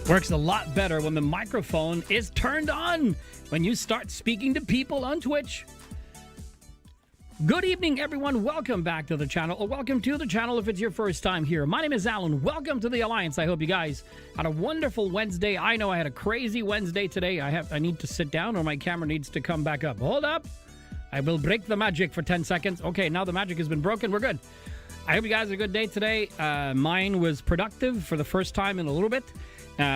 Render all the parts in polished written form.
Works a lot better when the microphone is turned on when you start speaking to people on Twitch. Good evening, everyone. Welcome back to the channel, or welcome to the channel if it's your first time here. My name is Alan. Welcome to the Alliance. I hope you guys had a wonderful Wednesday. I know I had a crazy Wednesday today. I need to sit down or my camera needs to come back up. Hold up. I will break the magic for 10 seconds. Okay, now the magic has been broken. We're good. I hope you guys had a good day today. Mine was productive for the first time in a little bit.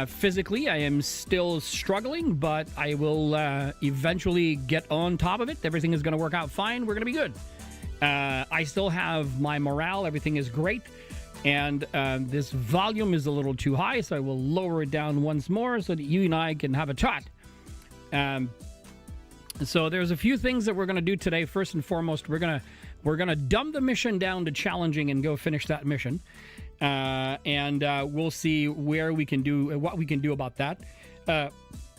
Physically, I am still struggling, but I will eventually get on top of it. Everything is going to work out fine. We're going to be good. I still have my morale. Everything is great. And this volume is a little too high, so I will lower it down once more so that you and I can have a chat. So there's a few things that we're going to do today. First and foremost, we're gonna dumb the mission down to challenging and go finish that mission. And we'll see where we can do what we can do about that.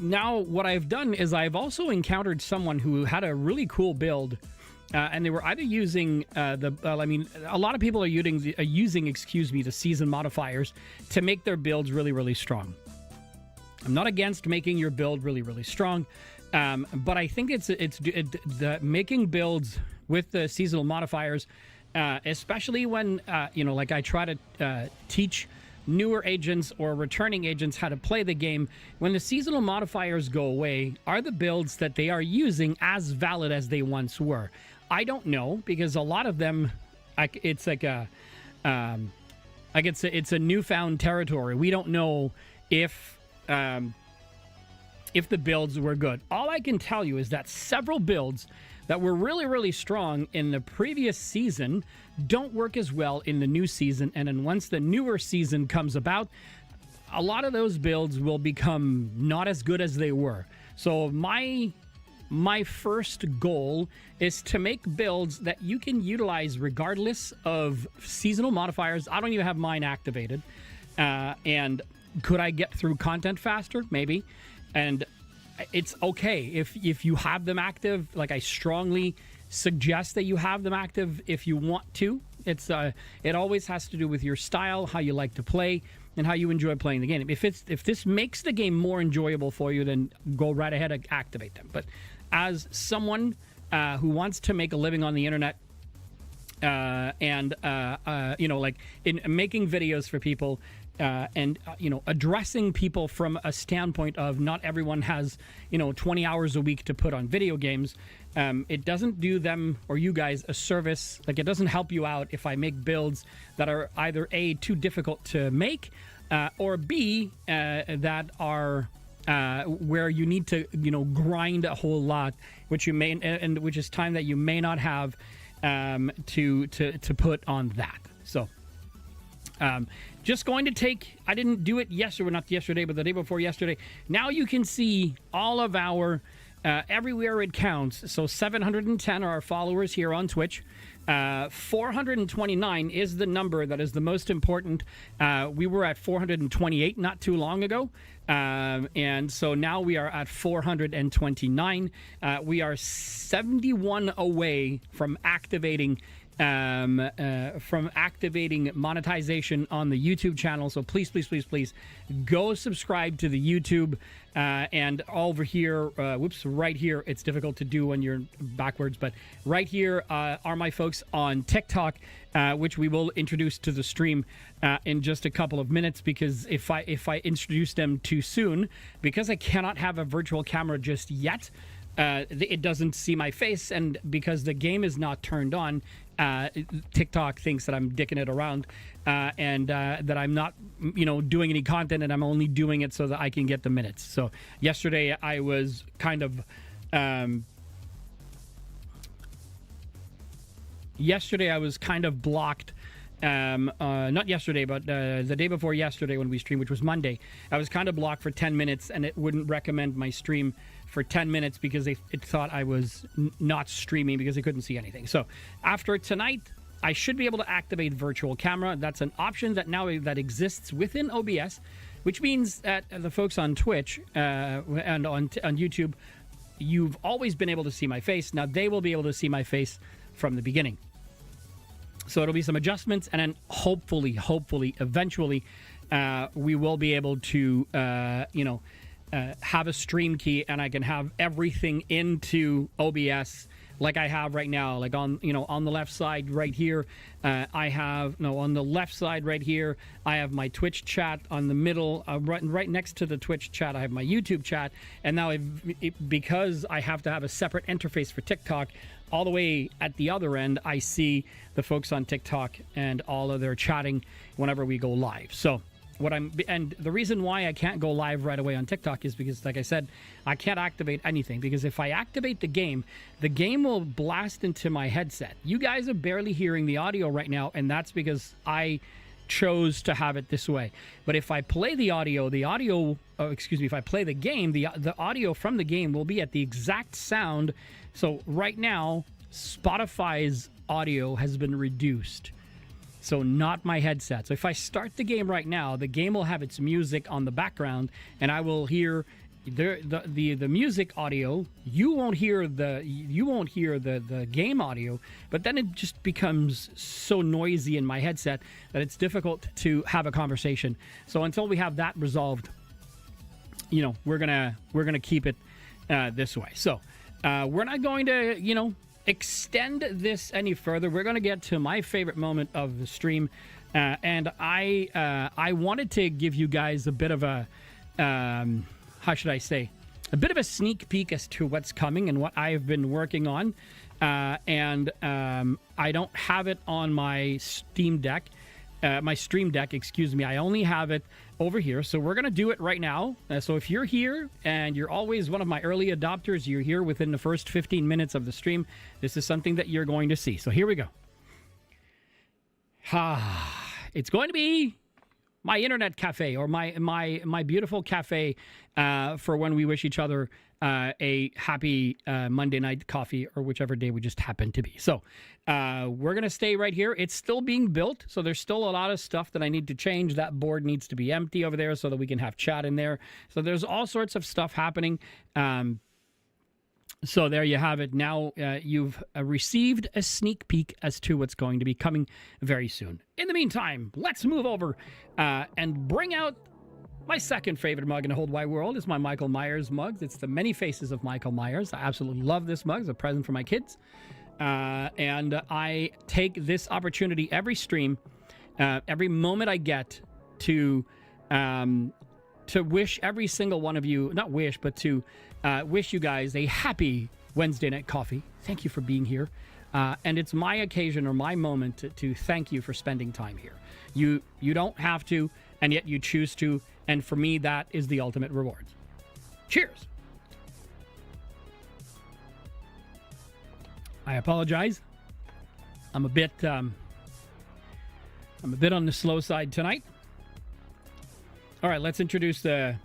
Now, what I've done is I've also encountered someone who had a really cool build, and they were either using a lot of people are using the season modifiers to make their builds really, really strong. I'm not against making your build really, really strong, but I think it's making builds with the seasonal modifiers. Especially when, like I try to teach newer agents or returning agents how to play the game. When the seasonal modifiers go away, are the builds that they are using as valid as they once were? I don't know, because a lot of them, it's like it's a newfound territory. We don't know if the builds were good. All I can tell you is that several builds that were really, really strong in the previous season don't work as well in the new season. And then once the newer season comes about, a lot of those builds will become not as good as they were. So my first goal is to make builds that you can utilize regardless of seasonal modifiers. I don't even have mine activated. And could I get through content faster? Maybe. And it's okay if you have them active. Like, I strongly suggest that you have them active if you want to. It always has to do with your style, how you like to play, and how you enjoy playing the game. If this makes the game more enjoyable for you, then go right ahead and activate them. But as someone who wants to make a living on the internet, like in making videos for people, addressing people from a standpoint of not everyone has, 20 hours a week to put on video games. It doesn't do them or you guys a service. Like, it doesn't help you out if I make builds that are either A, too difficult to make, or B, that are where you need to, grind a whole lot, which you may, and which is time that you may not have to put on that. So, just going to take, I didn't do it yesterday, not yesterday, but the day before yesterday. Now you can see all of our, everywhere it counts. So 710 are our followers here on Twitch. 429 is the number that is the most important. We were at 428 not too long ago. And so now we are at 429. We are 71 away from activating monetization on the YouTube channel. So please, please, please, please go subscribe to the YouTube. And over here, right here, it's difficult to do when you're backwards, but right here are my folks on TikTok, which we will introduce to the stream in just a couple of minutes, because if I introduce them too soon, because I cannot have a virtual camera just yet, it doesn't see my face, and because the game is not turned on, TikTok thinks that I'm dicking it around, and that I'm not, doing any content, and I'm only doing it so that I can get the minutes. So yesterday I was kind of blocked. Not yesterday, but the day before yesterday when we streamed, which was Monday, I was kind of blocked for 10 minutes, and it wouldn't recommend my stream for 10 minutes because it thought I was not streaming because they couldn't see anything. So after tonight, I should be able to activate virtual camera. That's an option that now that exists within OBS, which means that the folks on Twitch and on YouTube, you've always been able to see my face. Now they will be able to see my face from the beginning. So it'll be some adjustments, and then hopefully, eventually, we will be able to, have a stream key, and I can have everything into OBS like I have right now. Like on the left side right here, on the left side right here, I have my Twitch chat. On the middle, right next to the Twitch chat, I have my YouTube chat. And now because I have to have a separate interface for TikTok, all the way at the other end, I see the folks on TikTok and all of their chatting whenever we go live. So and the reason why I can't go live right away on TikTok is because, like I said, I can't activate anything, because if I activate the game will blast into my headset. You guys are barely hearing the audio right now, and that's because I chose to have it this way. But if I play the audio, if I play the game, the audio from the game will be at the exact sound. So right now, Spotify's audio has been reduced. So not my headset. So if I start the game right now, the game will have its music on the background, and I will hear the music audio. You won't hear the game audio, but then it just becomes so noisy in my headset that it's difficult to have a conversation. So until we have that resolved, we're gonna keep it this way. So we're not going to extend this any further. We're going to get to my favorite moment of the stream, and I wanted to give you guys a bit of a how should I say, a bit of a sneak peek as to what's coming and what I've been working on, and I don't have it on my Stream Deck, excuse me. I only have it over here, so we're going to do it right now. So if you're here and you're always one of my early adopters, you're here within the first 15 minutes of the stream, this is something that you're going to see. So here we go. It's going to be my internet cafe, or my beautiful cafe for when we wish each other a happy Monday night coffee, or whichever day we just happen to be. So we're going to stay right here. It's still being built, so there's still a lot of stuff that I need to change. That board needs to be empty over there so that we can have chat in there. So there's all sorts of stuff happening. So there you have it. Now you've received a sneak peek as to what's going to be coming very soon. In the meantime, let's move over and bring out my second favorite mug in the whole wide world. Is my Michael Myers mug. It's the Many Faces of Michael Myers. I absolutely love this mug. It's a present for my kids. And I take this opportunity every stream, every moment I get to wish every single one of you, not wish, but to wish you guys a happy Wednesday night coffee. Thank you for being here. And it's my occasion or my moment to thank you for spending time here. You don't have to, and yet you choose to. And for me, that is the ultimate reward. Cheers. I apologize. I'm a bit on the slow side tonight. All right, let's introduce the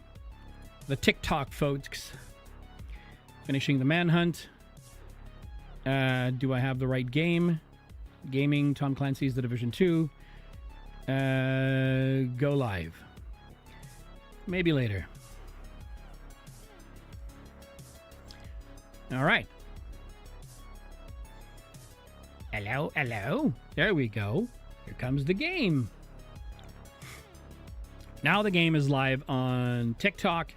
TikTok folks. Finishing the manhunt. Do I have the right game? Gaming, Tom Clancy's The Division 2. Go live. Maybe later. All right. Hello, hello. There we go. Here comes the game. Now the game is live on TikTok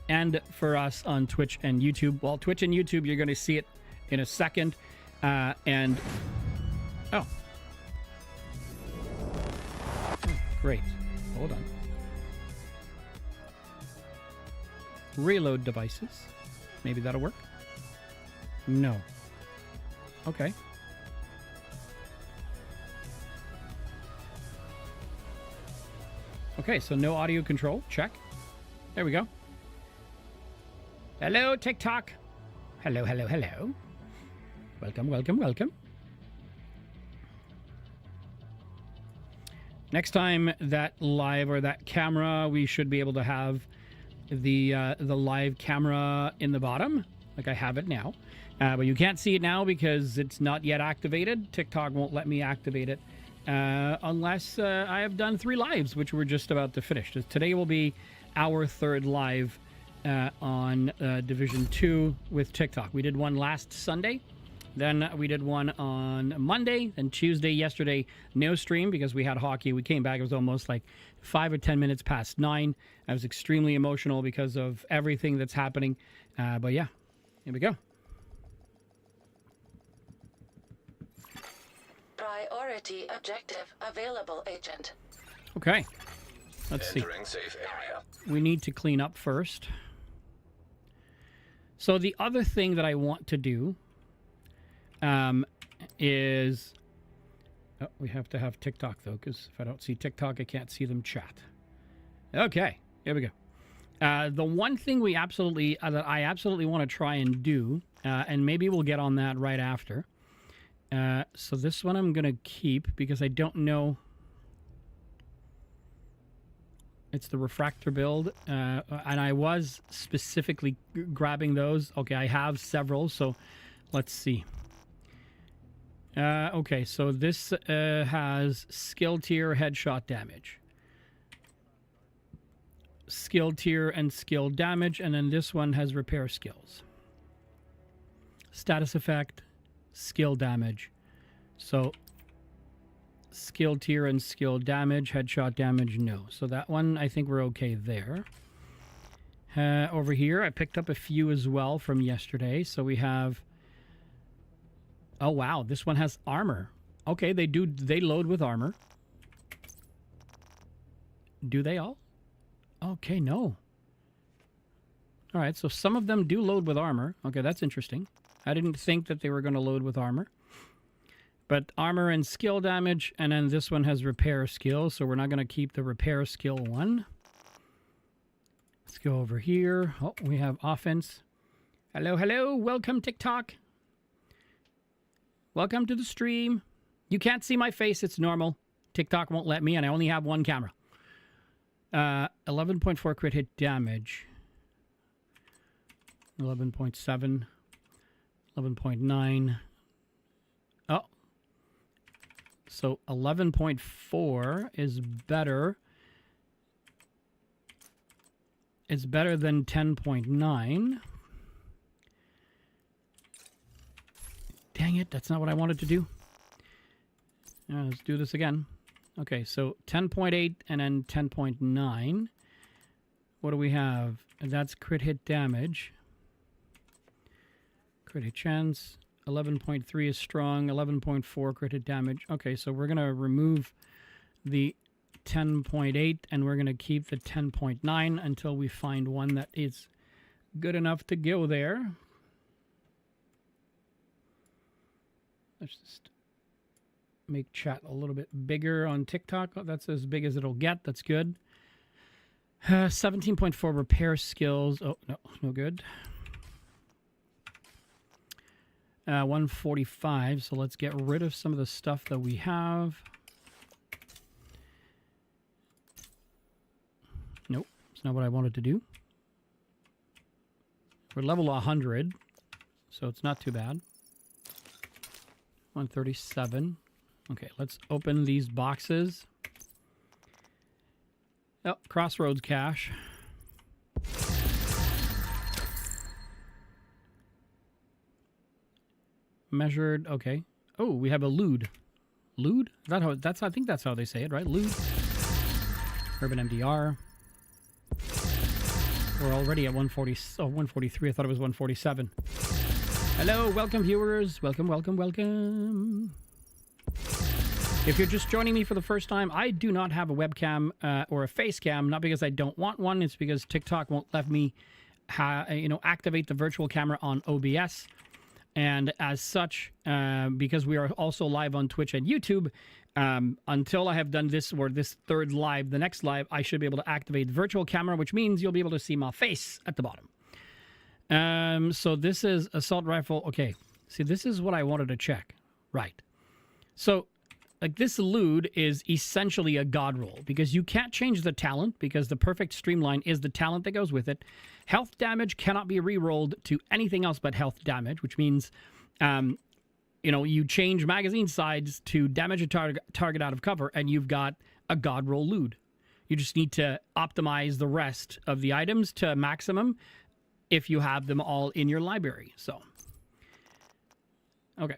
and for us on Twitch and YouTube. Well, Twitch and YouTube, you're going to see it in a second. Oh. Great. Hold on. Reload devices. Maybe that'll work. No. Okay. Okay, so no audio control. Check. There we go. Hello, TikTok. Hello, hello, hello. Welcome, welcome, welcome. Next time that live or that camera, we should be able to have the live camera in the bottom, like I have it now. But you can't see it now because it's not yet activated. TikTok won't let me activate it unless I have done 3 lives, which we're just about to finish. Today will be our 3rd live on Division 2 with TikTok. We did one last Sunday, Then we did one on Monday. Then Tuesday, yesterday, no stream because we had hockey. We came back. It was almost like 5 or 10 minutes past 9. I was extremely emotional because of everything that's happening. But yeah, here we go. Priority objective available, Agent. Okay. Let's see. Safe area. We need to clean up first. So the other thing that I want to do is... Oh, we have to have TikTok, though, because if I don't see TikTok, I can't see them chat. Okay, here we go. The one thing we absolutely that I absolutely want to try and do, and maybe we'll get on that right after. So this one I'm going to keep because I don't know... It's the refractor build, and I was specifically grabbing those. Okay, I have several, so let's see. Okay, so this has skill tier headshot damage. Skill tier and skill damage, and then this one has repair skills. Status effect, skill damage. So... skill tier and skill damage, headshot damage, no. So that one, I think we're okay there. Over here, I picked up a few as well from yesterday. So we have... Oh, wow. This one has armor. Okay, they load with armor. Do they all? Okay, no. All right, so some of them do load with armor. Okay, that's interesting. I didn't think that they were going to load with armor. But armor and skill damage, and then this one has repair skill, so we're not going to keep the repair skill one. Let's go over here. Oh, we have offense. Hello, hello. Welcome, TikTok. Welcome to the stream. You can't see my face. It's normal. TikTok won't let me, and I only have one camera. 11.4 crit hit damage. 11.7. 11.9. Oh. So 11.4 is better. It's better than 10.9. Dang it, that's not what I wanted to do. Let's do this again. Okay, so 10.8 and then 10.9. What do we have? That's crit hit damage. Crit hit chance. 11.3 is strong. 11.4 crit hit damage. Okay, so we're going to remove the 10.8 and we're going to keep the 10.9 until we find one that is good enough to go there. Let's just make chat a little bit bigger on TikTok. Oh, that's as big as it'll get. That's good. 17.4 repair skills. Oh, no, no good. 145. So let's get rid of some of the stuff that we have. Nope, it's not what I wanted to do. We're level 100, so it's not too bad. 137. Okay, let's open these boxes. Oh, Crossroads cache. Measured, okay. Oh, we have a lewd. Lewd? Is that how, I think that's how they say it, right? Lewd. Urban MDR. We're already at 143. I thought it was 147. Hello, welcome viewers. Welcome, welcome, welcome. If you're just joining me for the first time, I do not have a webcam or a face cam, not because I don't want one. It's because TikTok won't let me activate the virtual camera on OBS. And as such, because we are also live on Twitch and YouTube, until I have done this or this third live, the next live, I should be able to activate the virtual camera, which means you'll be able to see my face at the bottom. So this is assault rifle. Okay, see, this is what I wanted to check. Right. So, like, this lewd is essentially a god roll because you can't change the talent because the perfect streamline is the talent that goes with it. Health damage cannot be re-rolled to anything else but health damage, which means, you change magazine sides to damage a target out of cover, and you've got a god roll lewd. You just need to optimize the rest of the items to maximum if you have them all in your library. So, okay.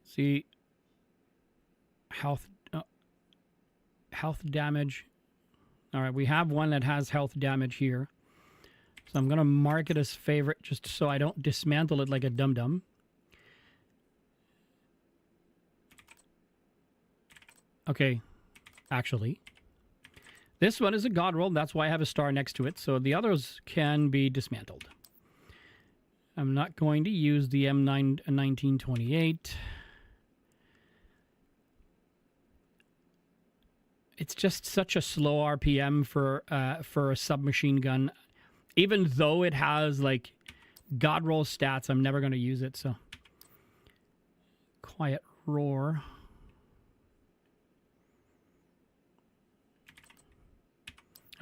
See, health damage. All right, we have one that has health damage here. So I'm going to mark it as favorite just so I don't dismantle it like a dum-dum. Okay, actually, this one is a god roll. That's why I have a star next to it. So the others can be dismantled. I'm not going to use the M9 1928. It's just such a slow RPM for a submachine gun. Even though it has like god roll stats, I'm never going to use it. So quiet roar.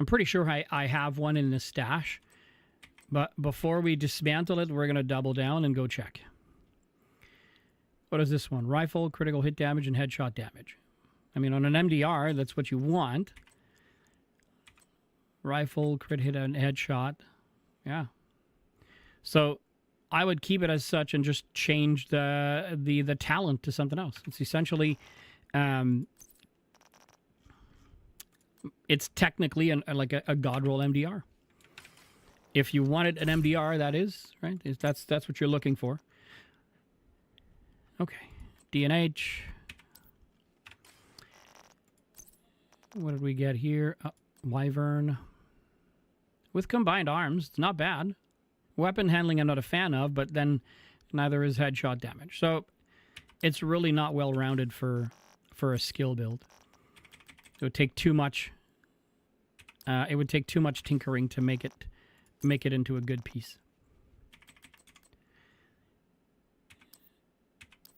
I'm pretty sure I have one in the stash. But before we dismantle it, we're going to double down and go check. What is this one? Rifle, critical hit damage, and headshot damage. I mean, on an MDR, that's what you want. Rifle, crit hit, and headshot. Yeah. So I would keep it as such and just change the talent to something else. It's essentially... it's technically like a god roll MDR. If you wanted an MDR, that is, right? That's what you're looking for. Okay. DNH. What did we get here? Wyvern. With combined arms, it's not bad. Weapon handling I'm not a fan of, but then neither is headshot damage. So it's really not well-rounded for a skill build. It would take too much. It would take too much tinkering to make it into a good piece.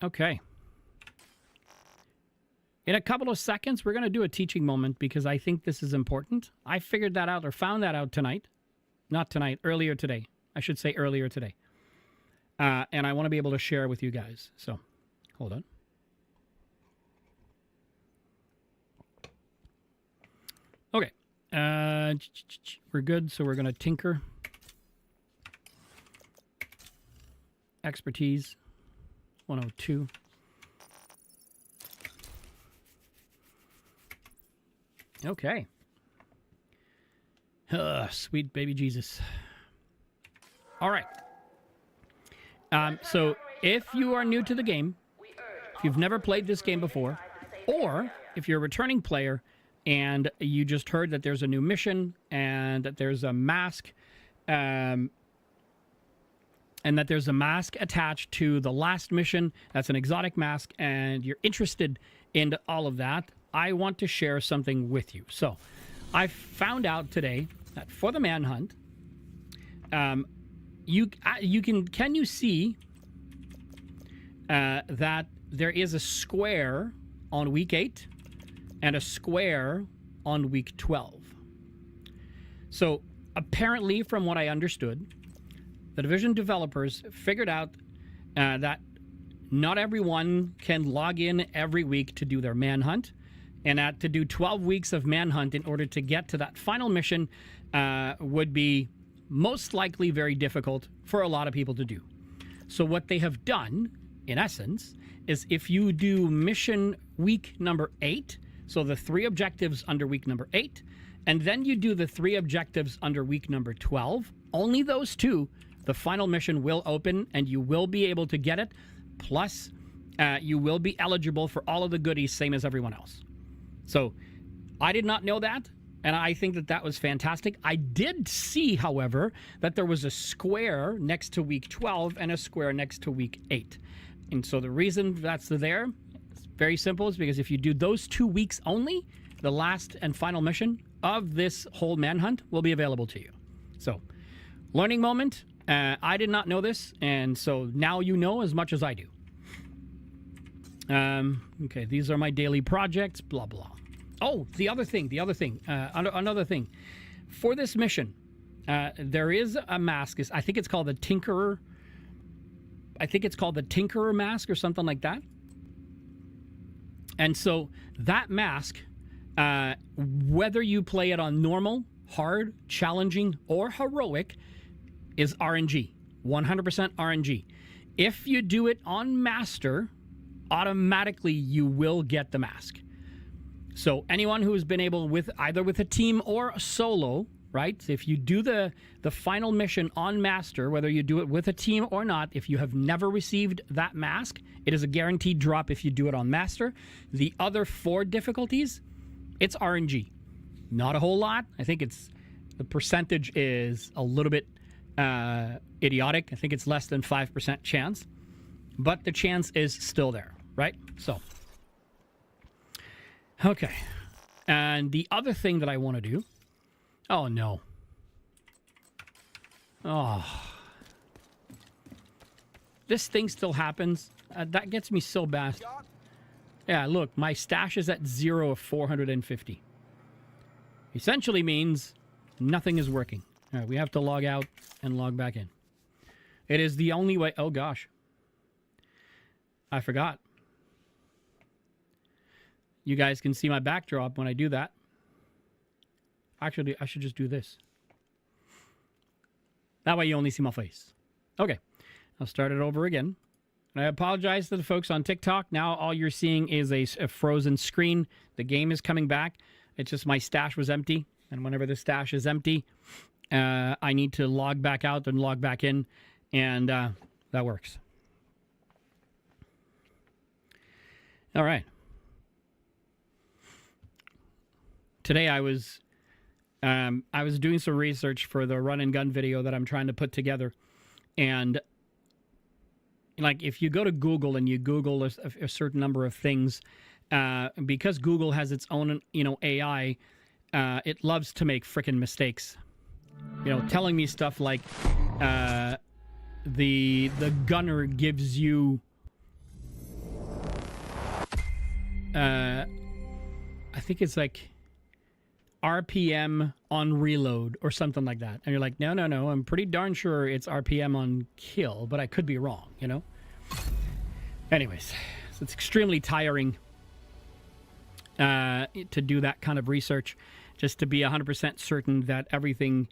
Okay. In a couple of seconds, we're going to do a teaching moment because I think this is important. I figured that out or found that out tonight. Not tonight, earlier today. I should say earlier today. And I want to be able to share with you guys. So, hold on. Okay. We're good, so we're going to tinker. Expertise. 102. Okay. Sweet baby Jesus. All right. So if you are new to the game, if you've never played this game before, or if you're a returning player and you just heard that there's a new mission and that there's a mask, and that there's a mask attached to the last mission, that's an exotic mask, and you're interested in all of that, I want to share something with you. So I found out today that for the manhunt, can you see that there is a square on week 8 and a square on week 12? So apparently, from what I understood, the Division developers figured out that not everyone can log in every week to do their manhunt, and that to do 12 weeks of manhunt in order to get to that final mission would be most likely very difficult for a lot of people to do. So what they have done, in essence, is if you do mission week number 8, so the 3 objectives under week number 8, and then you do the 3 objectives under week number 12, only those 2, the final mission will open and you will be able to get it. Plus, you will be eligible for all of the goodies, same as everyone else. So I did not know that, and I think that that was fantastic. I did see, however, that there was a square next to week 12 and a square next to week 8. And so the reason that's there, it's very simple, is because if you do those 2 weeks only, the last and final mission of this whole manhunt will be available to you. So, learning moment. I did not know this, and so now you know as much as I do. Okay, these are my daily projects, blah, blah. Oh, another thing. For this mission, there is a mask. I think it's called the Tinkerer. I think it's called the Tinkerer mask or something like that. And so that mask, whether you play it on normal, hard, challenging, or heroic, is RNG. 100% RNG. If you do it on Master, automatically you will get the mask. So anyone who has been able with either with a team or a solo, right? If you do the final mission on Master, whether you do it with a team or not, if you have never received that mask, it is a guaranteed drop if you do it on Master. The other 4 difficulties, it's RNG. Not a whole lot. I think the percentage is a little bit idiotic. I think it's less than 5% chance, but the chance is still there, right? So, okay. And the other thing that I want to do, oh no. Oh. This thing still happens. That gets me so bad. Yeah, look, my stash is at 0 of 450. Essentially means nothing is working. All right, we have to log out and log back in. It is the only way. Oh, gosh. I forgot. You guys can see my backdrop when I do that. Actually, I should just do this. That way you only see my face. Okay. I'll start it over again. And I apologize to the folks on TikTok. Now all you're seeing is a frozen screen. The game is coming back. It's just my stash was empty. And whenever the stash is empty, I need to log back out and log back in. And that works. All right. Today I was doing some research for the run and gun video that I'm trying to put together. And like if you go to Google and you Google a certain number of things, because Google has its own, AI, it loves to make frickin' mistakes. Telling me stuff like the gunner gives you I think it's like RPM on reload or something like that. And you're like, no, I'm pretty darn sure it's RPM on kill, but I could be wrong, Anyways, so it's extremely tiring to do that kind of research just to be 100% certain that everything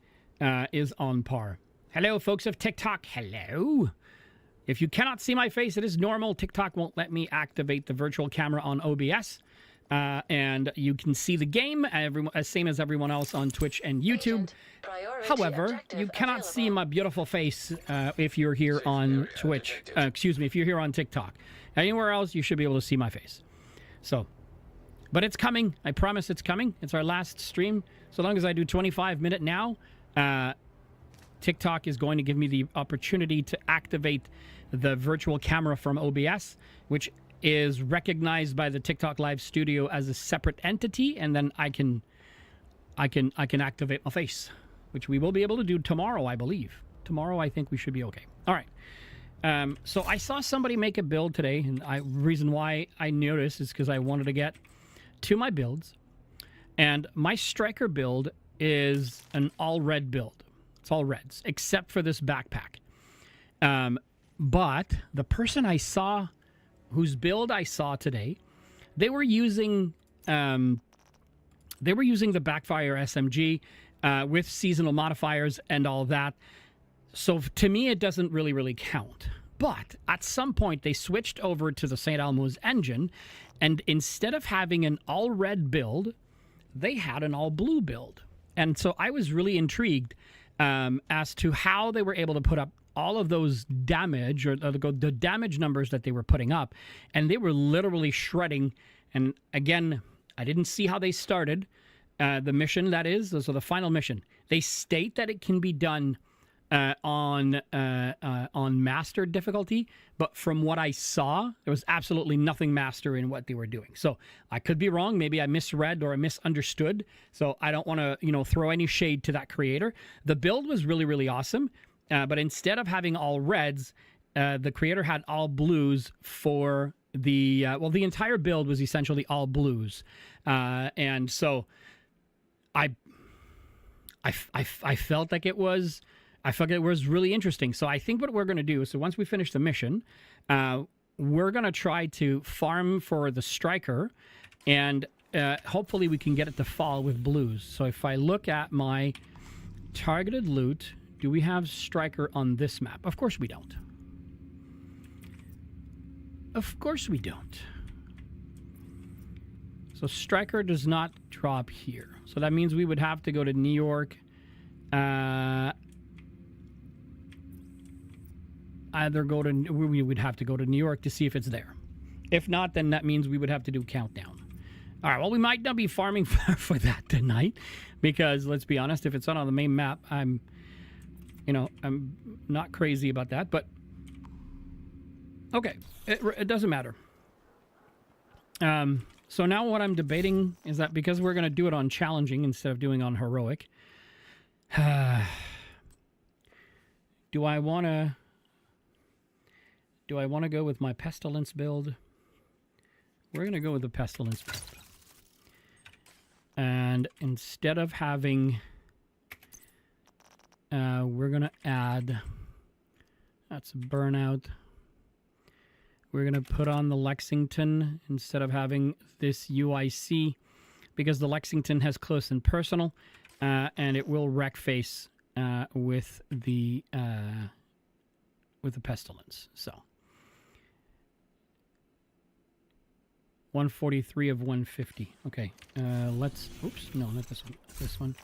is on par. Hello, folks of TikTok. Hello. If you cannot see my face, it is normal. TikTok won't let me activate the virtual camera on OBS. And you can see the game, same as everyone else on Twitch and YouTube. However, you cannot see my beautiful face if you're here on Twitch. If you're here on TikTok. Anywhere else, you should be able to see my face. So, but it's coming. I promise it's coming. It's our last stream. So long as I do 25-minute now, TikTok is going to give me the opportunity to activate the virtual camera from OBS, which is recognized by the TikTok Live Studio as a separate entity, and then I can activate my face, which we will be able to do tomorrow, I believe. Tomorrow, I think we should be okay. All right. So I saw somebody make a build today, and reason why I noticed is because I wanted to get to my builds, and my striker build is an all red build. It's all reds, except for this backpack. But the person I saw, whose build I saw today, they were using the Backfire SMG with seasonal modifiers and all that. So to me, it doesn't really count. But at some point, they switched over to the St. Elmo's engine, and instead of having an all red build, they had an all blue build. And so I was really intrigued as to how they were able to put up all of those damage or the damage numbers that they were putting up, and they were literally shredding. And again, I didn't see how they started the mission. That is, so the final mission. They state that it can be done on master difficulty, but from what I saw, there was absolutely nothing master in what they were doing. So I could be wrong. Maybe I misread or I misunderstood. So I don't want to throw any shade to that creator. The build was really awesome. But instead of having all reds, the creator had all blues for the entire build was essentially all blues, and so I felt like it was really interesting. So I think what we're going to do is, so once we finish the mission, we're going to try to farm for the striker, and hopefully we can get it to fall with blues. So if I look at my targeted loot. Do we have Striker on this map? Of course we don't. Of course we don't. So Striker does not drop here. So that means we would have to go to New York. We would have to go to New York to see if it's there. If not, then that means we would have to do Countdown. All right, well, we might not be farming for that tonight because, let's be honest, if it's not on the main map, I'm not crazy about that, but okay, it doesn't matter. So now what I'm debating is that because we're going to do it on challenging instead of doing on heroic, do I want to go with my pestilence build? We're going to go with the pestilence build. And instead of having, we're going to add, that's burnout. We're going to put on the Lexington instead of having this UIC because the Lexington has close and personal, and it will wreck face with the pestilence. So 143 of 150. Okay, let's. Oops, no, not this one. This one.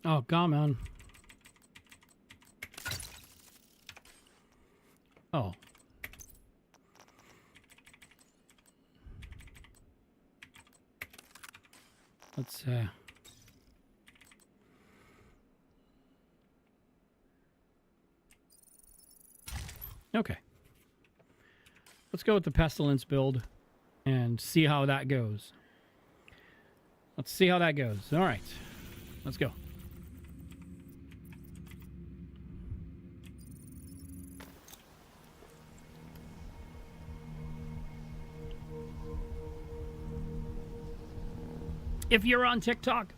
Oh, come on. Oh. Let's, okay. Let's go with the pestilence build and see how that goes. Let's see how that goes. All right. Let's go. If you're on TikTok,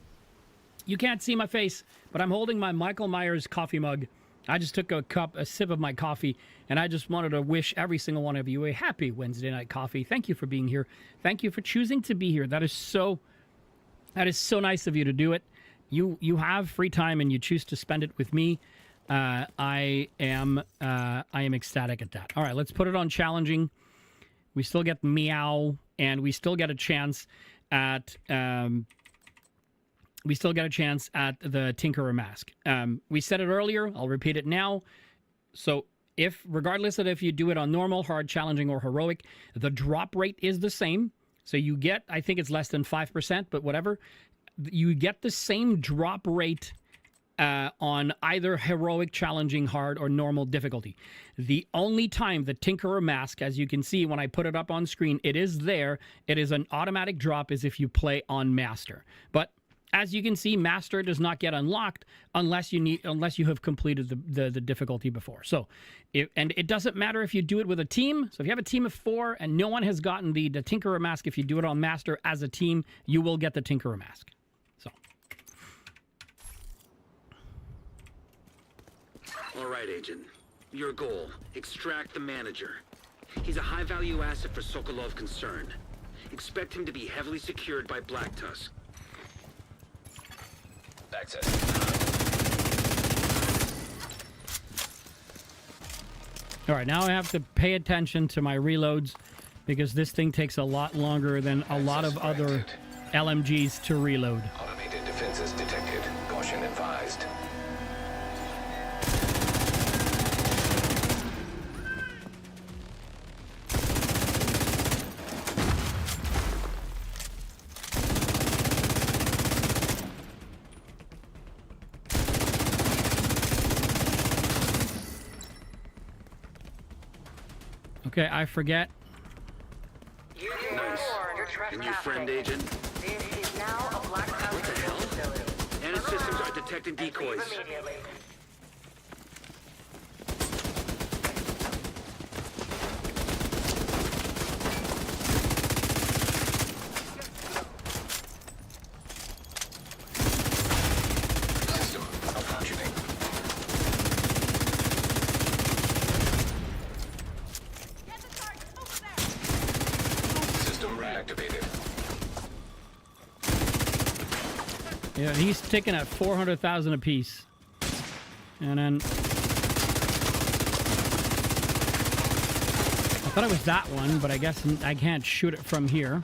you can't see my face, but I'm holding my Michael Myers coffee mug. I just took a sip of my coffee, and I just wanted to wish every single one of you a happy Wednesday night coffee. Thank you for being here. Thank you for choosing to be here. That is so nice of you to do it. You have free time and you choose to spend it with me. I am ecstatic at that. All right, let's put it on challenging. We still get meow, and we still get a chance at the Tinkerer Mask. We said it earlier. I'll repeat it now. So regardless of if you do it on normal, hard, challenging, or heroic, the drop rate is the same. So you get, I think it's less than 5%, but whatever. You get the same drop rate on either heroic, challenging, hard, or normal difficulty. The only time the Tinkerer Mask, as you can see when I put it up on screen, it is there. It is an automatic drop is if you play on Master. But as you can see, Master does not get unlocked unless you have completed the difficulty before. So, it doesn't matter if you do it with a team. So if you have a team of 4 and no one has gotten the Tinkerer Mask, if you do it on Master as a team, you will get the Tinkerer Mask. So. All right, Agent. Your goal, extract the manager. He's a high-value asset for Sokolov Concern. Expect him to be heavily secured by Black Tusk. Access. All right, now I have to pay attention to my reloads because this thing takes a lot longer than a lot of other LMGs to reload. Automated defenses detected. Caution advised. Okay, I forget. Nice. And you friend, Agent? This is now a Black House What the hell? facility. Anna systems are detecting decoys. Immediately. Yeah, he's ticking at 400,000 apiece. And then... I thought it was that one, but I guess I can't shoot it from here.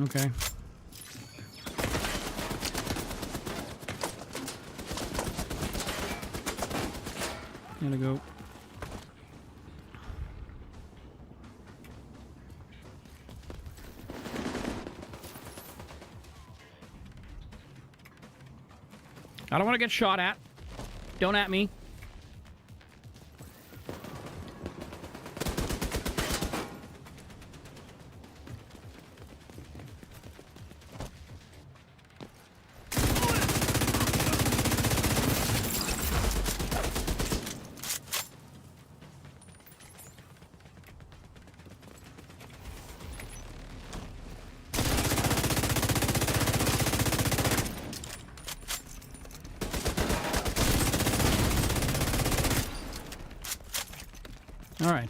Okay. Gotta go. I don't want to get shot at. Don't at me. All right.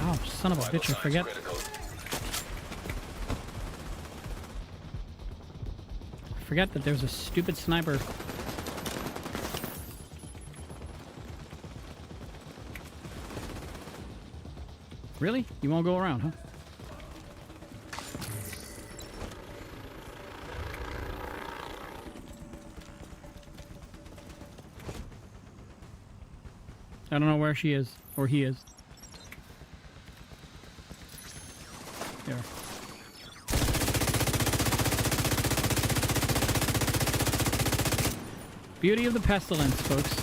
Oh, son of a bitch, I forget. Forget that there's a stupid sniper. Really? You won't go around, huh? I don't know where she is, or he is. There. Beauty of the pestilence, folks.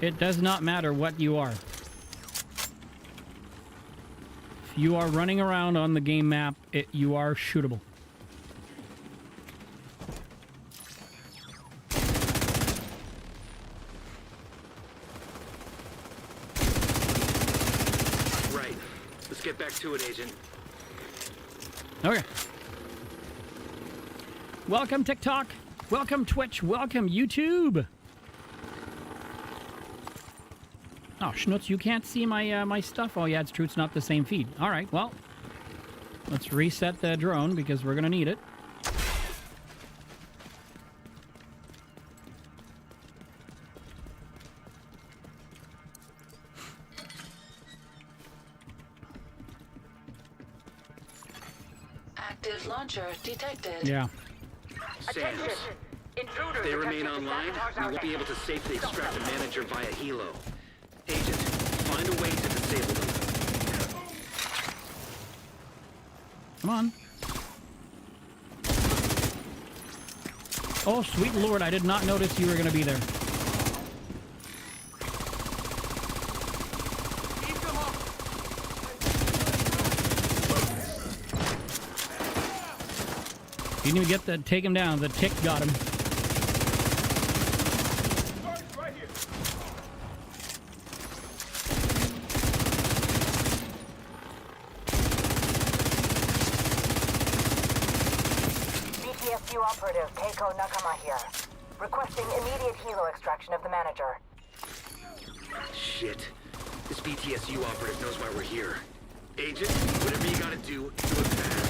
It does not matter what you are. If you are running around on the game map, you are shootable. Right. Let's get back to it, Agent. Okay. Welcome, TikTok. Welcome, Twitch. Welcome, YouTube. Oh, Schnutz, you can't see my my stuff. Oh, yeah, it's true. It's not the same feed. All right, well, let's reset the drone because we're going to need it. Active launcher detected. Yeah. Sam, if they remain online, we won't be able to safely extract the manager via helo. Agent, find a way to disable them. Come on. Oh, sweet Lord, I did not notice you were going to be there. You didn't even get the take him down. The tick got him. BTSU operative Keiko Nakama here. Requesting immediate helo extraction of the manager. Shit. This BTSU operative knows why we're here. Agent, whatever you gotta do it fast.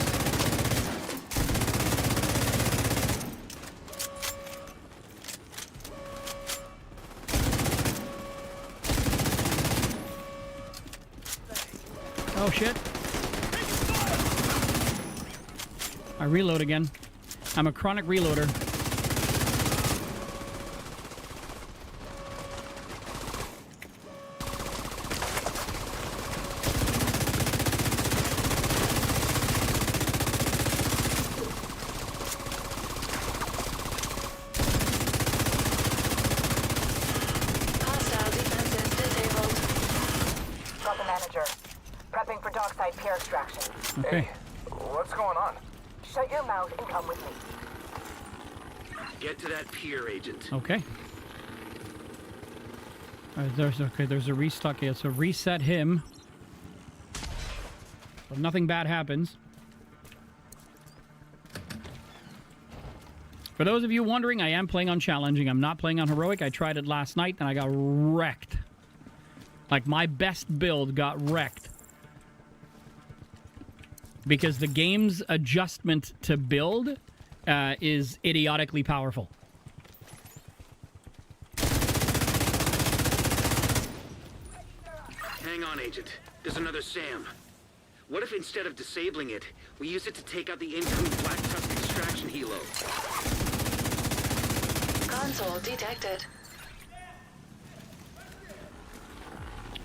Oh, shit. I reload again. I'm a chronic reloader. extraction. Okay. What's going on? Shut your mouth and come with me. Get to that pier, Agent. Okay. There's a restock here. So reset him. So nothing bad happens. For those of you wondering, I am playing on challenging. I'm not playing on heroic. I tried it last night and I got wrecked. Like, my best build got wrecked. Because the game's adjustment to build is idiotically powerful. Hang on, Agent. There's another SAM. What if instead of disabling it, we use it to take out the incoming Black Tusk extraction helo? Console detected.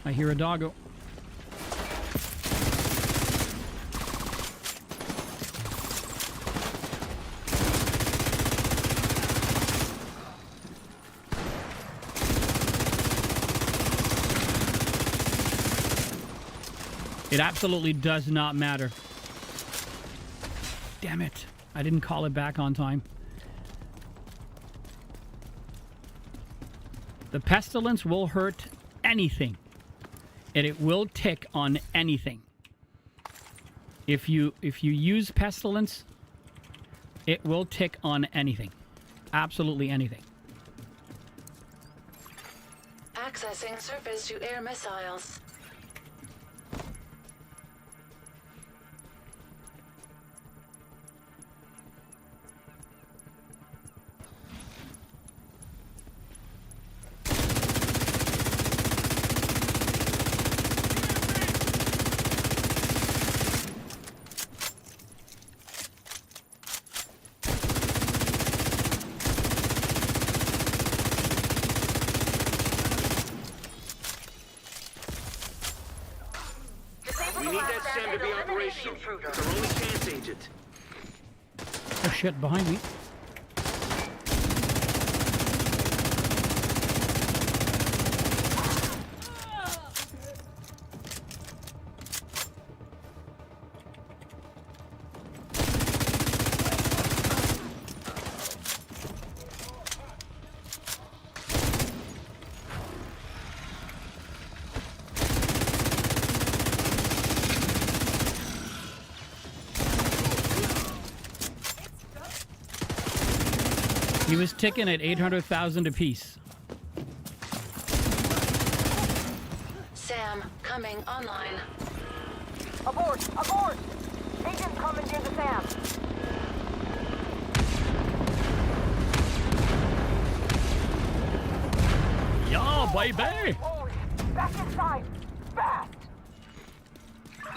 I hear a doggo. It absolutely does not matter. Damn it. I didn't call it back on time. The pestilence will hurt anything. And it will tick on anything. If you use pestilence, it will tick on anything. Absolutely anything. Accessing surface-to-air missiles. We need that SAM to be operational. It's our only chance, Agent. Oh shit, behind me. He was ticking at 800,000 apiece. SAM coming online. Abort! Abort! Agents commandeer the SAM. Yeah, baby! Holy! Back inside! Fast!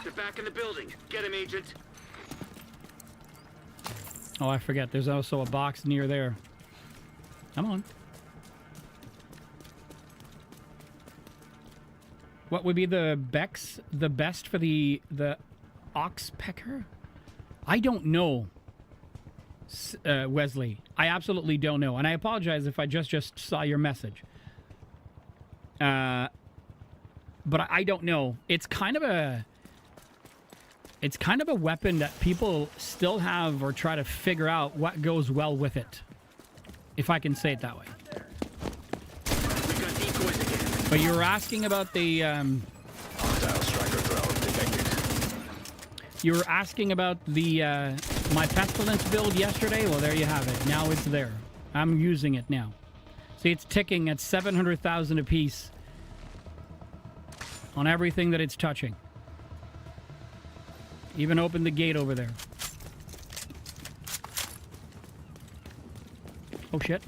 They're back in the building. Get him, Agent. Oh, I forget. There's also a box near there. Come on. What would be the best for the oxpecker? I don't know, Wesley. I absolutely don't know, and I apologize if I just saw your message. But I don't know. It's kind of a weapon that people still have or try to figure out what goes well with it, if I can say it that way. We've got decoys again. But you were asking about the Hostile striker drone detected. you were asking about the my pestilence build yesterday. Well, there you have it. Now it's there. I'm using it now. See, it's ticking at 700,000 apiece on everything that it's touching. Even opened the gate over there. Oh shit.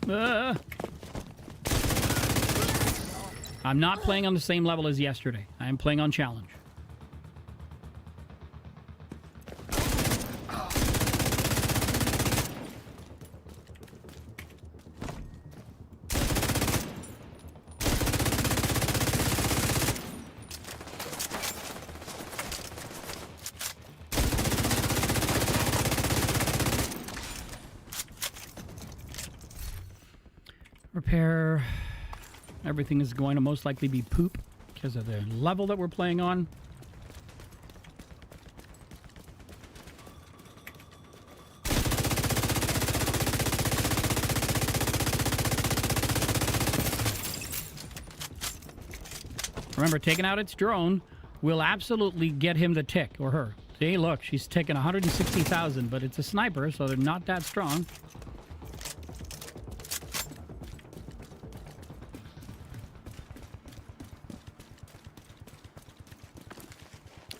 I'm not playing on the same level as yesterday. I am playing on challenge. Repair. Everything is going to most likely be poop because of the level that we're playing on. Remember, taking out its drone will absolutely get him the tick, or her. See, look, she's taking 160,000, but it's a sniper, so they're not that strong.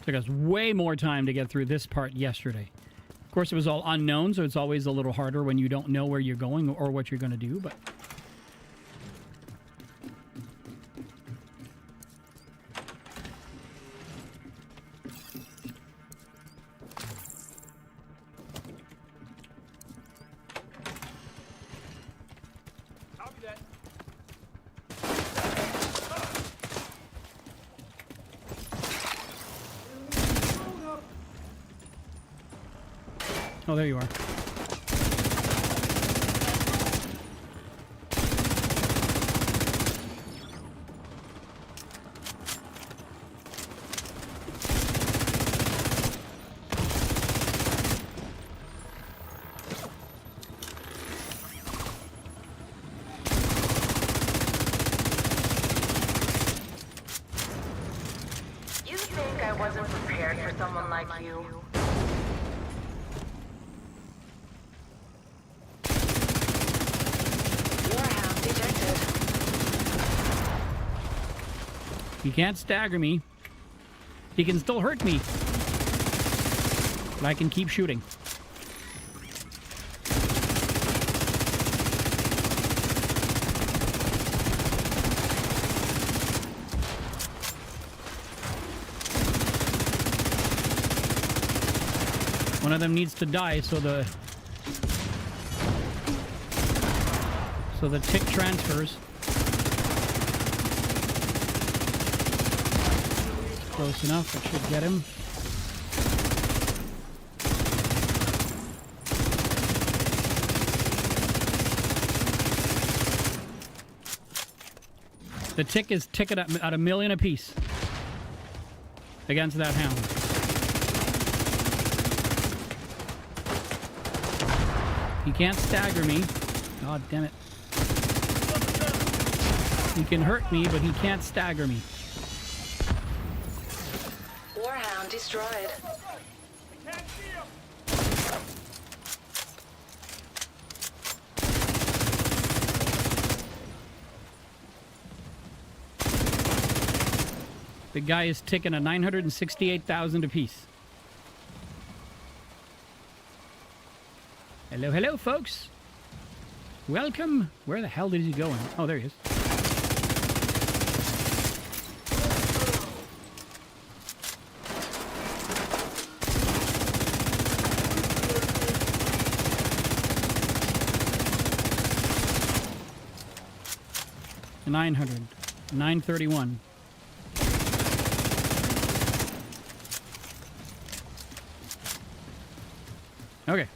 Took us way more time to get through this part yesterday. Of course, it was all unknown, so it's always a little harder when you don't know where you're going or what you're going to do, but... Oh, there you are. You think I wasn't prepared for someone like you? Warhound detected. He can't stagger me. He can still hurt me. But I can keep shooting. One of them needs to die so the tick transfers. Close enough, that should get him. The tick is ticking at $1 million apiece against that hound. He can't stagger me. God damn it. He can hurt me, but he can't stagger me. Warhound destroyed. The guy is ticking at 968,000 apiece. Hello, hello, folks. Welcome. Where the hell is he going? Oh, there he is. $931. Okay.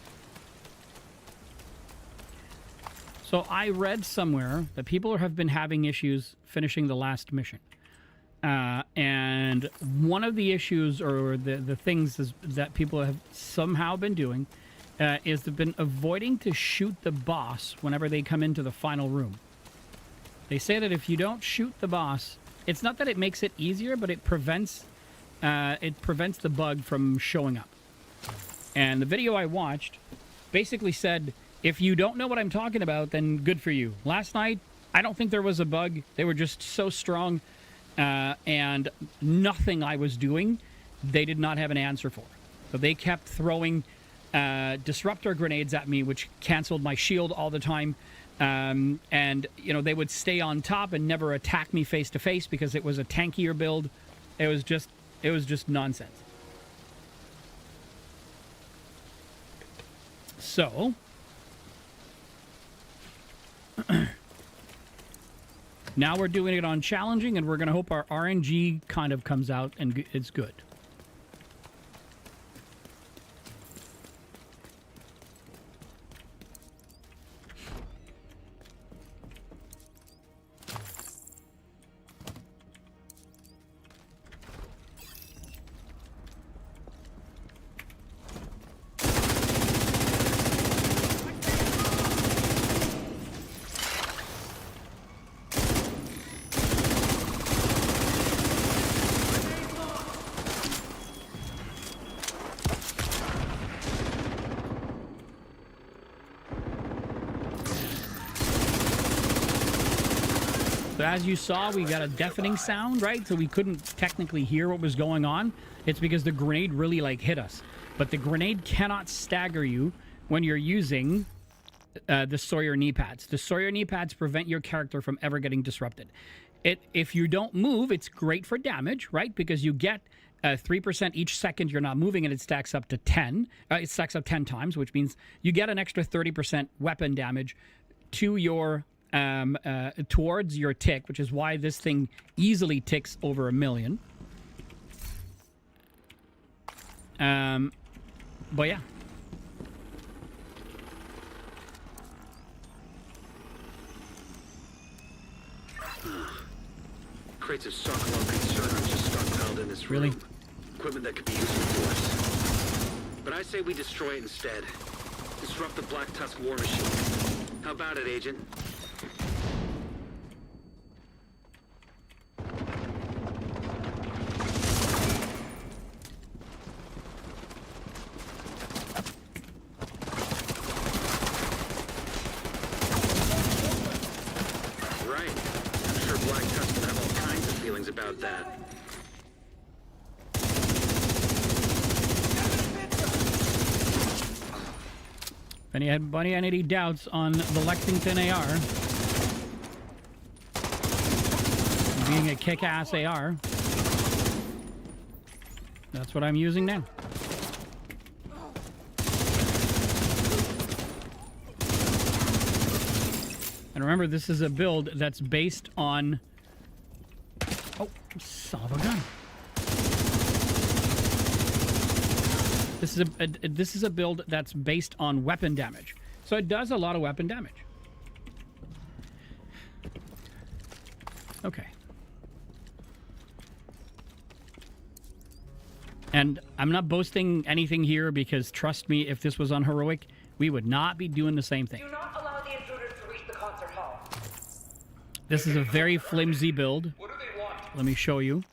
So I read somewhere that people have been having issues finishing the last mission. And one of the issues or the things that people have somehow been doing is they've been avoiding to shoot the boss whenever they come into the final room. They say that if you don't shoot the boss, it's not that it makes it easier, but it prevents the bug from showing up. And the video I watched basically said, if you don't know what I'm talking about, then good for you. Last night, I don't think there was a bug. They were just so strong, and nothing I was doing, they did not have an answer for. So they kept throwing disruptor grenades at me, which canceled my shield all the time. And, you know, they would stay on top and never attack me face to face because it was a tankier build. It was just nonsense. So, now we're doing it on challenging, and we're going to hope our RNG kind of comes out and it's good. as you saw, we got a deafening sound, right? So we couldn't technically hear what was going on. It's because the grenade really like hit us. But the grenade cannot stagger you when you're using the Sawyer knee pads. The Sawyer knee pads prevent your character from ever getting disrupted. If you don't move, it's great for damage, right? Because you get 3% each second you're not moving, and it stacks up to 10. It stacks up 10 times, which means you get an extra 30% weapon damage to your towards your tick, which is why this thing easily ticks over 1 million. But yeah. Crates of Sokolov concern are just stockpiled in this room. Really? Equipment that could be useful to us. But I say we destroy it instead. Disrupt the Black Tusk war machine. How about it, Agent? Right. I'm sure Black Tusk would have all kinds of feelings about that. If anybody had any doubts on the Lexington AR being a kick-ass AR, that's what I'm using now. And remember, this is a build that's based on... Oh, son of a gun. This is a build that's based on weapon damage. So it does a lot of weapon damage. Okay. And I'm not boasting anything here because trust me, if this was on Heroic, we would not be doing the same thing. Do not allow the intruders to reach the concert hall. This is a very flimsy build. What do they want? Let me show you.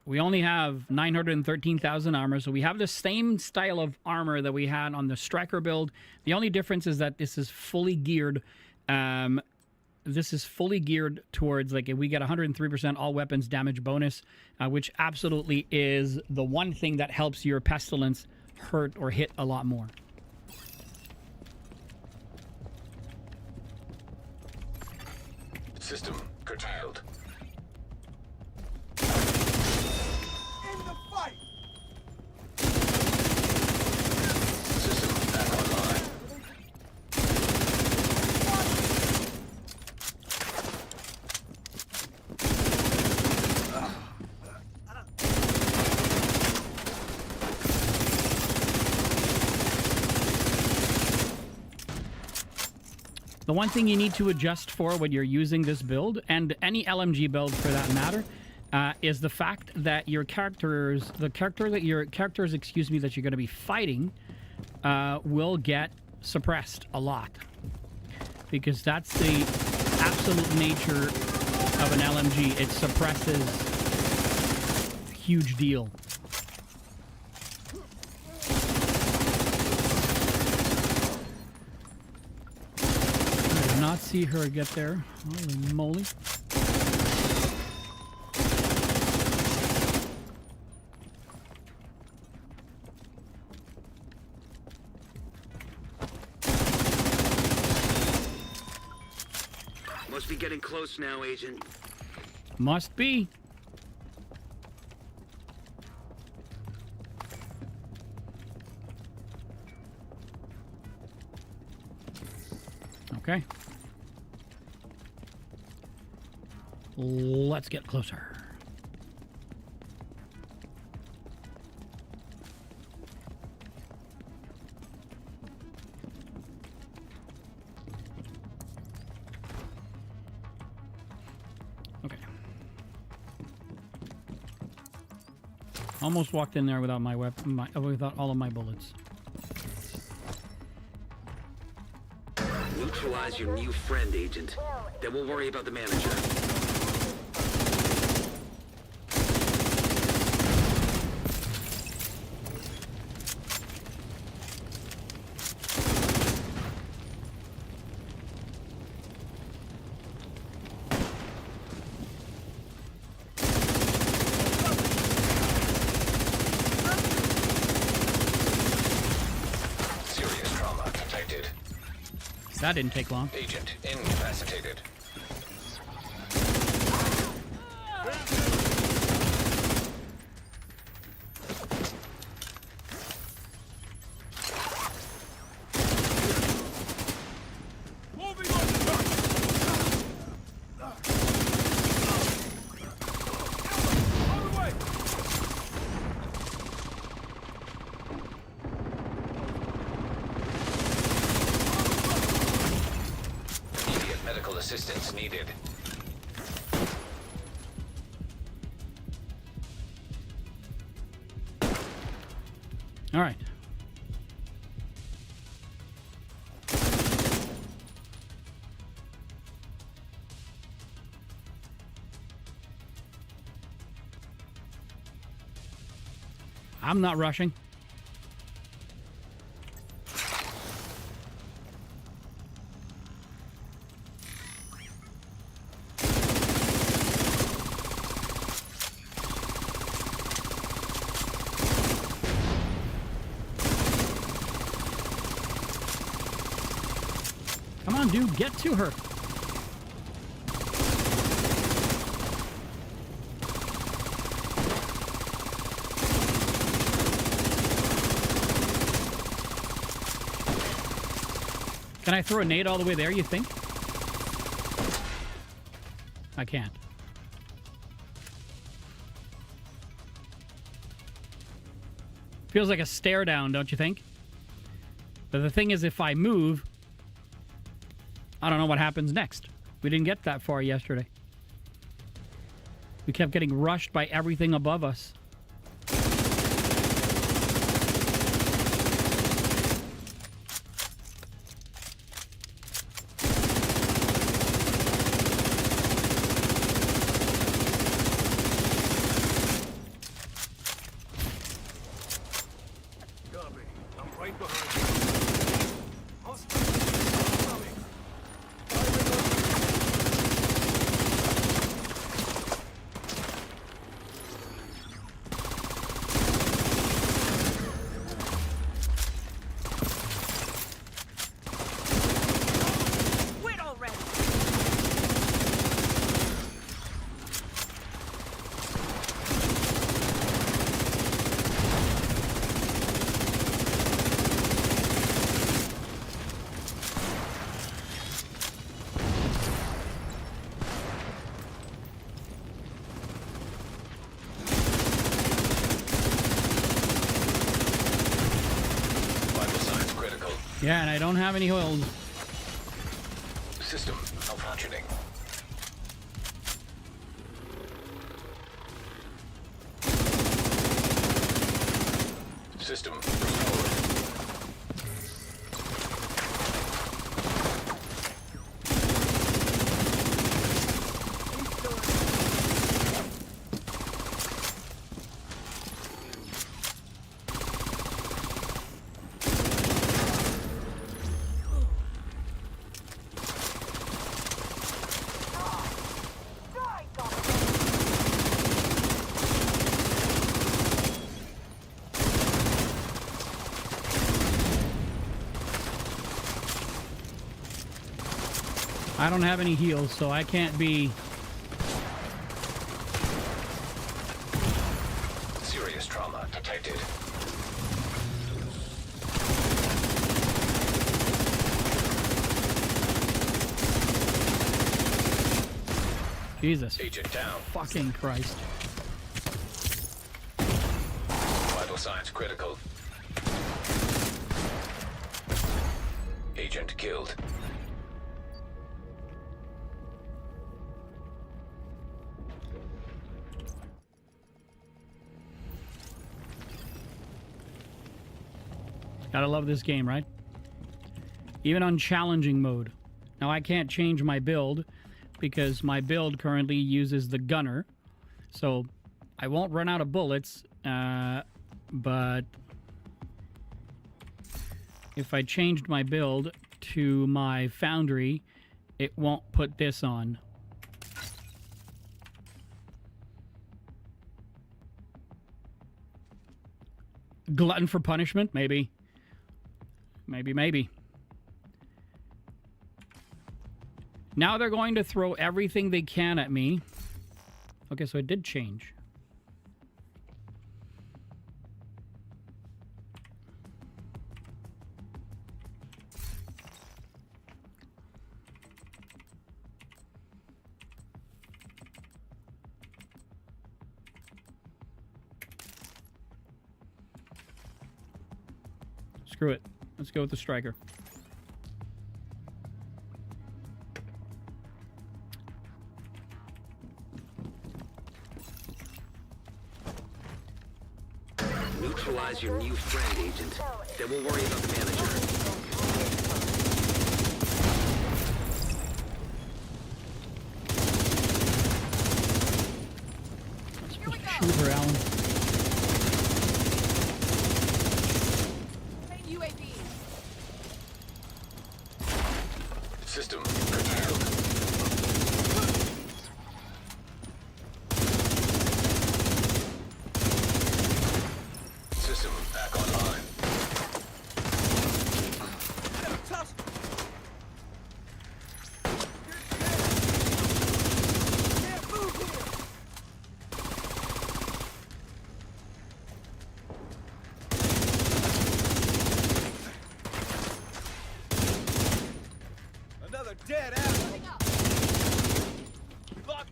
We only have 913,000 armor, so we have the same style of armor that we had on the Striker build. The only difference is that this is fully geared. This is fully geared towards, like, if we get 103% all weapons damage bonus, which absolutely is the one thing that helps your Pestilence hurt or hit a lot more. System curtailed. System back online. The one thing you need to adjust for when you're using this build, and any LMG build for that matter, is the fact that your characters, that you're going to be fighting, will get suppressed a lot, because that's the absolute nature of an LMG. It suppresses a huge deal. I did not see her get there. Holy moly. Must be getting close now, Agent. Must be. Okay. Let's get closer. Okay. Almost walked in there without my weapon, without all of my bullets. Neutralize your new friend, Agent. Then we'll worry about the manager. That didn't take long. Agent incapacitated. Immediate medical assistance needed. All right. I'm not rushing. Come on, dude, get to her. Can I throw a nade all the way there, you think? I can't. Feels like a stare down, don't you think? But the thing is, if I move, I don't know what happens next. We didn't get that far yesterday. We kept getting rushed by everything above us. Copy. I'm right behind you. Hostiles coming. Quit already! Vital signs critical. Yeah, and I don't have any holes. System malfunctioning. System restored. I don't have any heals, so I can't be... Serious trauma detected. Jesus Agent down. fucking Christ. Vital signs critical. Agent killed. Gotta love this game, right? Even on challenging mode. Now, I can't change my build because my build currently uses the gunner. So I won't run out of bullets, but if I changed my build to my foundry, it won't put this on. Glutton for punishment? Maybe. Maybe. Now they're going to throw everything they can at me. Okay, so it did change. Screw it. Let's go with the striker. Neutralize your new friend, Agent. Then we'll worry about the manager. Shoot her, Alan. System curtailed. System back online. Another dead animal. Fuck.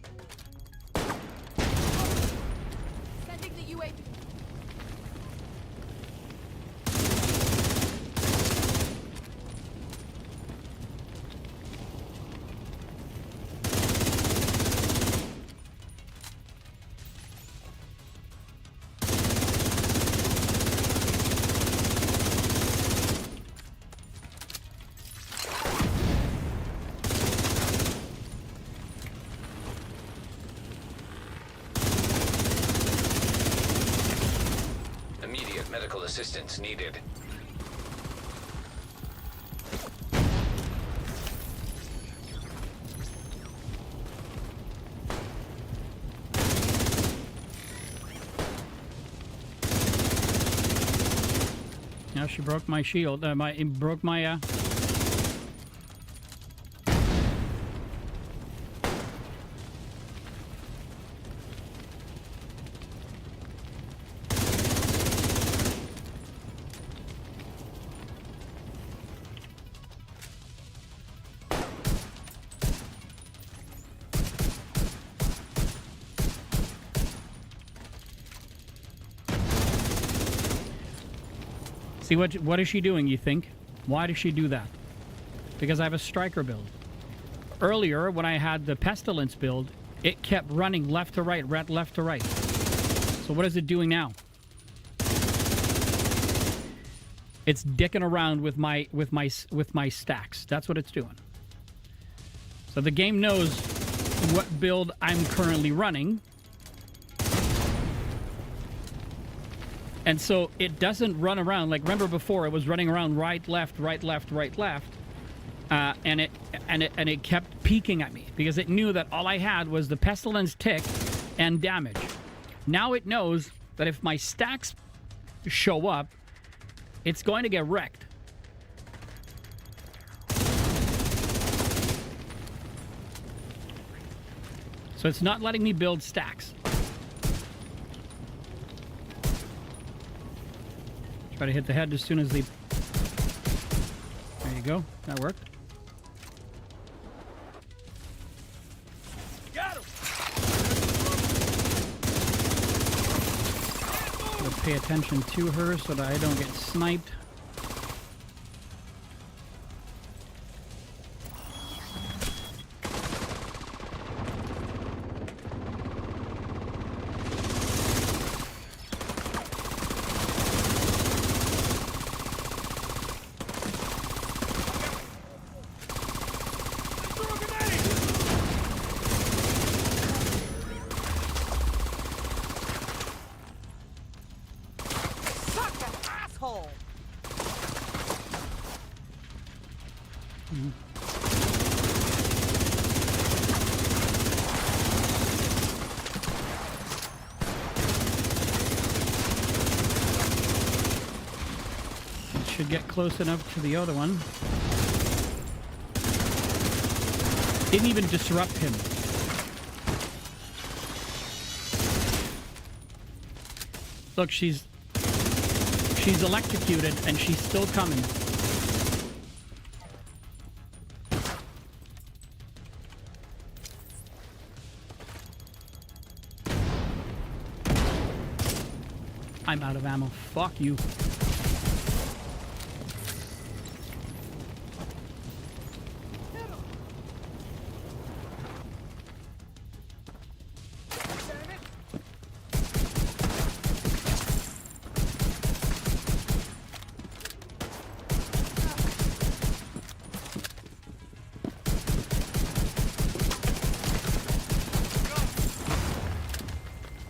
Sending the UAV. Immediate medical assistance needed. Now she broke my shield. Broke my. See what is she doing, you think? Why does she do that? Because I have a striker build. Earlier, when I had the pestilence build, it kept running left to right, left to right. So what is it doing now? It's dicking around with my stacks. That's what it's doing. So the game knows what build I'm currently running. And so it doesn't run around like, remember before it was running around right, left, and it kept peeking at me because it knew that all I had was the pestilence tick and damage. Now it knows that if my stacks show up, it's going to get wrecked. So it's not letting me build stacks. Try to hit the head as soon as the... There you go. That worked. Got him. Gotta pay attention to her so that I don't get sniped. Should get close enough to the other one. Didn't even disrupt him. Look, she's electrocuted and she's still coming. I'm out of ammo. Fuck you.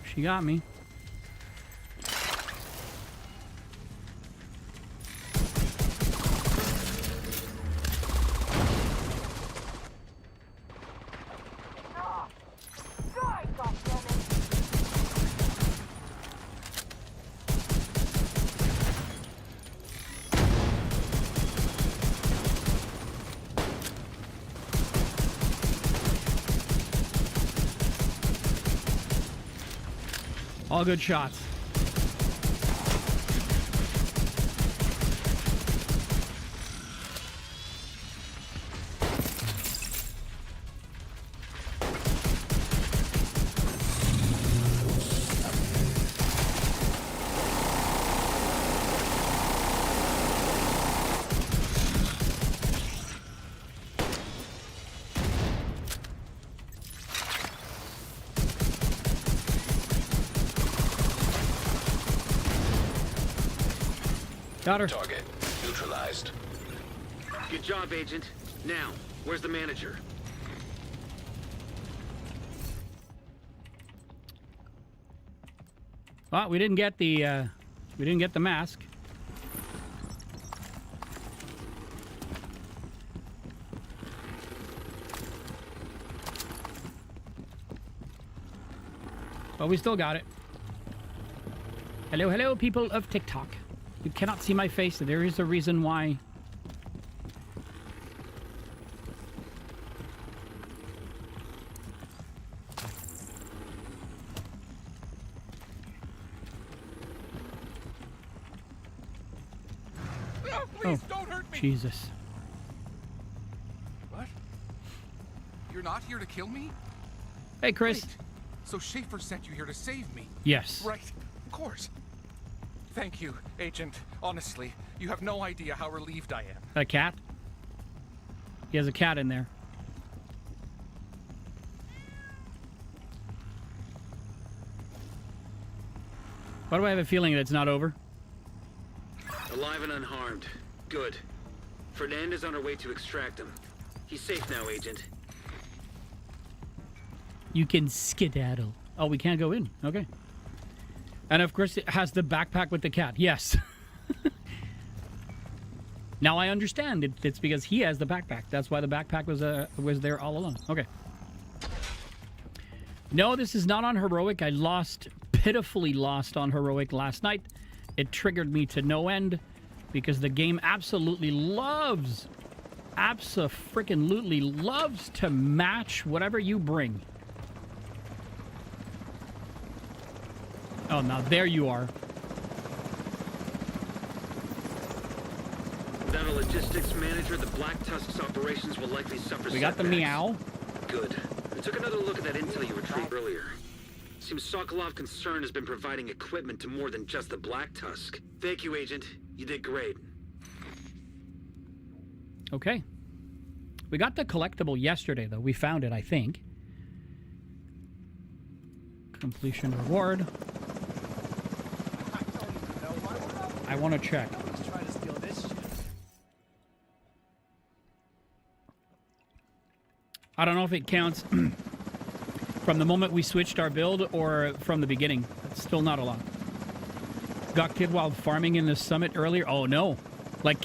She got me. All good shots. Got her. Target neutralized. Good job, Agent. Now, where's the manager? Well, we didn't get the mask. But we still got it. Hello, hello, people of TikTok. You cannot see my face. There is a reason why. No, please don't hurt me. Jesus. What? You're not here to kill me? Hey, Chris. Wait, so Schaefer sent you here to save me? Yes. Right, of course. Thank you, Agent. Honestly, you have no idea how relieved I am. A cat? He has a cat in there. Why do I have a feeling that it's not over? Alive and unharmed. Good. Fernandez on her way to extract him. He's safe now, Agent. You can skedaddle. Oh, we can't go in. Okay. And of course, it has the backpack with the cat. Yes. Now I understand. It's because he has the backpack. That's why the backpack was there all along. Okay. No, this is not on heroic. I pitifully lost on heroic last night. It triggered me to no end because the game absolutely loves to match whatever you bring. Oh, now there you are. Without a logistics manager, the Black Tusk's operations will likely suffer We got the setbacks. meow. Good. We took another look at that intel you retrieved earlier. Seems Sokolov Concern has been providing equipment to more than just the Black Tusk. Thank you, Agent. You did great. Okay. We got the collectible yesterday, though. We found it, I think. Completion reward. I want to check. I don't know if it counts from the moment we switched our build or from the beginning. It's still not a lot. Got killed while farming in the summit earlier? Oh, no. Like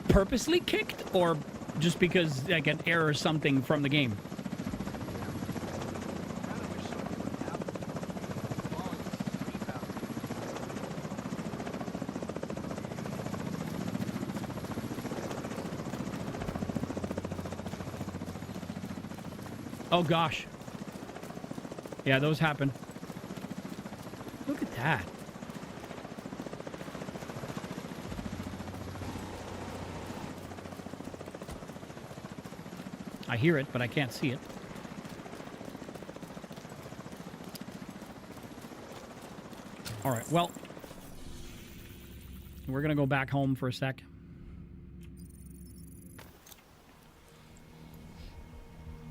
purposely kicked? Or just because like an error or something from the game? Oh, gosh. Yeah, those happen. Look at that. I hear it, but I can't see it. All right, well, we're going to go back home for a sec.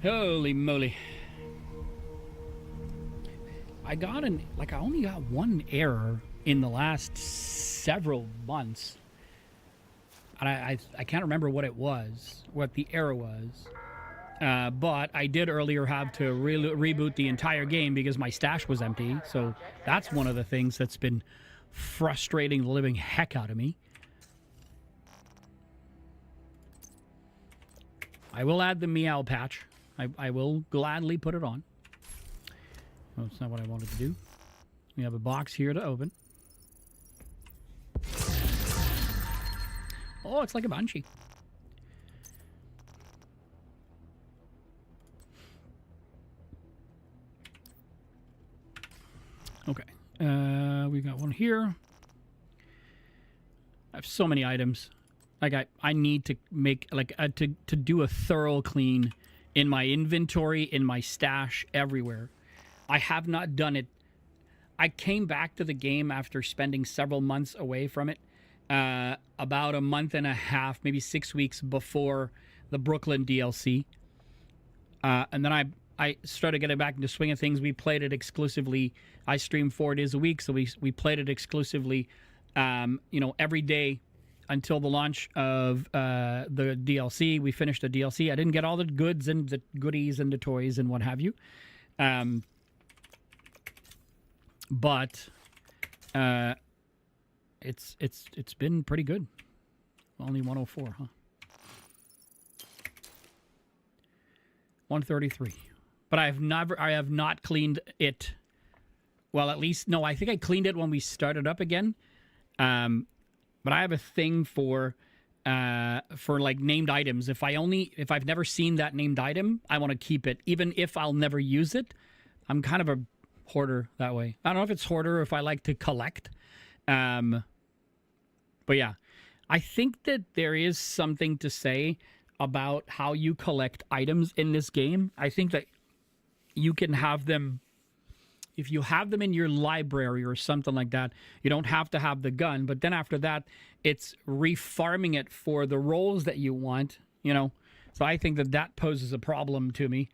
Holy moly. I only got one error in the last several months. And I can't remember what the error was. But I did earlier have to reboot the entire game because my stash was empty. So that's one of the things that's been frustrating the living heck out of me. I will add the meow patch. I will gladly put it on. Oh, that's not what I wanted to do. We have a box here to open. Oh, it's like a Banshee. Okay. We got one here. I have so many items. Like I need to make to do a thorough clean in my inventory, in my stash, everywhere. I have not done it. I came back to the game after spending several months away from it. About a month and a half, maybe 6 weeks before the Brooklyn DLC. And then I started getting back into the swing of things. We played it exclusively. I stream 4 days a week, so we played it exclusively, every day until the launch of the DLC. We finished the DLC. I didn't get all the goods and the goodies and the toys and what have you. But it's been pretty good. Only 104, huh? 133. But I have not cleaned it. Well, at least no, I think I cleaned it when we started up again. But I have a thing for like named items. If I've never seen that named item, I want to keep it, even if I'll never use it. I'm kind of a hoarder that way. I don't know if it's hoarder or if I like to collect. But yeah, I think that there is something to say about how you collect items in this game. I think that you can have them, if you have them in your library or something like that, you don't have to have the gun. But then after that, it's refarming it for the roles that you want, So I think that poses a problem to me.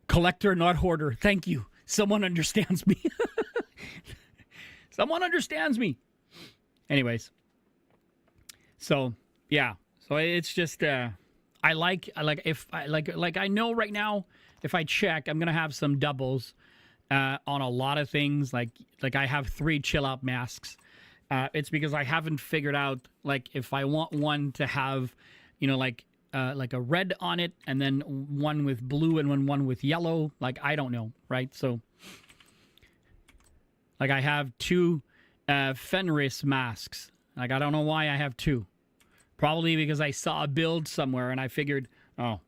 Collector, not hoarder. Thank you. Someone understands me. Someone understands me. Anyways. So, yeah. So it's just I know right now if I check, I'm going to have some doubles on a lot of things. Like I have 3 chill out masks. It's because I haven't figured out if I want one to have, like a red on it and then one with blue and one with yellow. I don't know, right? So I have 2 Fenris masks. I don't know why I have 2. Probably because I saw a build somewhere and I figured, I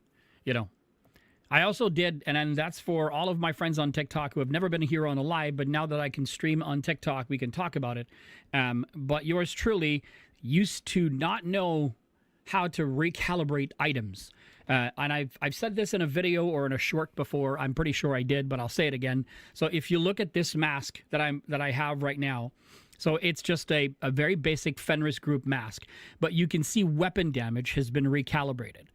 also did, and then that's for all of my friends on TikTok who have never been here on a live, but now that I can stream on TikTok, we can talk about it. But yours truly used to not know how to recalibrate items. And I've said this in a video or in a short before. I'm pretty sure I did, but I'll say it again. So if you look at this mask that I have right now, so it's just a very basic Fenris group mask, but you can see weapon damage has been recalibrated.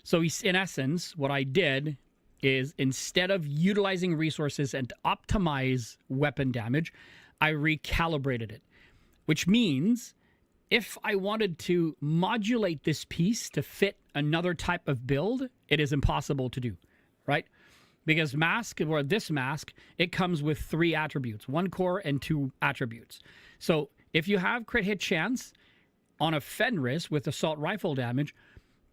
So in essence, what I did is instead of utilizing resources and optimize weapon damage, I recalibrated it, which means if I wanted to modulate this piece to fit another type of build, it is impossible to do, right? Because this mask, it comes with 3 attributes, 1 core and 2 attributes. So if you have crit hit chance on a Fenris with assault rifle damage,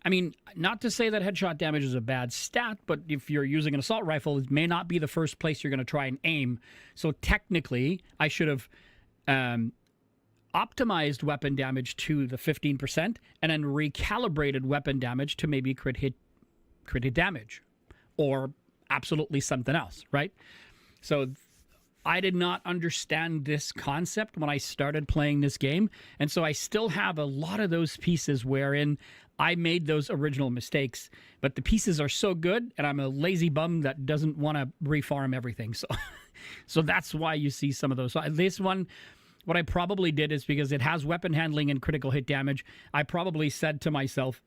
I mean, not to say that headshot damage is a bad stat, but if you're using an assault rifle, it may not be the first place you're going to try and aim. So technically, I should have optimized weapon damage to the 15% and then recalibrated weapon damage to maybe crit hit crit hit damage or absolutely something else, right? So I did not understand this concept when I started playing this game. And so I still have a lot of those pieces wherein I made those original mistakes, but the pieces are so good and I'm a lazy bum that doesn't want to refarm everything. So, so that's why you see some of those. So this one, what I probably did is because it has weapon handling and critical hit damage, I probably said to myself,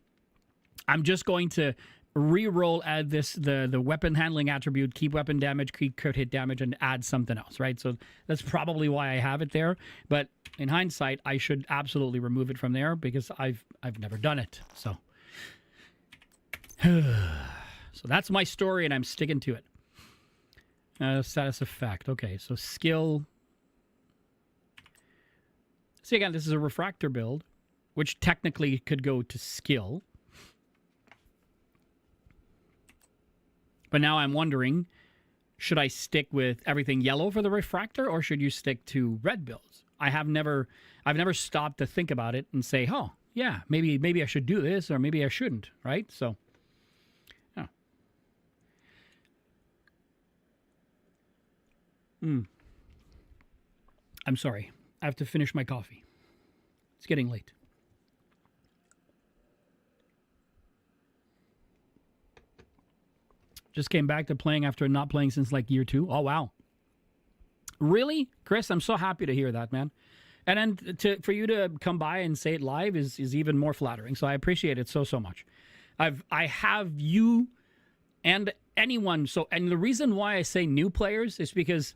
I'm just going to re-roll, add the weapon handling attribute, keep weapon damage, keep crit hit damage, and add something else, right? So that's probably why I have it there. But in hindsight, I should absolutely remove it from there because I've never done it. So, so that's my story, and I'm sticking to it. Status effect. Okay, so skill. See, again, this is a refractor build, which technically could go to skill. But now I'm wondering, should I stick with everything yellow for the refractor, or should you stick to red builds? I've never stopped to think about it and say, oh, yeah, maybe I should do this, or maybe I shouldn't, right? So, yeah. I'm sorry. I have to finish my coffee. It's getting late. Just came back to playing after not playing since like year 2. Oh, wow. Really? Chris, I'm so happy to hear that, man. And then for you to come by and say it live is even more flattering. So I appreciate it so much. I have you and anyone. So, and the reason why I say new players is because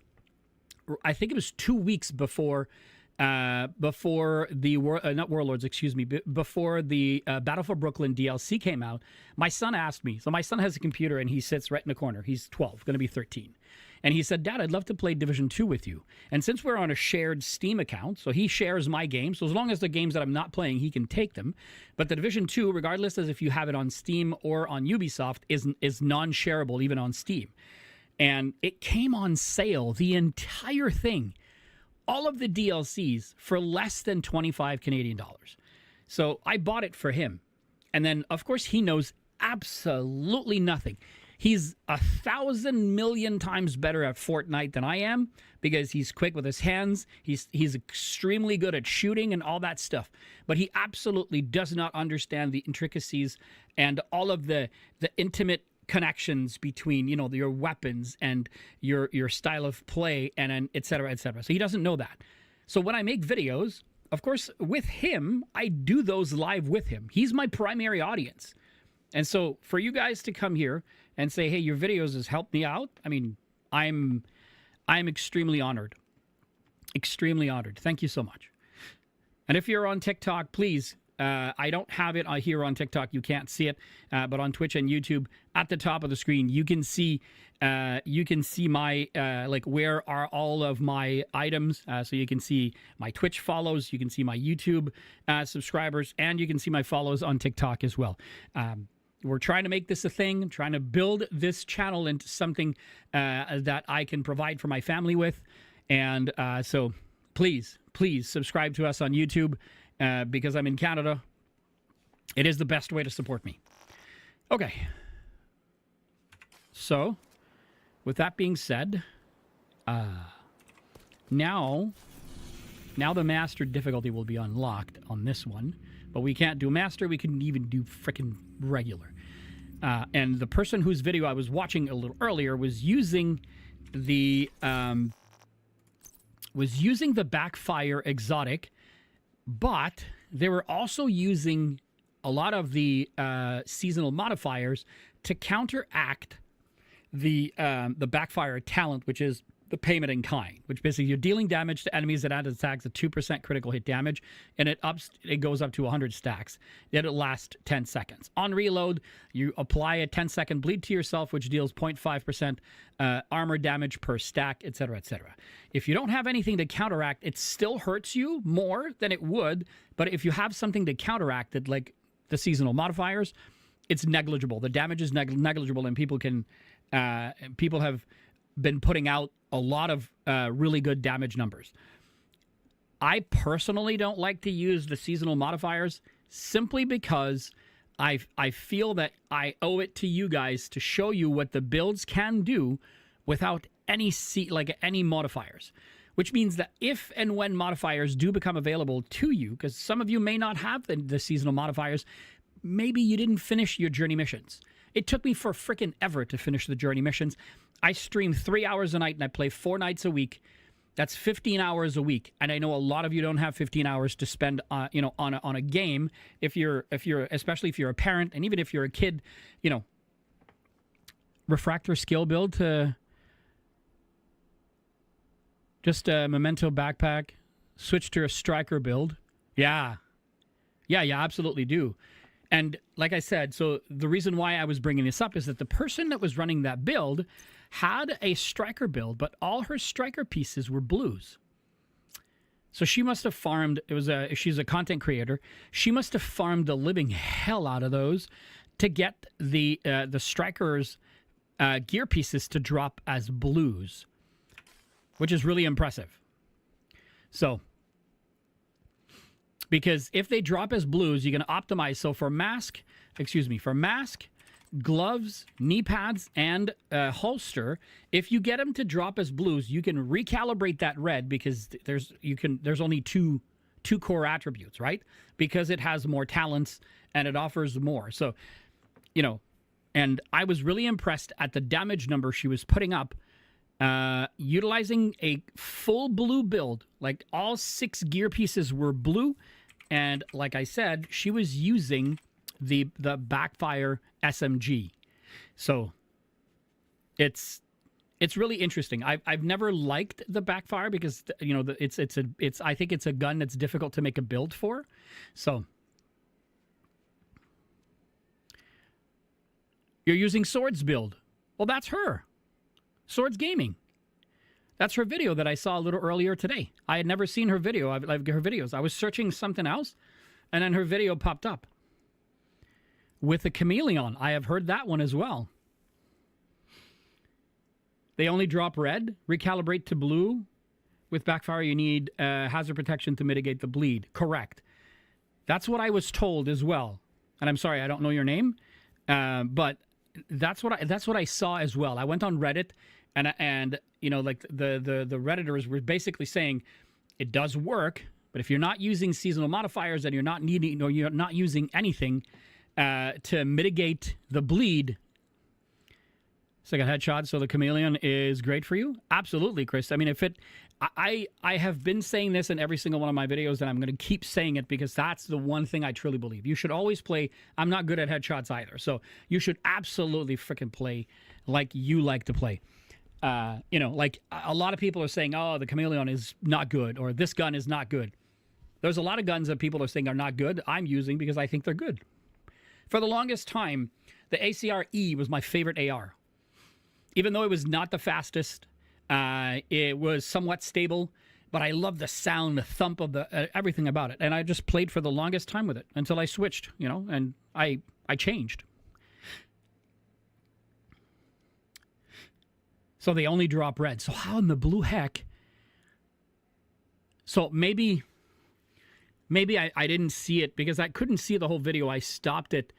I think it was 2 weeks before the not Warlords, excuse me, before the Battle for Brooklyn DLC came out, my son asked me. So my son has a computer and he sits right in the corner. He's 12, going to be 13. And he said, Dad, I'd love to play Division 2 with you. And since we're on a shared Steam account, so he shares my games. So as long as the games that I'm not playing, he can take them. But the Division 2, regardless as if you have it on Steam or on Ubisoft, is non-shareable even on Steam. And it came on sale, the entire thing, all of the DLCs for less than 25 Canadian dollars. So I bought it for him. And then, of course, he knows absolutely nothing. He's 1,000 million times better at Fortnite than I am because he's quick with his hands. He's extremely good at shooting and all that stuff. But he absolutely does not understand the intricacies and all of the intimate connections between, you know, your weapons and your style of play and et cetera, et cetera. So he doesn't know that. So when I make videos, of course, with him, I do those live with him. He's my primary audience. And so for you guys to come here and say, hey, your videos has helped me out, I mean, I'm extremely honored. Extremely honored. Thank you so much. And if you're on TikTok, please, I don't have it here on TikTok. You can't see it, but on Twitch and YouTube, at the top of the screen, you can see my like where are all of my items. So you can see my Twitch follows, you can see my YouTube subscribers, and you can see my follows on TikTok as well. We're trying to make this a thing, trying to build this channel into something that I can provide for my family with. And so please subscribe to us on YouTube. Because I'm in Canada, it is the best way to support me. Okay. So, with that being said, now the master difficulty will be unlocked on this one. But we can't do master, we couldn't even do frickin' regular. And the person whose video I was watching a little earlier was using the backfire exotic, but they were also using a lot of the seasonal modifiers to counteract the backfire talent, which is the payment in kind, which basically you're dealing damage to enemies that add attacks at 2% critical hit damage, and it goes up to 100 stacks. Then it lasts 10 seconds. On reload, you apply a 10-second bleed to yourself, which deals 0.5% armor damage per stack, etc., etc. If you don't have anything to counteract, it still hurts you more than it would, but if you have something to counteract it, like the seasonal modifiers, it's negligible. The damage is negligible, and people have been putting out a lot of really good damage numbers. I personally don't like to use the seasonal modifiers simply because I feel that I owe it to you guys to show you what the builds can do without any any modifiers. Which means that if and when modifiers do become available to you, because some of you may not have the seasonal modifiers, maybe you didn't finish your journey missions. It took me for freaking ever to finish the journey missions. I stream 3 hours a night and I play 4 nights a week. That's 15 hours a week, and I know a lot of you don't have 15 hours to spend, on a game. Especially if you're a parent, and even if you're a kid, refractor skill build to just a memento backpack, switch to a striker build. Yeah, you absolutely do. And like I said, so the reason why I was bringing this up is that the person that was running that build had a striker build, but all her striker pieces were blues. So she must have farmed, she's a content creator, she must have farmed the living hell out of those to get the strikers gear pieces to drop as blues, which is really impressive. So, because if they drop as blues, you can optimize. So for mask, gloves, knee pads, and holster, if you get them to drop as blues, you can recalibrate that red because there's only two core attributes, right? Because it has more talents and it offers more. So, and I was really impressed at the damage number she was putting up, utilizing a full blue build. Like all 6 gear pieces were blue, and like I said, she was using the backfire SMG. So it's really interesting. I've never liked the backfire because I think it's a gun that's difficult to make a build for. So you're using Swords build. Well, that's her. Swords Gaming. That's her video that I saw a little earlier today. I had never seen her video. Her videos. I was searching something else, and then her video popped up. With the Chameleon, I have heard that one as well. They only drop red, recalibrate to blue. With backfire, you need hazard protection to mitigate the bleed. Correct. That's what I was told as well. And I'm sorry, I don't know your name, but that's what I saw as well. I went on Reddit, and like the Redditors were basically saying it does work, but if you're not using seasonal modifiers and you're not using anything to mitigate the bleed. Second headshot, so the Chameleon is great for you? Absolutely, Chris. I mean, I have been saying this in every single one of my videos, and I'm going to keep saying it because that's the one thing I truly believe. You should always play. I'm not good at headshots either, so you should absolutely freaking play like you like to play. Like a lot of people are saying, oh, the Chameleon is not good, or this gun is not good. There's a lot of guns that people are saying are not good. I'm using because I think they're good. For the longest time, the ACR-E was my favorite AR. Even though it was not the fastest, it was somewhat stable, but I loved the sound, the thump of everything about it. And I just played for the longest time with it until I switched, and I changed. So they only drop red. So how in the blue heck? So maybe I didn't see it because I couldn't see the whole video. I stopped it,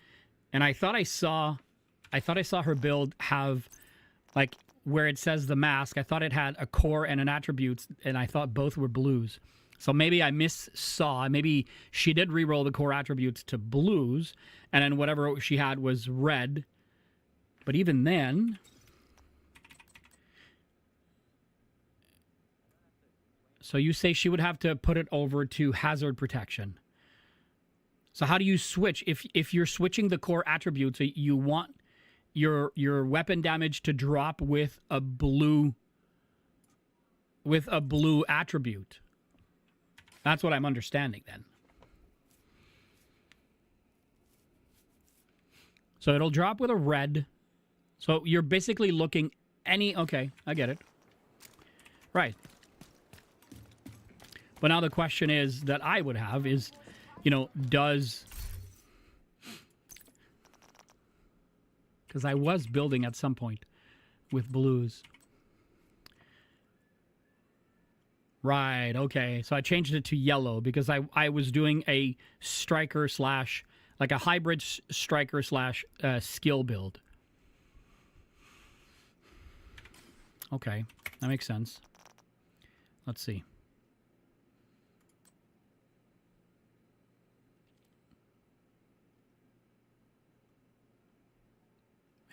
and I thought I saw her build have, like, where it says the mask. I thought it had a core and an attributes, and I thought both were blues. So maybe I missaw. Maybe she did re-roll the core attributes to blues, and then whatever she had was red. But even then, so you say she would have to put it over to hazard protection. So how do you switch? If you're switching the core attributes, you want your weapon damage to drop with a blue attribute. That's what I'm understanding then. So it'll drop with a red. So you're basically looking okay, I get it. Right. But now the question is that I would have is, does... Because I was building at some point with blues. Right, okay. So I changed it to yellow because I was doing a striker / like a hybrid striker slash skill build. Okay, that makes sense. Let's see.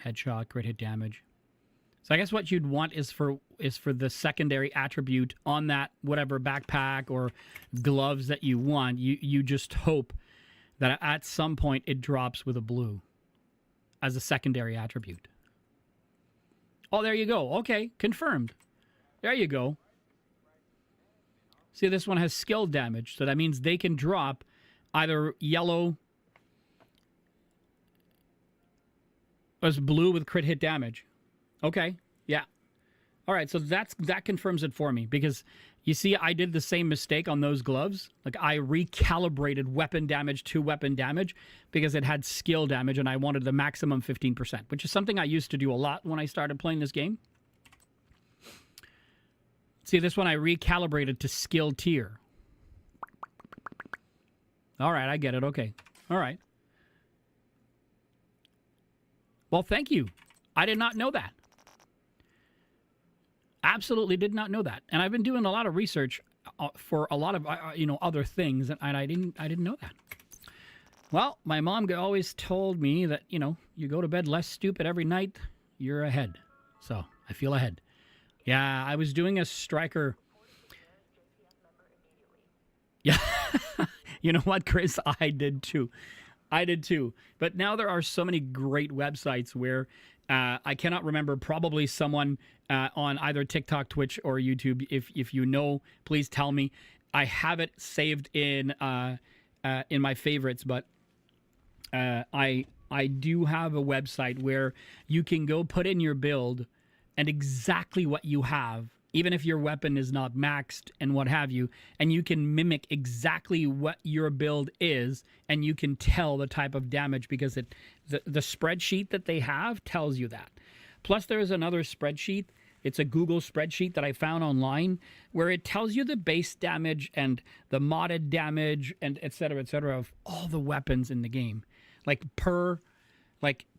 Headshot, crit hit damage. So I guess what you'd want is for the secondary attribute on that whatever backpack or gloves that you want. You just hope that at some point it drops with a blue as a secondary attribute. Oh, there you go. Okay, confirmed. There you go. See, this one has skill damage, so that means they can drop either yellow as blue with crit hit damage. Okay, yeah. All right, so that confirms it for me, because you see I did the same mistake on those gloves. Like, I recalibrated weapon damage to weapon damage because it had skill damage and I wanted the maximum 15%, which is something I used to do a lot when I started playing this game. See, this one I recalibrated to skill tier. All right, I get it. Okay. All right. Well, thank you. I did not know that. Absolutely did not know that. And I've been doing a lot of research for a lot of other things, and I didn't know that. Well, my mom always told me that, you go to bed less stupid every night, you're ahead. So, I feel ahead. Yeah, I was doing a striker. Yeah. You know what, Chris? I did too. But now there are so many great websites where I cannot remember, probably someone on either TikTok, Twitch, or YouTube. If you know, please tell me. I have it saved in my favorites, but I do have a website where you can go put in your build and exactly what you have, even if your weapon is not maxed and what have you, and you can mimic exactly what your build is, and you can tell the type of damage because the spreadsheet that they have tells you that. Plus, there is another spreadsheet. It's a Google spreadsheet that I found online where it tells you the base damage and the modded damage and et cetera, of all the weapons in the game.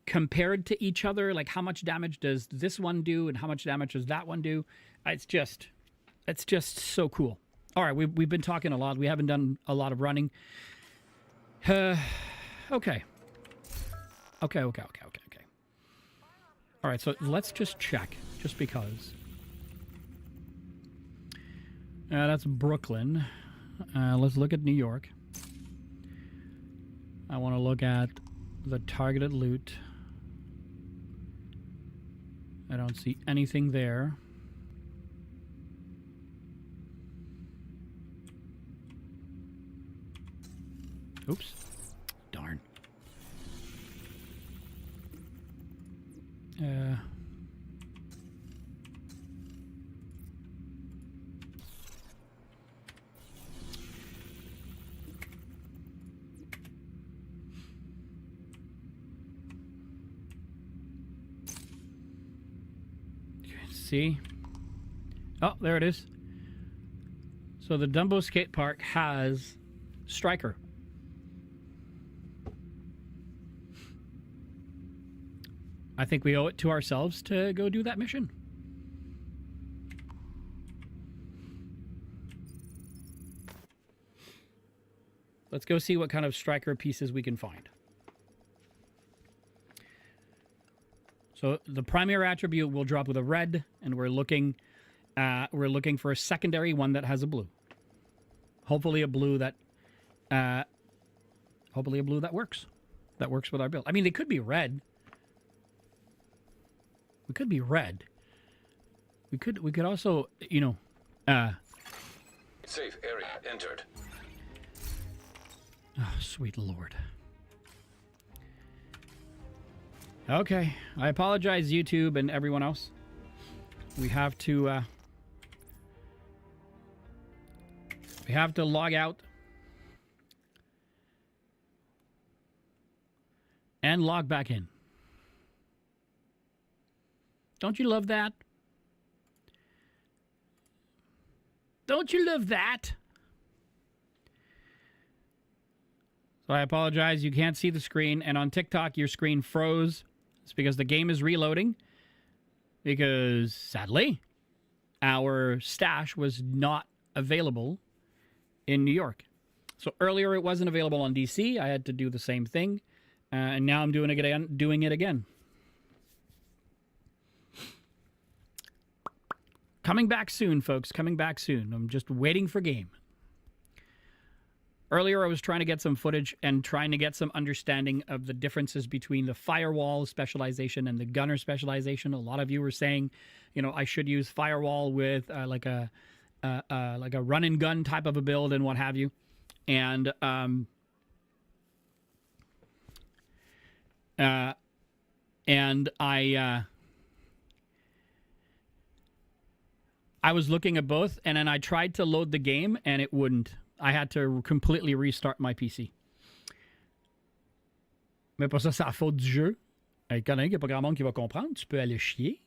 Compared to each other, like how much damage does this one do and how much damage does that one do? It's just so cool. All right, we've been talking a lot. We haven't done a lot of running. Okay. All right, so let's just check, just because. That's Brooklyn. Let's look at New York. I want to look at the targeted loot. I don't see anything there. Oops. Darn. See? Oh, there it is. So the Dumbo skate park has Striker. I think we owe it to ourselves to go do that mission. Let's go see what kind of Striker pieces we can find. So the primary attribute will drop with a red, and we're looking for a secondary one that has a blue. Hopefully a blue that works. That works with our build. I mean, they could be red. We could be red. We could also, Safe area entered. Oh, sweet Lord. Okay, I apologize, YouTube and everyone else. We have to log out and log back in. Don't you love that? Don't you love that? So I apologize. You can't see the screen. And on TikTok, your screen froze. It's because the game is reloading. Because, sadly, our stash was not available in New York. So earlier it wasn't available on DC. I had to do the same thing. And now I'm doing it again. Coming back soon, folks. Coming back soon. I'm just waiting for game. Earlier, I was trying to get some footage and trying to get some understanding of the differences between the firewall specialization and the gunner specialization. A lot of you were saying, you know, I should use firewall with like a run and gun type of a build and what have you. And I was looking at both, and then I tried to load the game, and it wouldn't. I had to completely restart my PC. Mais pas ça, c'est la faute du jeu. Hey, Colin, il n'y a pas grand monde qui va comprendre. Tu peux aller chier.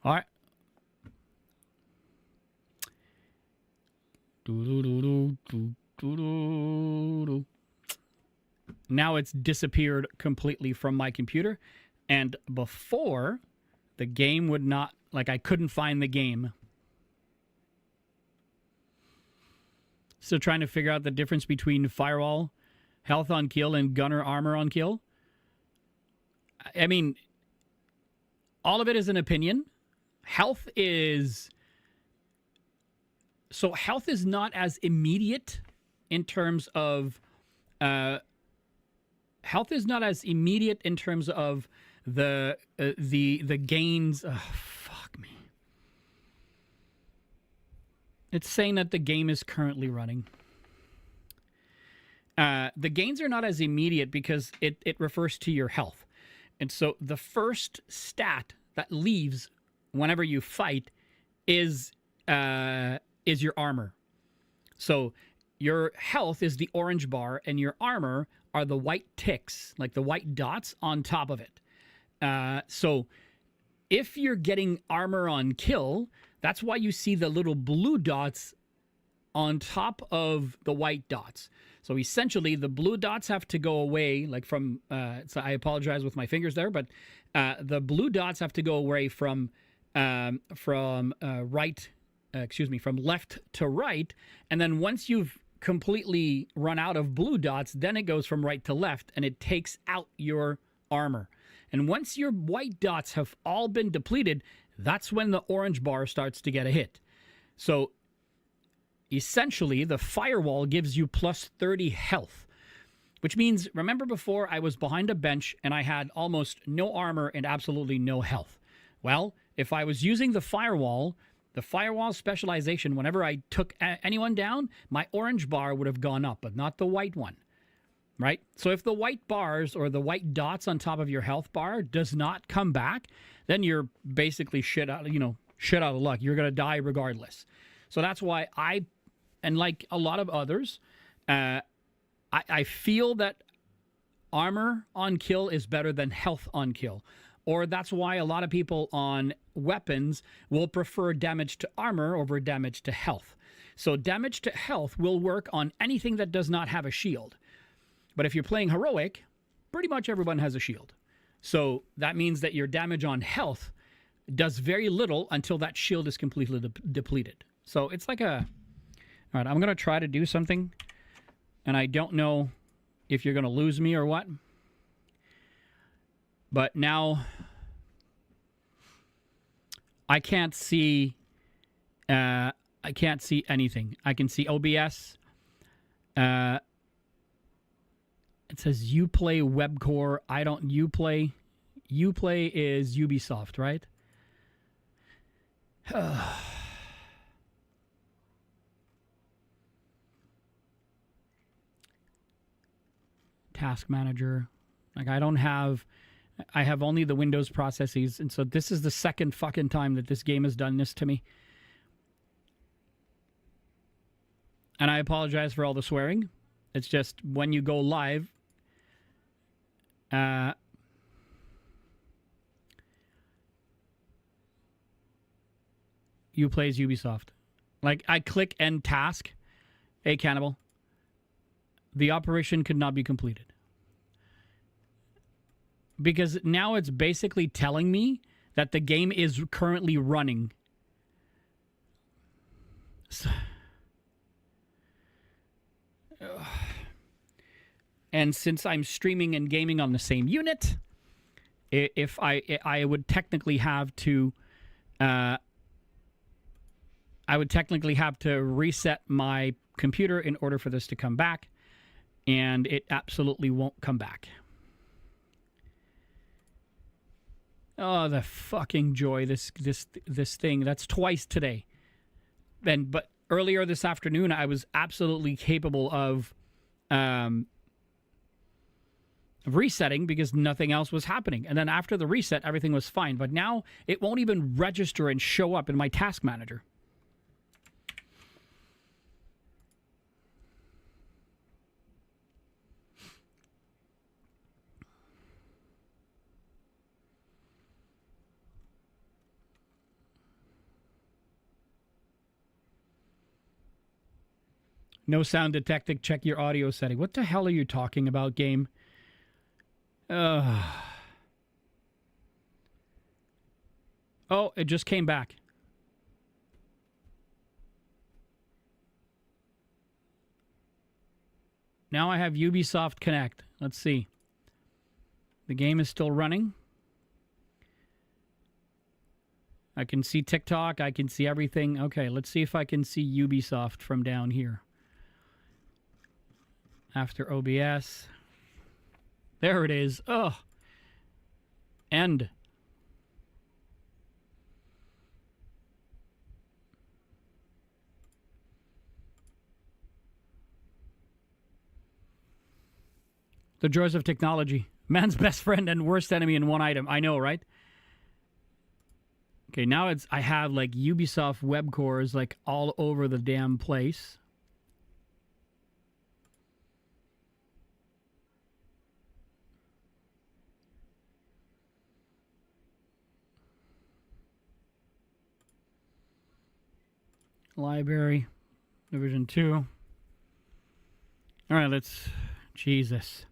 All right. Now it's disappeared completely from my computer. And before, the game would not, like I couldn't find the game. Still trying to figure out the difference between firewall, health on kill, and gunner armor on kill. I mean, all of it is an opinion. Health is not as immediate in terms of the gains. Oh, fuck me. It's saying that the game is currently running. The gains are not as immediate because it refers to your health. And so the first stat that leaves whenever you fight is your armor. So your health is the orange bar and your armor are the white ticks, like the white dots on top of it. So if you're getting armor on kill, that's why you see the little blue dots on top of the white dots. So essentially the blue dots have to go away, like from, so I apologize with my fingers there, but the blue dots have to go away from left to right. And then once you've completely run out of blue dots, then it goes from right to left and it takes out your armor. And once your white dots have all been depleted, that's when the orange bar starts to get a hit. So essentially, the firewall gives you plus 30 health, which means, remember before I was behind a bench and I had almost no armor and absolutely no health. Well, if I was using the firewall specialization, whenever I took anyone down, my orange bar would have gone up, but not the white one, right? So if the white bars or the white dots on top of your health bar does not come back, then you're basically shit out of luck. You're going to die regardless. So that's why and like a lot of others, I feel that armor on kill is better than health on kill. Or that's why a lot of people on weapons will prefer damage to armor over damage to health. So damage to health will work on anything that does not have a shield. But if you're playing heroic, pretty much everyone has a shield. So that means that your damage on health does very little until that shield is completely depleted. So it's like a... All right, I'm going to try to do something, and I don't know if you're going to lose me or what. But now I can't see anything. I can see OBS. It says Uplay Webcore. I don't Uplay. Uplay is Ubisoft, right? Task Manager. Like I have only the Windows processes, and so this is the second fucking time that this game has done this to me. And I apologize for all the swearing. It's just when you go live, You plays Ubisoft. Like, I click end task. Hey, Cannibal. The operation could not be completed. Because now it's basically telling me that the game is currently running. So, and since I'm streaming and gaming on the same unit, if I would technically have to reset my computer in order for this to come back, and it absolutely won't come back. Oh, the fucking joy! This thing. That's twice today. But earlier this afternoon, I was absolutely capable of resetting because nothing else was happening. And then after the reset, everything was fine. But now it won't even register and show up in my task manager. No sound detected. Check your audio setting. What the hell are you talking about, game? Oh, it just came back. Now I have Ubisoft Connect. Let's see. The game is still running. I can see TikTok. I can see everything. Okay, let's see if I can see Ubisoft from down here. After OBS. There it is. Oh. End. The joys of technology. Man's best friend and worst enemy in one item. I know, right? Okay, now I have like Ubisoft web cores like all over the damn place. Library, Division 2. All right, let's... Jesus.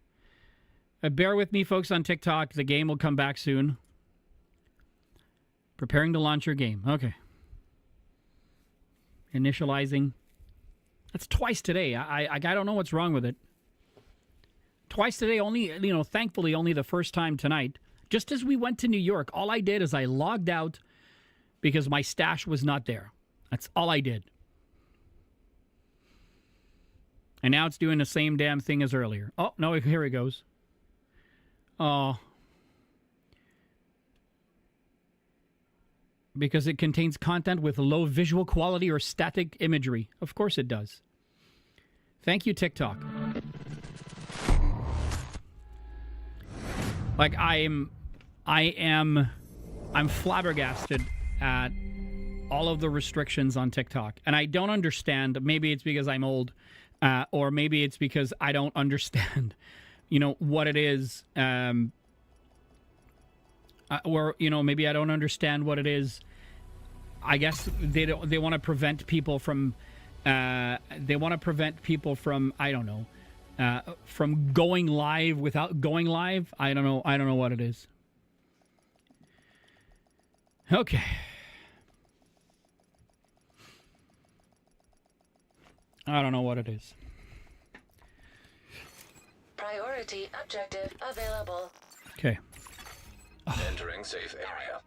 Bear with me, folks, on TikTok. The game will come back soon. Preparing to launch your game. Okay. Initializing. That's twice today. I don't know what's wrong with it. Twice today, only, thankfully, only the first time tonight. Just as we went to New York, all I did is I logged out because my stash was not there. That's all I did. And now it's doing the same damn thing as earlier. Oh, no, here it goes. Oh. Because it contains content with low visual quality or static imagery. Of course it does. Thank you, TikTok. Like, I'm flabbergasted at all of the restrictions on TikTok. And I don't understand. Maybe it's because I'm old, or maybe it's because I don't understand, what it is. Or, maybe I don't understand what it is. I guess they want to prevent people from, I don't know, from going live without going live. I don't know what it is. Okay. I don't know what it is. Priority objective available. Okay. Entering safe area.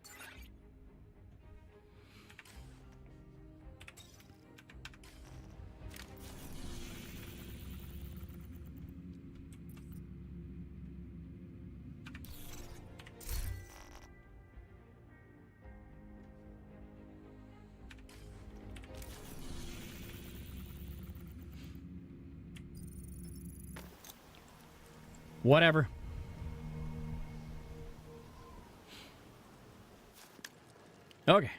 Whatever. Okay.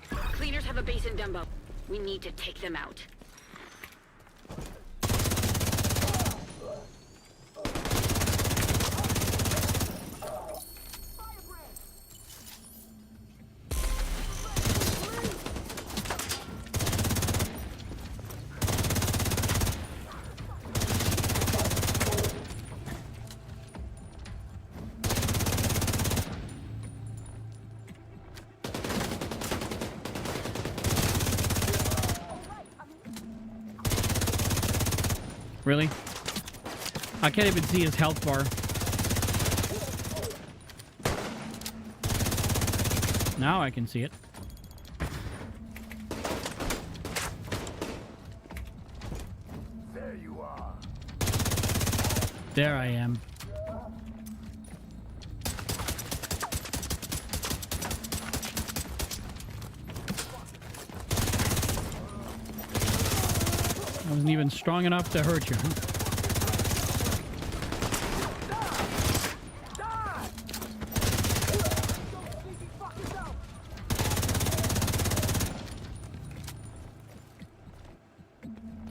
Cleaners have a base in Dumbo. We need to take them out. Really? I can't even see his health bar. Now I can see it. There you are. There I am. I wasn't even strong enough to hurt you, huh?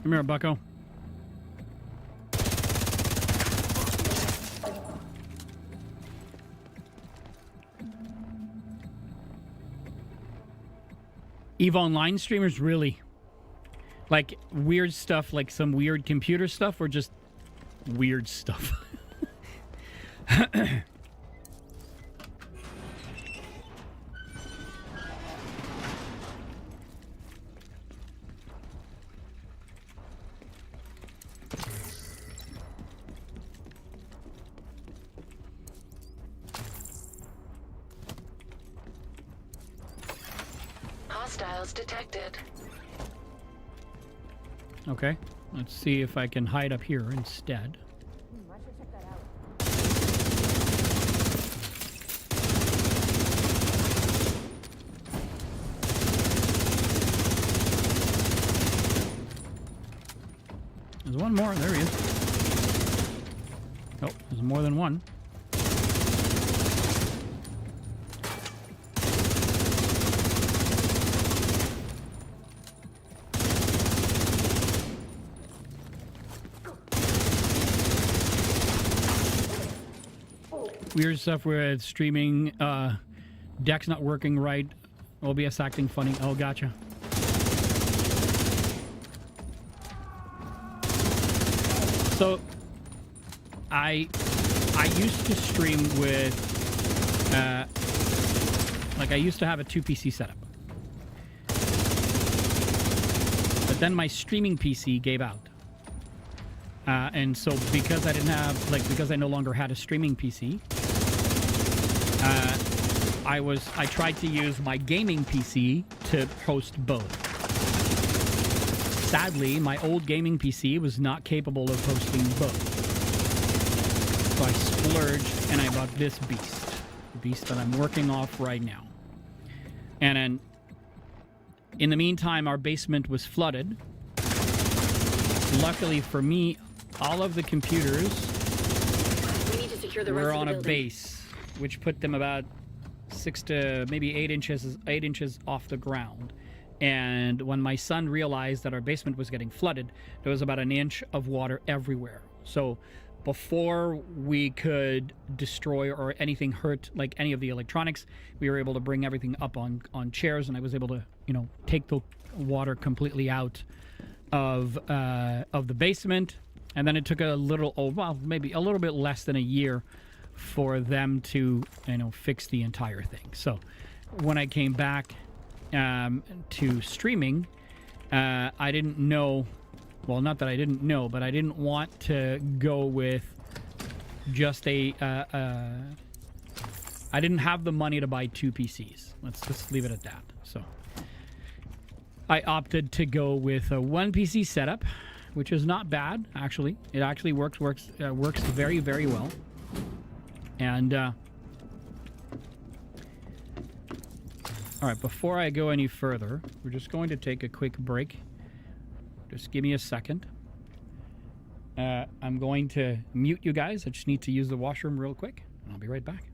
Come here, bucko. EVE Online streamers, really? Like weird stuff, like some weird computer stuff, or just weird stuff? Hostiles detected. Okay, let's see if I can hide up here instead. I should check that out. There's one more. There he is. Oh, there's more than one. Weird stuff where it's streaming, deck's not working right, OBS acting funny. Oh, gotcha. So, I used to stream with, like I used to have a 2 PC setup. But then my streaming PC gave out. And so because I didn't have, like, because I no longer had a streaming PC, I tried to use my gaming PC to host both. Sadly, my old gaming PC was not capable of hosting both. So I splurged and I bought this beast. The beast that I'm working off right now. And then, in the meantime, our basement was flooded. Luckily for me, all of the computers We need to secure the were rest of on the a building. base, which put them about 6 to maybe 8 inches off the ground. And when my son realized that our basement was getting flooded, there was about an inch of water everywhere. So before we could destroy or anything hurt, like any of the electronics, we were able to bring everything up on chairs, and I was able to, you know, take the water completely out of the basement. And then it took a little, maybe a little bit less than a year for them to, you know, fix the entire thing. So when I came back to streaming, I didn't know, well, not that I didn't know, but I didn't want to go with just I didn't have the money to buy 2 PCs. Let's just leave it at that. So I opted to go with a 1 PC setup, which is not bad, actually. It actually works very, very well. And all right, before I go any further, we're just going to take a quick break. Just give me a second. I'm going to mute you guys. I just need to use the washroom real quick, and I'll be right back.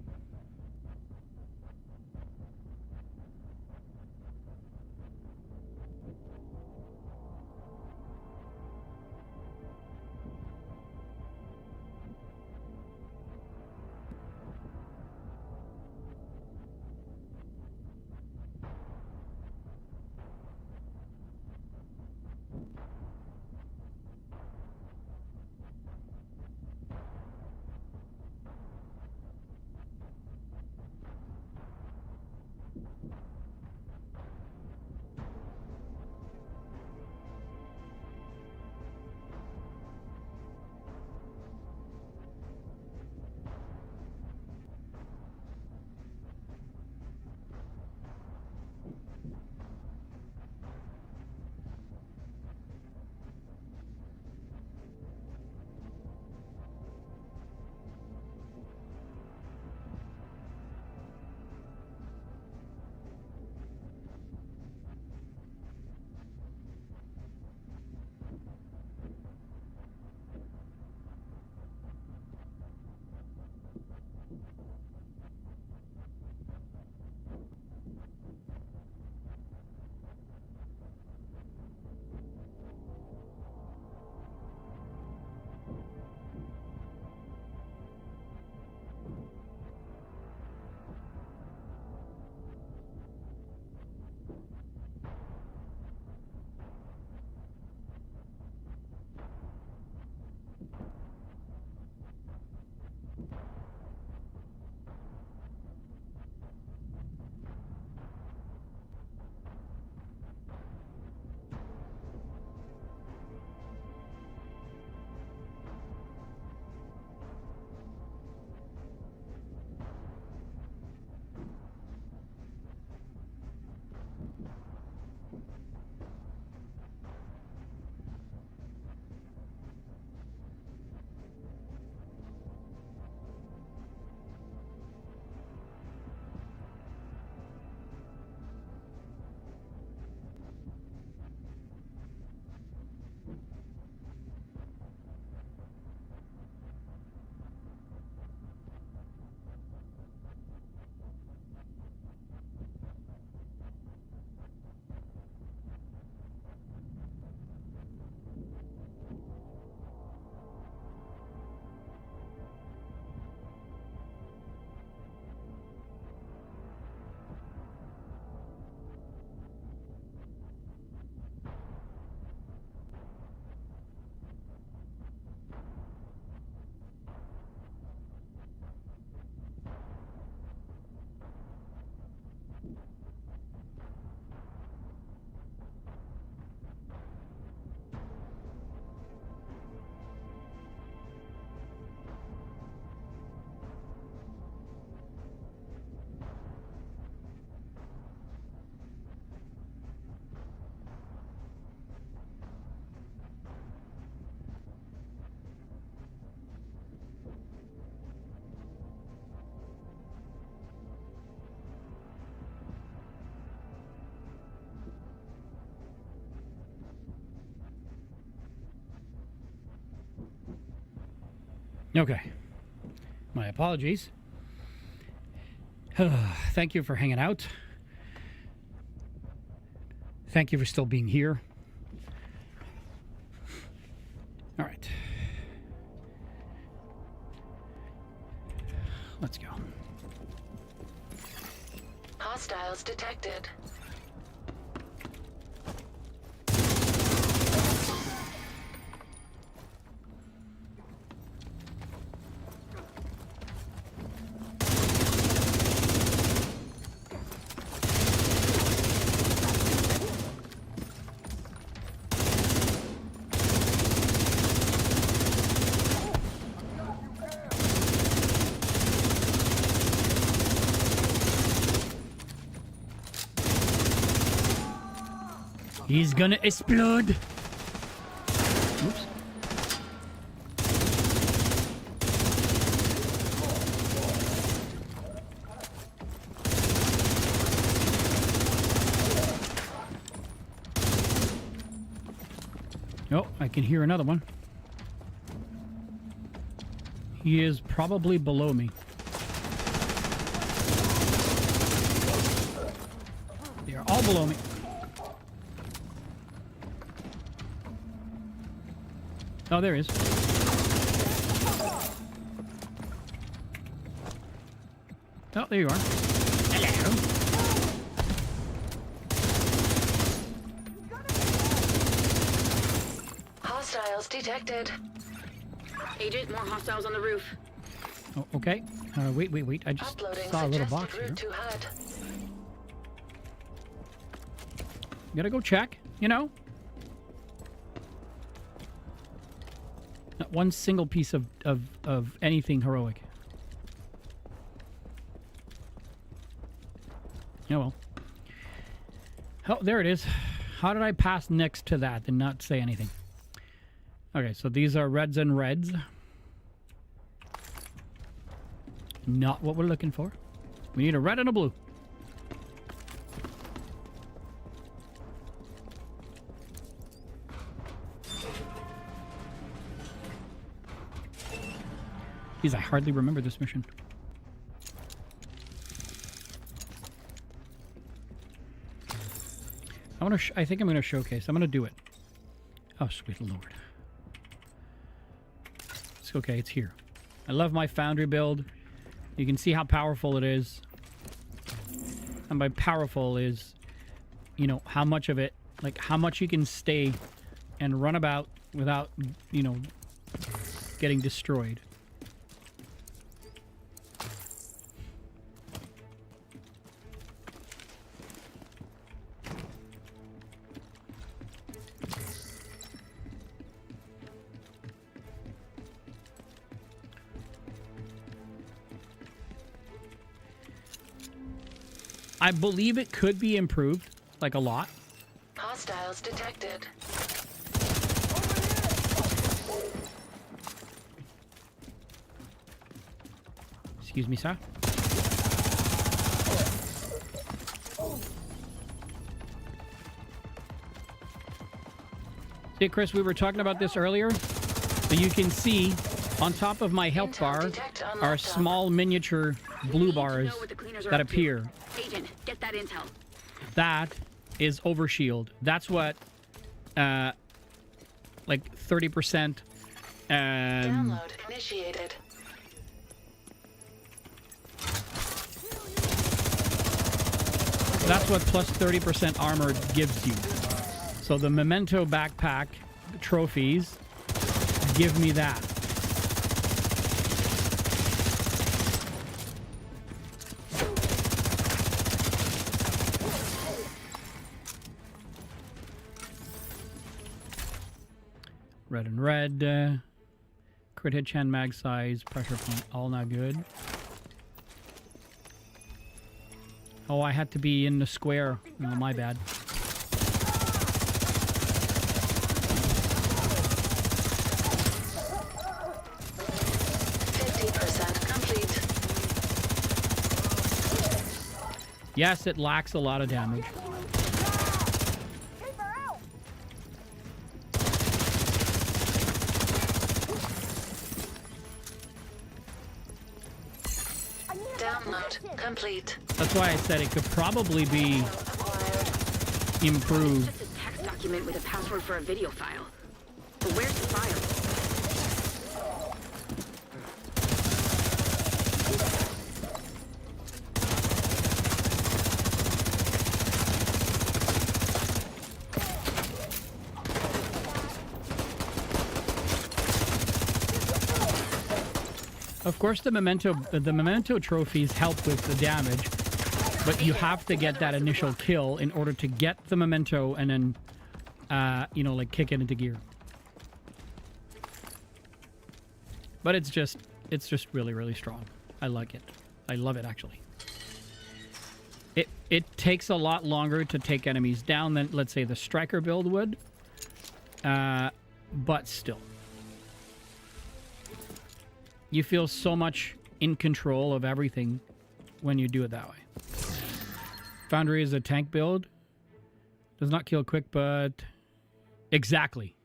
Okay. My apologies. Thank you for hanging out. Thank you for still being here. All right. Let's go. Hostiles detected. He's gonna explode. Oops. Oh, I can hear another one. He is probably below me. They are all below me. Oh, there he is. Oh, there you are. Hello. Hostiles detected. Agent, more hostiles on the roof. Oh, okay. Wait. I just Uploading saw a little suggested box here. route to HUD. Gotta go check, you know? Not one single piece of anything heroic. Oh well. Oh, there it is. How did I pass next to that and not say anything? Okay, so these are reds and reds. Not what we're looking for. We need a red and a blue. Geez, I hardly remember this mission. I think I'm going to showcase. I'm going to do it. Oh, sweet Lord. It's okay. It's here. I love my Foundry build. You can see how powerful it is. And by powerful is, you know, how much of it, like how much you can stay and run about without, you know, getting destroyed. I believe it could be improved, like a lot. Hostiles detected. Excuse me, sir. See, Chris, we were talking about this earlier. So you can see on top of my health bar are small miniature blue bars that appear. Agent, get that intel. That is overshield. That's what, like 30%. Download initiated. That's what plus 30% armor gives you. So the memento backpack trophies give me that. Red and red. Crit hit, chan, mag size, pressure point, all not good. Oh, I had to be in the square. Oh, my bad. Yes, it lacks a lot of damage. Download complete. That's why I said it could probably be Acquired. improved. Just a text document with a password for a video file. But where's the file? Of course, the memento trophies help with the damage, but you have to get that initial kill in order to get the memento and then, you know, like kick it into gear. But it's just really, really strong. I like it. I love it, actually. It takes a lot longer to take enemies down than, let's say, the striker build would, but still. You feel so much in control of everything when you do it that way. Foundry is a tank build. Does not kill quick, but... Exactly.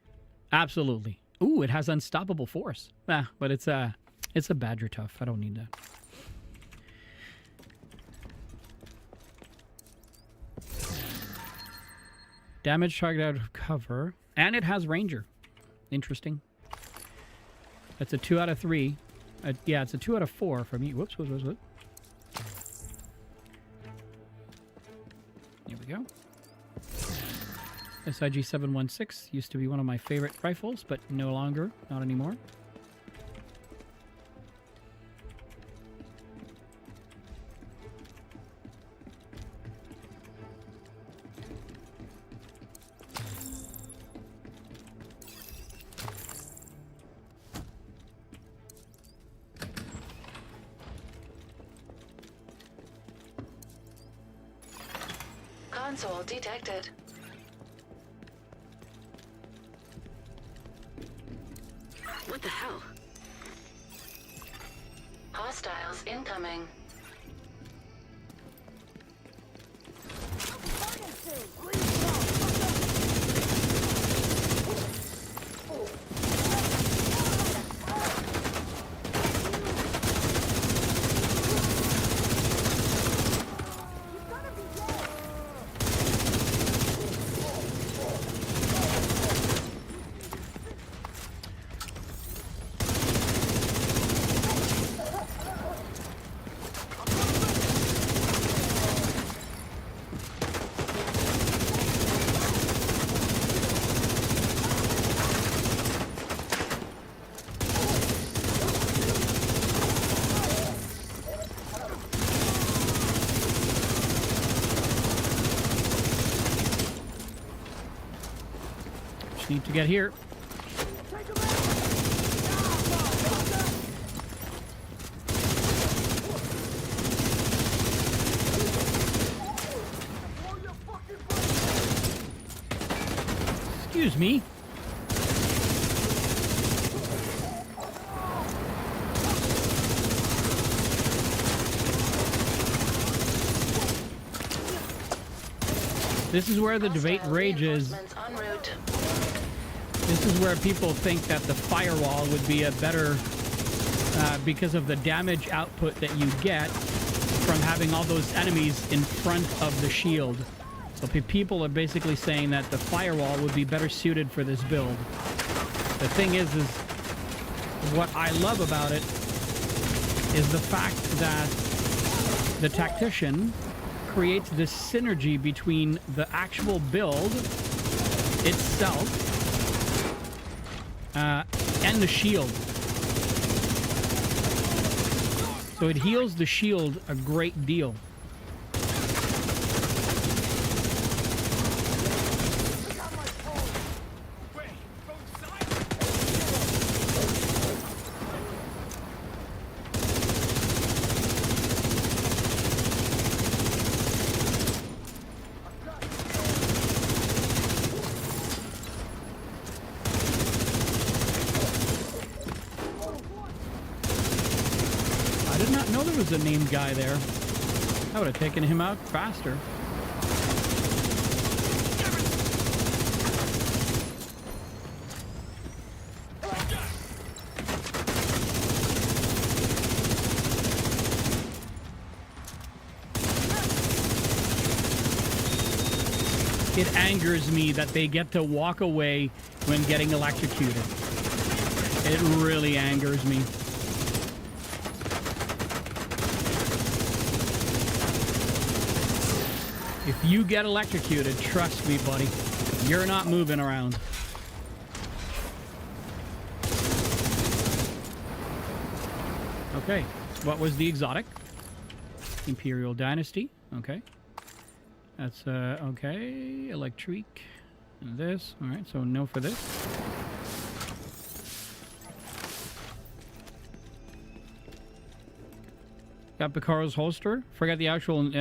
Absolutely. Ooh, it has unstoppable force. But it's a Badger tough. I don't need that. Damage target out of cover. And it has Ranger. Interesting. That's a 2 out of 3. Yeah, it's a 2 out of 4 for me. Whoops. Here we go. SIG 716 used to be one of my favorite rifles, but no longer. Not anymore. Console detected. What the hell? Hostiles incoming. Need to get here. Excuse me. This is where the debate rages. Reinforcements en route. This is where people think that the firewall would be a better, because of the damage output that you get from having all those enemies in front of the shield. So people are basically saying that the firewall would be better suited for this build. The thing is what I love about it is the fact that the tactician creates this synergy between the actual build itself and the shield. So it heals the shield a great deal. A named guy there. I would have taken him out faster. It angers me that they get to walk away when getting electrocuted. It really angers me. If you get electrocuted, trust me, buddy, you're not moving around. Okay, what was the exotic? Imperial Dynasty. Okay. That's, okay. Electric. And this. Alright, so no for this. Got Picaro's holster. Forgot the actual,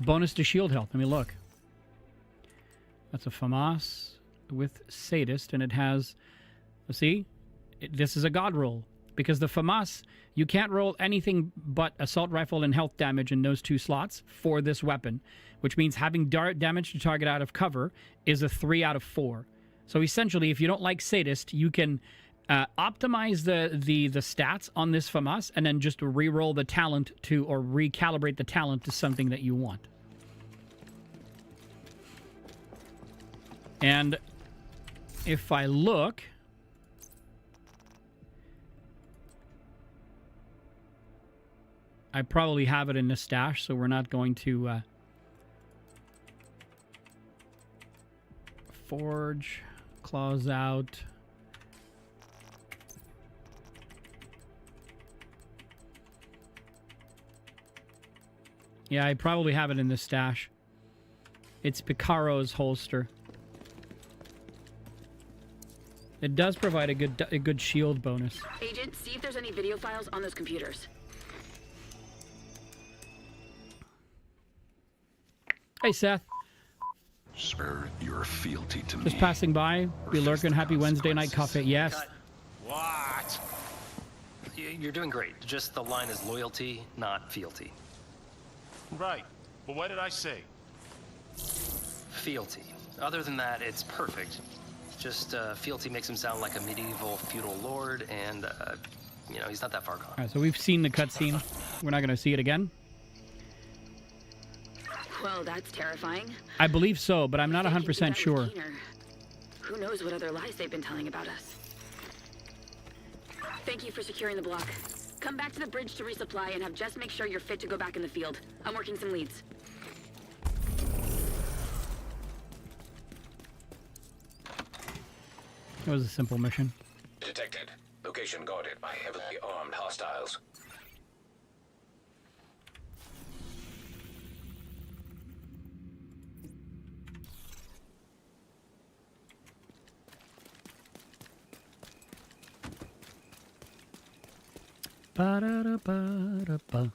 bonus to shield health. Let me look. That's a FAMAS with Sadist, and it has, see, this is a god roll. Because the FAMAS, you can't roll anything but assault rifle and health damage in those 2 slots for this weapon, which means having dart damage to target out of cover is a 3 out of 4. So essentially, if you don't like Sadist, you can optimize the stats on this FAMAS and then just re-roll the talent to, or recalibrate the talent to something that you want. And if I look, I probably have it in the stash, so we're not going to forge, claws out. Yeah, I probably have it in the stash. It's Picaro's holster. It does provide a good shield bonus. Agent, see if there's any video files on those computers. Hey, Seth. Swear your fealty to me. Just passing by. Be lurking. Happy Wednesday night coffee. Yes. What? You're doing great. Just the line is loyalty, not fealty. Right. But what did I say? Fealty. Other than that, it's perfect. Just fealty makes him sound like a medieval feudal lord, and you know, he's not that far gone. All right, so we've seen the cutscene. We're not going to see it again. Well, that's terrifying. I believe so, but I'm not 100% sure. Who knows what other lies they've been telling about us. Thank you for securing the block. Come back to the bridge to resupply and have Jess make sure you're fit to go back in the field. I'm working some leads. It was a simple mission. Detected. Location guarded by heavily armed hostiles. Ba-da-da-ba-da-ba.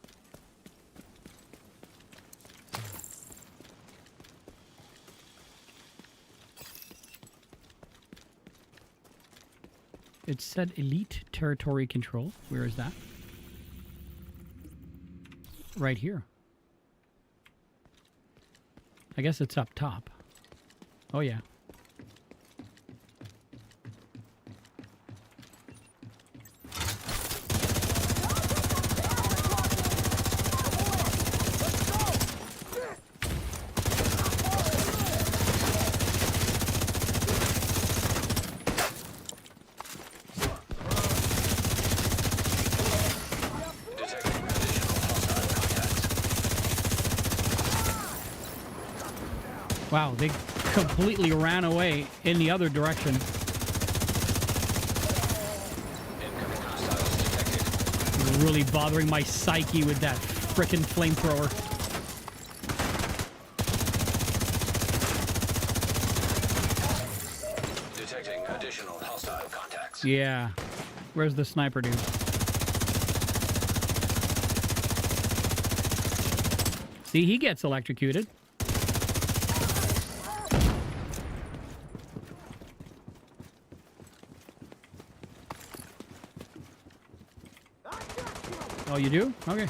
It said elite territory control. Where is that? Right here. I guess it's up top. Oh, yeah. Wow, they completely ran away in the other direction. Really bothering my psyche with that frickin' flamethrower. Detecting additional hostile contacts. Yeah. Where's the sniper dude? See, he gets electrocuted. Oh, you do? Okay.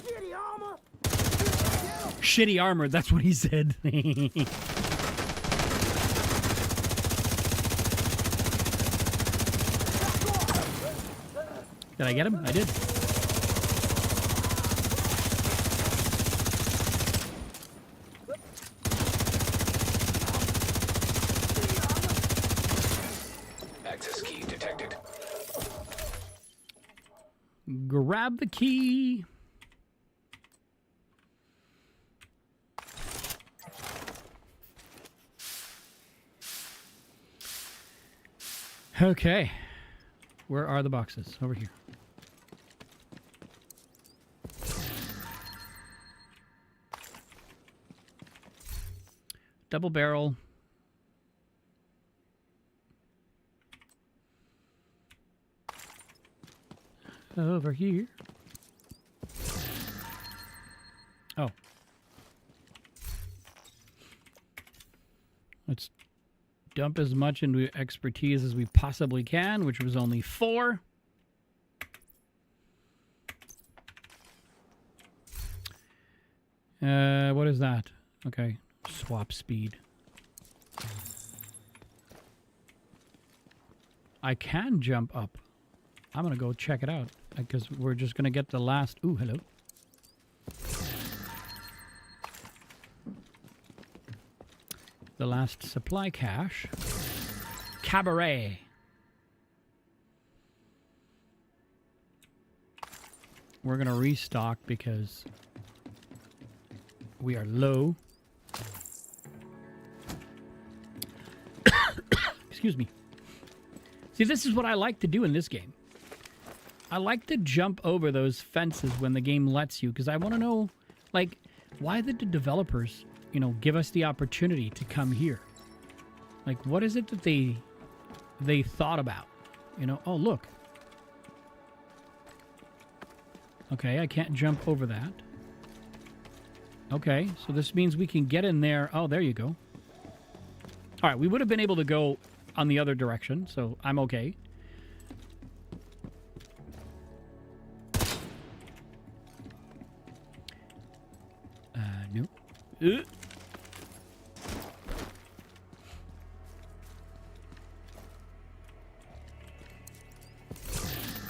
Shitty armor. Shitty armor, that's what he said. Did I get him? I did. grab the key. Okay. Where are the boxes? Over here. Double barrel. Over here. Oh. Let's dump as much into expertise as we possibly can, which was only 4. What is that? Okay. Swap speed. I can jump up. I'm going to go check it out because we're just going to get the last... Ooh, hello. The last supply cache. Cabaret. We're going to restock because we are low. Excuse me. See, this is what I like to do in this game. I like to jump over those fences when the game lets you, because I want to know, like, why did the developers, you know, give us the opportunity to come here? Like, what is it that they thought about? You know, oh, look. Okay, I can't jump over that. Okay, so this means we can get in there. Oh, there you go. All right, we would have been able to go on the other direction, so I'm okay. No.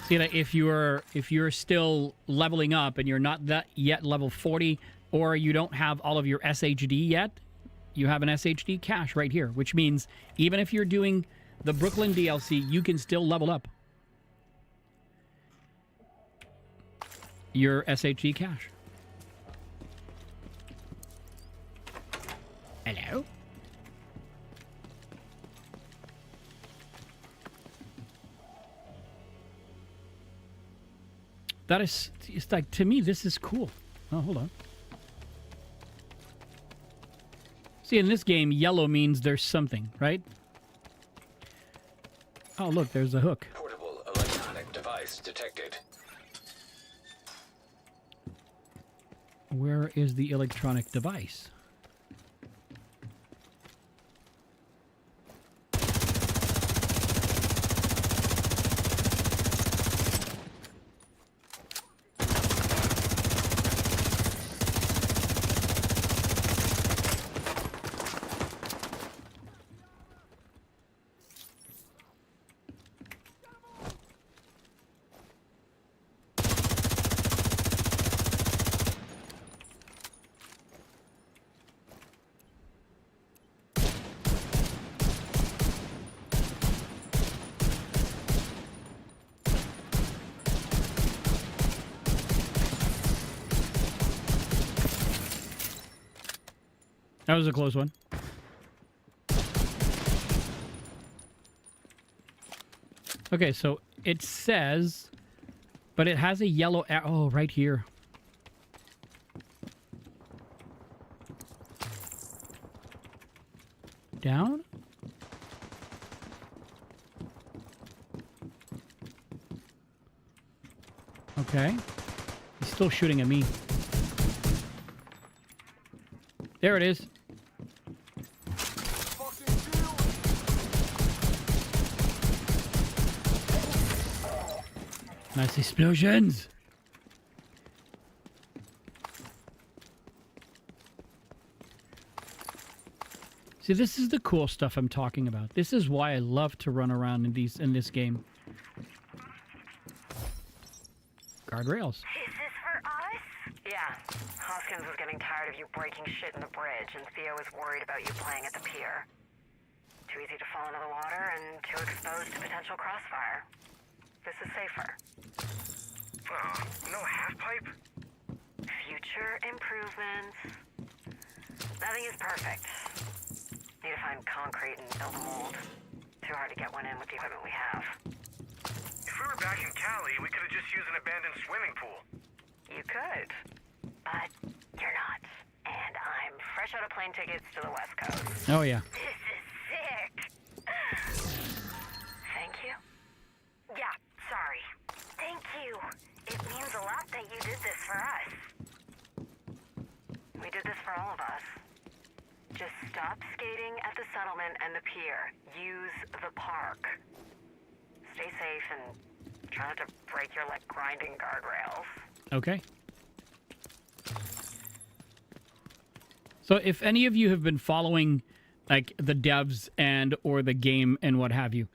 See that if you're still leveling up and you're not that yet level 40, or you don't have all of your SHD yet, you have an SHD cache right here, which means even if you're doing the Brooklyn DLC, you can still level up your SHD cache. Hello? That is, it's like, to me, this is cool. Oh, hold on. See, in this game, yellow means there's something, right? Oh, look, there's a hook. Portable electronic device detected. Where is the electronic device? That was a close one. Okay, so it says, but it has a yellow arrow. Oh, right here. Down? Okay. He's still shooting at me. There it is. Nice explosions. See, this is the cool stuff I'm talking about. This is why I love to run around in this game. Guardrails. Is this for us? Yeah. Hoskins was getting tired of you breaking shit in the bridge, and Theo was worried about you playing at the pier. Too easy to fall into the water and too exposed to potential crossfire. This is safer. Oh, no half pipe? Future improvements. Nothing is perfect. Need to find concrete and build a mold. Too hard to get one in with the equipment we have. If we were back in Cali, we could have just used an abandoned swimming pool. You could, but you're not. And I'm fresh out of plane tickets to the West Coast. Oh, yeah. This is sick. Thank you. Yeah, sorry. Thank you. It means a lot that you did this for us. We did this for all of us. Just stop skating at the settlement and the pier. Use the park. Stay safe and try not to break your leg grinding guardrails. Okay. So if any of you have been following like the devs and or the game and what have you,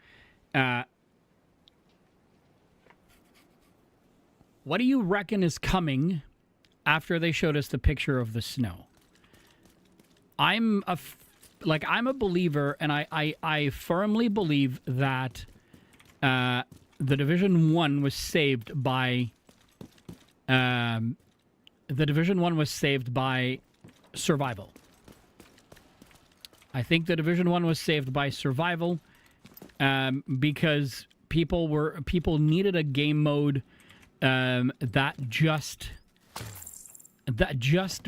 what do you reckon is coming after they showed us the picture of the snow? I'm a believer, and I firmly believe that the Division 1 was saved by survival. I think the Division 1 was saved by survival because people needed a game mode that just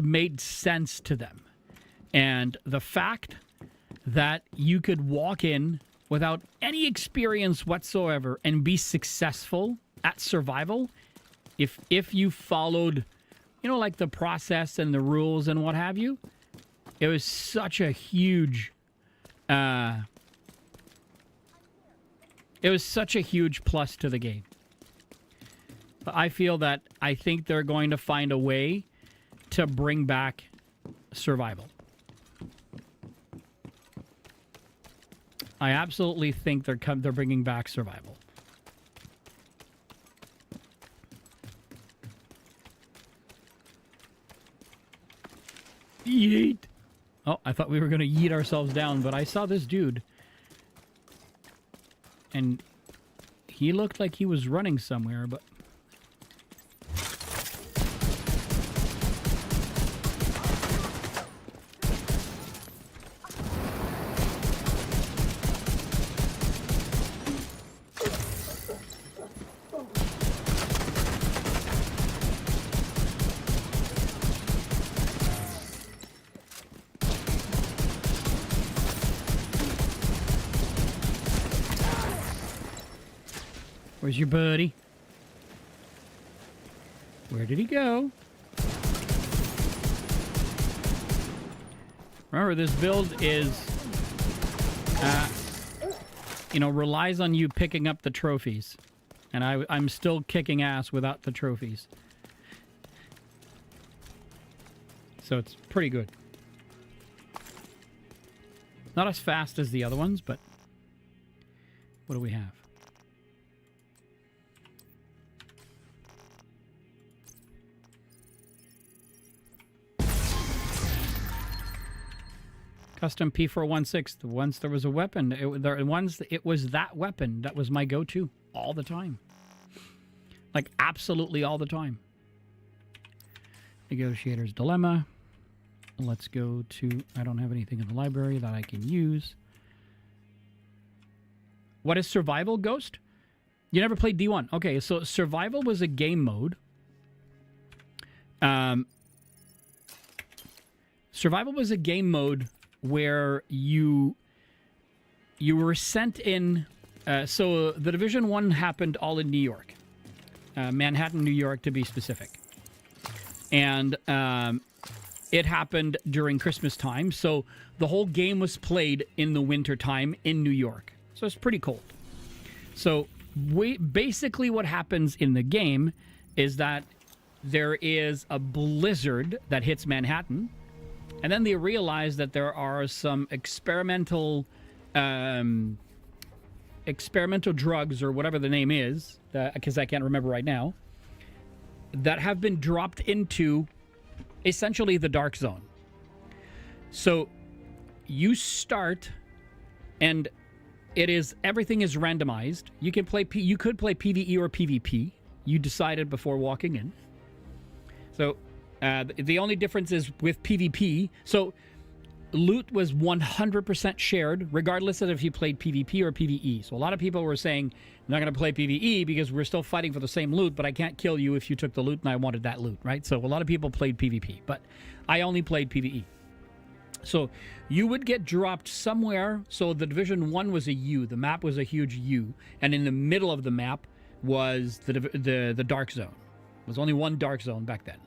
made sense to them. And the fact that you could walk in without any experience whatsoever and be successful at survival if you followed, like the process and the rules and what have you, it was such a huge plus to the game. But I think they're going to find a way to bring back survival. I absolutely think they're bringing back survival. Yeet. Oh, I thought we were going to yeet ourselves down, but I saw this dude. And he looked like he was running somewhere, but... Where's your buddy? Where did he go? Remember, this build is, relies on you picking up the trophies. And I'm still kicking ass without the trophies. So it's pretty good. Not as fast as the other ones, but what do we have? Custom P416. Once there was a weapon, it was that weapon that was my go-to all the time. Like, absolutely all the time. Negotiator's Dilemma. Let's go to... I don't have anything in the library that I can use. What is Survival, Ghost? You never played D1. Okay, so Survival was a game mode. Survival was a game mode where you were sent in... so the Division 1 happened all in New York. Manhattan, New York, to be specific. And it happened during Christmas time, so the whole game was played in the winter time in New York. So it's pretty cold. So basically what happens in the game is that there is a blizzard that hits Manhattan, and then they realize that there are some experimental drugs, or whatever the name is, because I can't remember right now, that have been dropped into essentially the dark zone. So you start, and everything is randomized. You could play PvE or PvP, You decided before walking in. So the only difference is with PvP. So loot was 100% shared, regardless of if you played PvP or PvE. So a lot of people were saying, I'm not going to play PvE because we're still fighting for the same loot, but I can't kill you if you took the loot and I wanted that loot, right? So a lot of people played PvP, but I only played PvE. So you would get dropped somewhere. So the Division 1 was a U. The map was a huge U. And in the middle of the map was the dark zone. There was only one dark zone back then.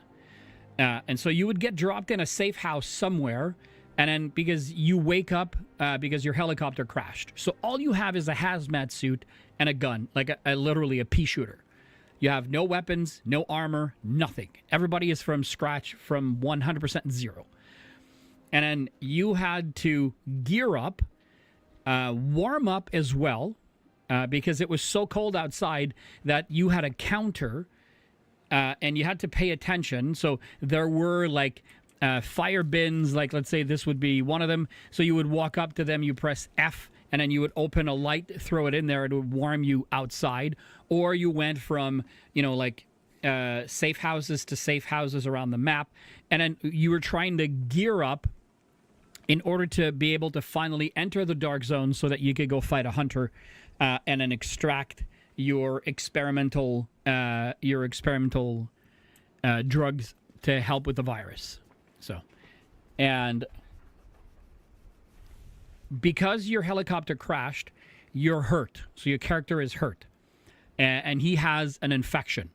And so you would get dropped in a safe house somewhere. And then because you wake up because your helicopter crashed. So all you have is a hazmat suit and a gun, like literally a pea shooter. You have no weapons, no armor, nothing. Everybody is from scratch, from 100% zero. And then you had to gear up, warm up as well, because it was so cold outside that you had a counter and you had to pay attention. So there were like fire bins, like let's say this would be one of them. So you would walk up to them, you press F, and then you would open a light, throw it in there, it would warm you outside. Or you went from, like safe houses to safe houses around the map. And then you were trying to gear up in order to be able to finally enter the dark zone so that you could go fight a hunter and then extract your experimental drugs to help with the virus. So, and because your helicopter crashed, you're hurt. So your character is hurt. And he has an infection.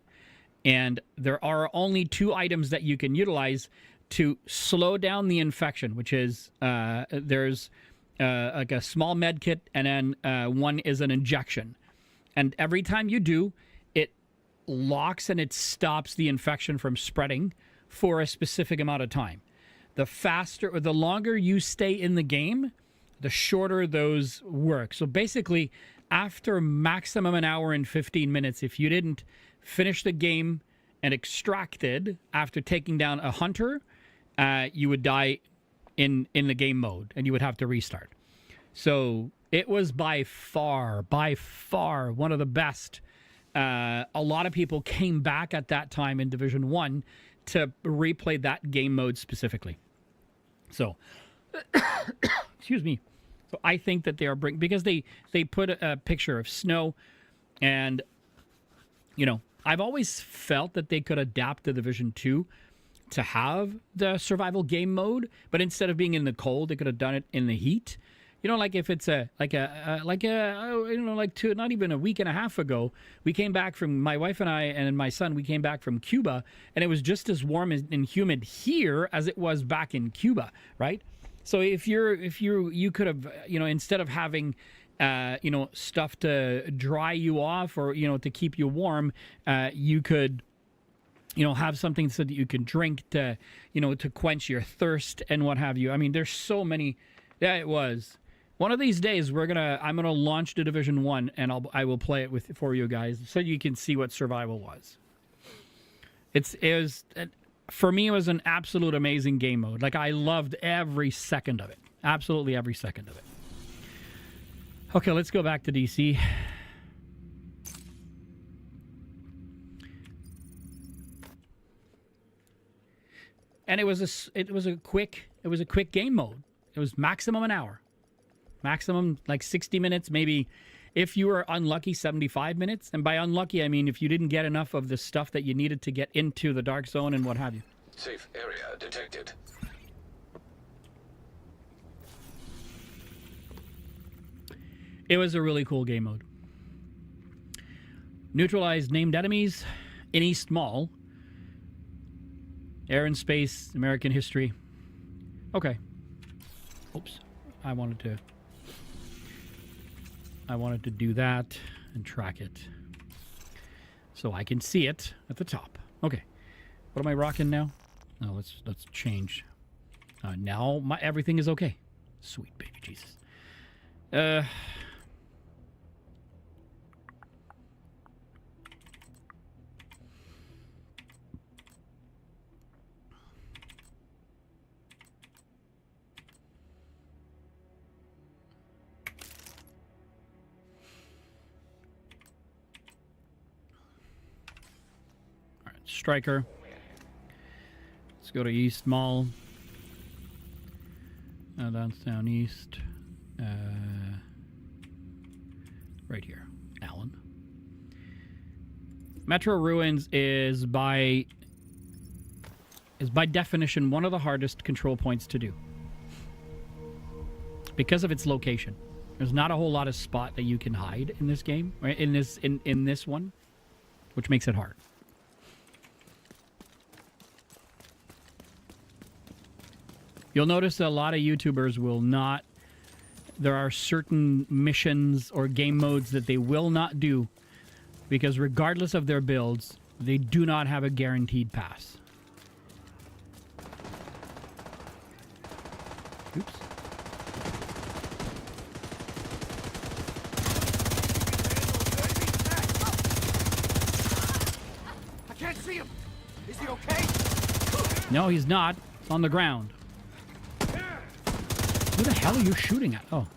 And there are only 2 items that you can utilize to slow down the infection, which is there's like a small med kit, and then one is an injection. And every time you do, it locks and it stops the infection from spreading for a specific amount of time. The faster or the longer you stay in the game, the shorter those work. So basically, after maximum an hour and 15 minutes, if you didn't finish the game and extracted after taking down a hunter, you would die in the game mode and you would have to restart. So it was by far one of the best. A lot of people came back at that time in Division 1 to replay that game mode specifically. So, excuse me. So I think that they are because they put a picture of snow, and I've always felt that they could adapt the Division 2 to have the survival game mode, but instead of being in the cold, they could have done it in the heat. Like if it's not even a week and a half ago, we came back from, my wife and I and my son, we came back from Cuba, and it was just as warm and humid here as it was back in Cuba, right? So if you could have, instead of having, stuff to dry you off or, to keep you warm, you could, have something so that you can drink to, to quench your thirst and what have you. I mean, there's so many. Yeah, it was. One of these days, I'm gonna launch the Division 1, and I will play it for you guys so you can see what survival was. For me, it was an absolute amazing game mode. Like, I loved every second of it. Absolutely every second of it. Okay, let's go back to DC. And it was a quick game mode. It was maximum an hour. Maximum like 60 minutes, maybe if you were unlucky 75 minutes. And by unlucky, I mean if you didn't get enough of the stuff that you needed to get into the dark zone and what have you. Safe area detected. It was a really cool game mode. Neutralize named enemies in East Mall. Air and space, American history. Okay. Oops. I wanted to do that and track it so I can see it at the top. Okay. What am I rocking now? No, let's change. Now everything is okay. Sweet baby Jesus. Striker. Let's go to East Mall. That's down east. Right here, Allen. Metro Ruins is by definition one of the hardest control points to do because of its location. There's not a whole lot of spot that you can hide in this game, right? In this one, which makes it hard. You'll notice that a lot of YouTubers will not. There are certain missions or game modes that they will not do because regardless of their builds, they do not have a guaranteed pass. Oops. I can't see him. Is he okay? No, he's not. It's on the ground. Who the hell are you shooting at? Oh,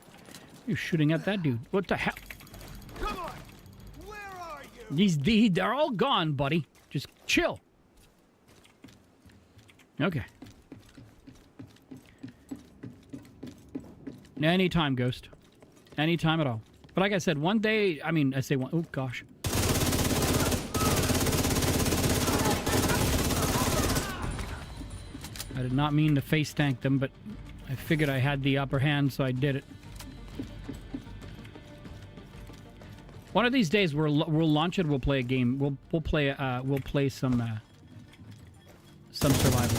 you're shooting at that dude. What the hell? Come on. Where are you? They're all gone, buddy. Just chill. Okay. Anytime, Ghost. Anytime at all. But like I said, one day, I mean, I say one, oh gosh. I did not mean to face tank them, but I figured I had the upper hand, so I did it. One of these days, we'll launch it. We'll play a game. We'll play some survival.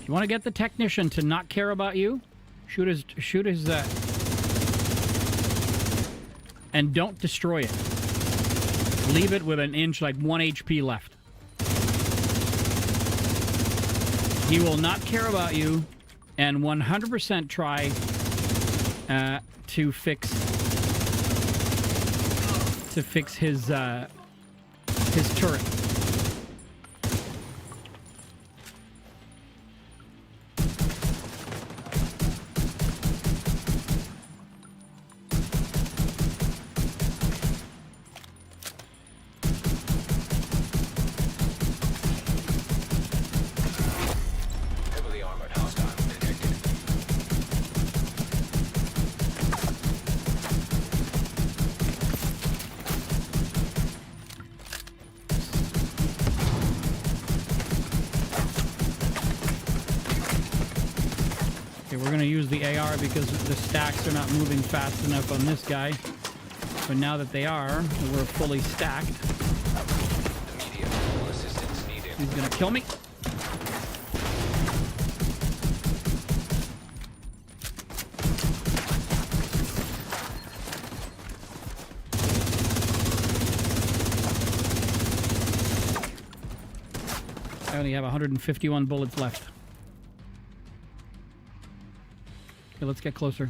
You want to get the technician to not care about you? Shoot his and don't destroy it. Leave it with an inch, like 1 HP left. He will not care about you, and 100% try to fix his turret. AR because the stacks are not moving fast enough on this guy. But now that they are, we're fully stacked. He's gonna kill me. I only have 151 bullets left. Okay, let's get closer.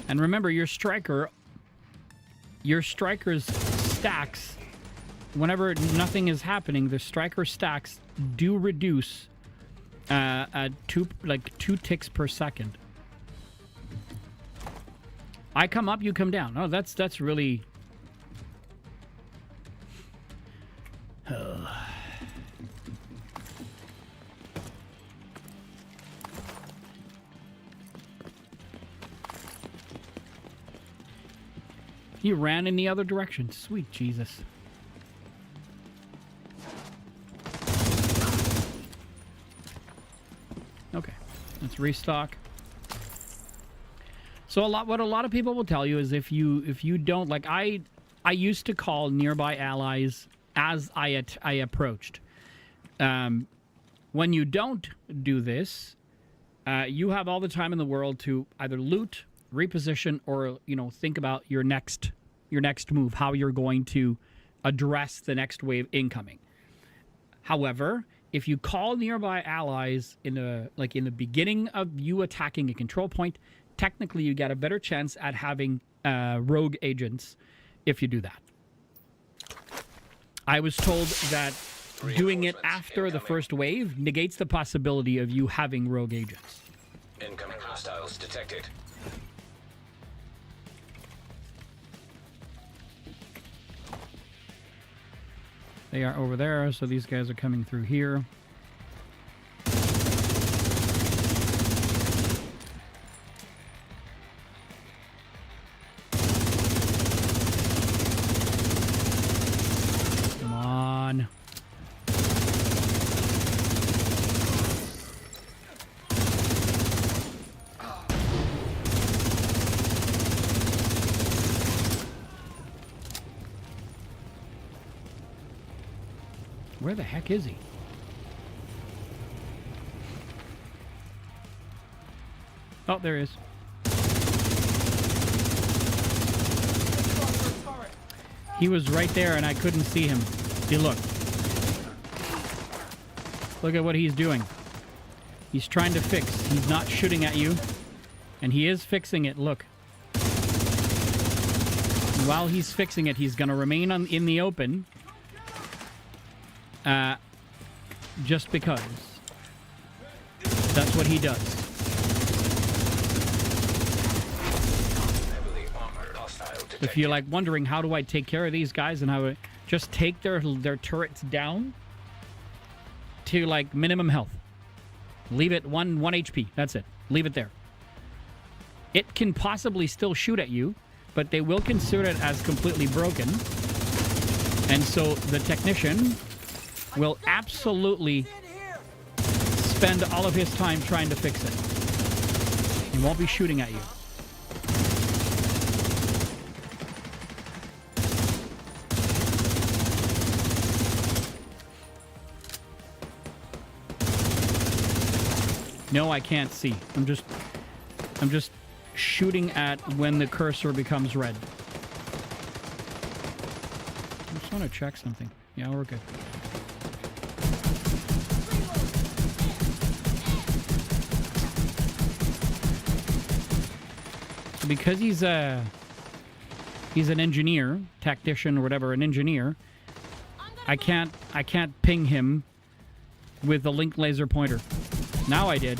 And remember, your striker's stacks, whenever nothing is happening, the striker stacks do reduce at 2 ticks per second. I come up, you come down. Oh, that's really. He ran in the other direction. Sweet Jesus. Okay, let's restock. So what a lot of people will tell you is if you don't, like, I used to call nearby allies as I approached. When you don't do this, you have all the time in the world to either loot, reposition, or think about your next move, how you're going to address the next wave incoming. However, if you call nearby allies in the beginning of you attacking a control point, technically you get a better chance at having rogue agents if you do that. I was told that doing it after the first wave negates the possibility of you having rogue agents. Incoming hostiles detected. They are over there, so these guys are coming through here. Come on. Where the heck is he? Oh, there he is. He was right there and I couldn't see him. See, look. Look at what he's doing. He's trying to fix. He's not shooting at you. And he is fixing it, look. While he's fixing it, he's going to remain in the open. Just because. That's what he does. If you're like wondering how do I take care of these guys and how I just take their turrets down to like minimum health. Leave it 1 HP. That's it. Leave it there. It can possibly still shoot at you, but they will consider it as completely broken. And so the technician will absolutely spend all of his time trying to fix it. He won't be shooting at you. No, I can't see. I'm just shooting at when the cursor becomes red. I just want to check something. Yeah, we're good. Because he's an engineer, tactician or whatever, an engineer, I can't ping him with the link laser pointer. Now I did.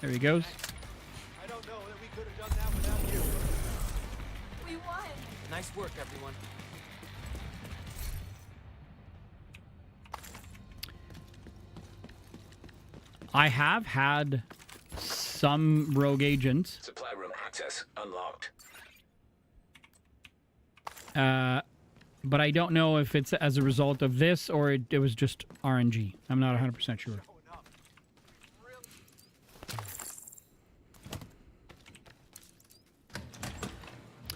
There he goes. I don't know that we could have done that without you. We won. Nice work, everyone. I have had some rogue agents. Supply room access unlocked. But I don't know if it's as a result of this or it was just RNG. I'm not 100% sure.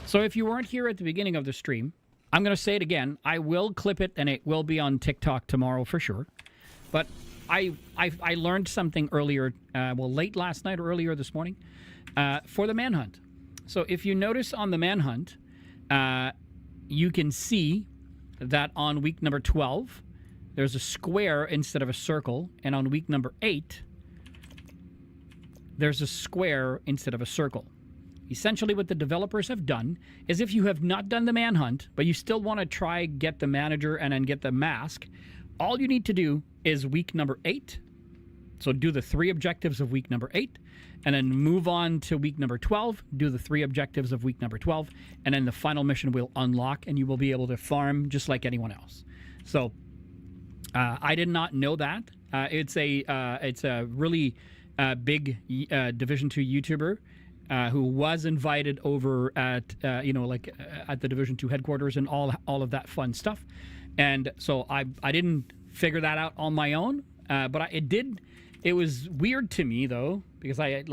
So if you weren't here at the beginning of the stream, I'm going to say it again. I will clip it and it will be on TikTok tomorrow for sure. But I learned something earlier, late last night or earlier this morning, for the manhunt. So if you notice on the manhunt, you can see that on week number 12, there's a square instead of a circle. And on week number 8, there's a square instead of a circle. Essentially what the developers have done is if you have not done the manhunt, but you still want to try get the manager and then get the mask, all you need to do is week number 8. So do the 3 objectives of week number 8, and then move on to week number 12, do the 3 objectives of week number 12, and then the final mission will unlock, and you will be able to farm just like anyone else. So I did not know that. It's a really big Division 2 YouTuber who was invited over at at the Division 2 headquarters and all of that fun stuff. And so I didn't figure that out on my own, but it was weird to me though, because I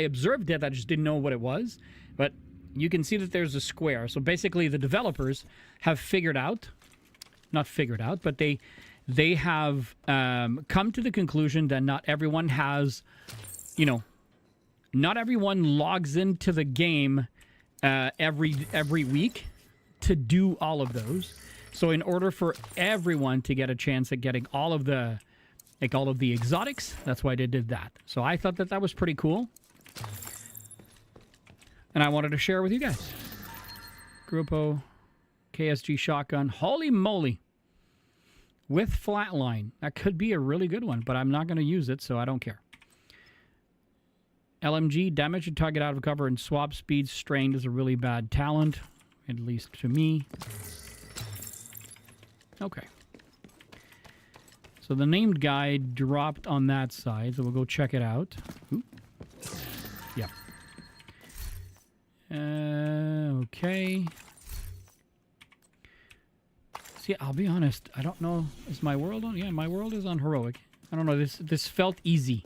observed it, I just didn't know what it was. But you can see that there's a square. So basically the developers have not figured out, but they have come to the conclusion that not everyone logs into the game every week to do all of those. So in order for everyone to get a chance at getting all of the exotics, that's why they did that. So I thought that was pretty cool, and I wanted to share with you guys. Grupo KSG shotgun, holy moly, with flatline. That could be a really good one, but I'm not going to use it, so I don't care. LMG, damage to target out of cover and swap speed strained is a really bad talent, at least to me. Okay. So the named guy dropped on that side, so we'll go check it out. Ooh. Yep. Okay. See, I'll be honest. I don't know. Is my world on? Yeah, my world is on heroic. I don't know. This felt easy.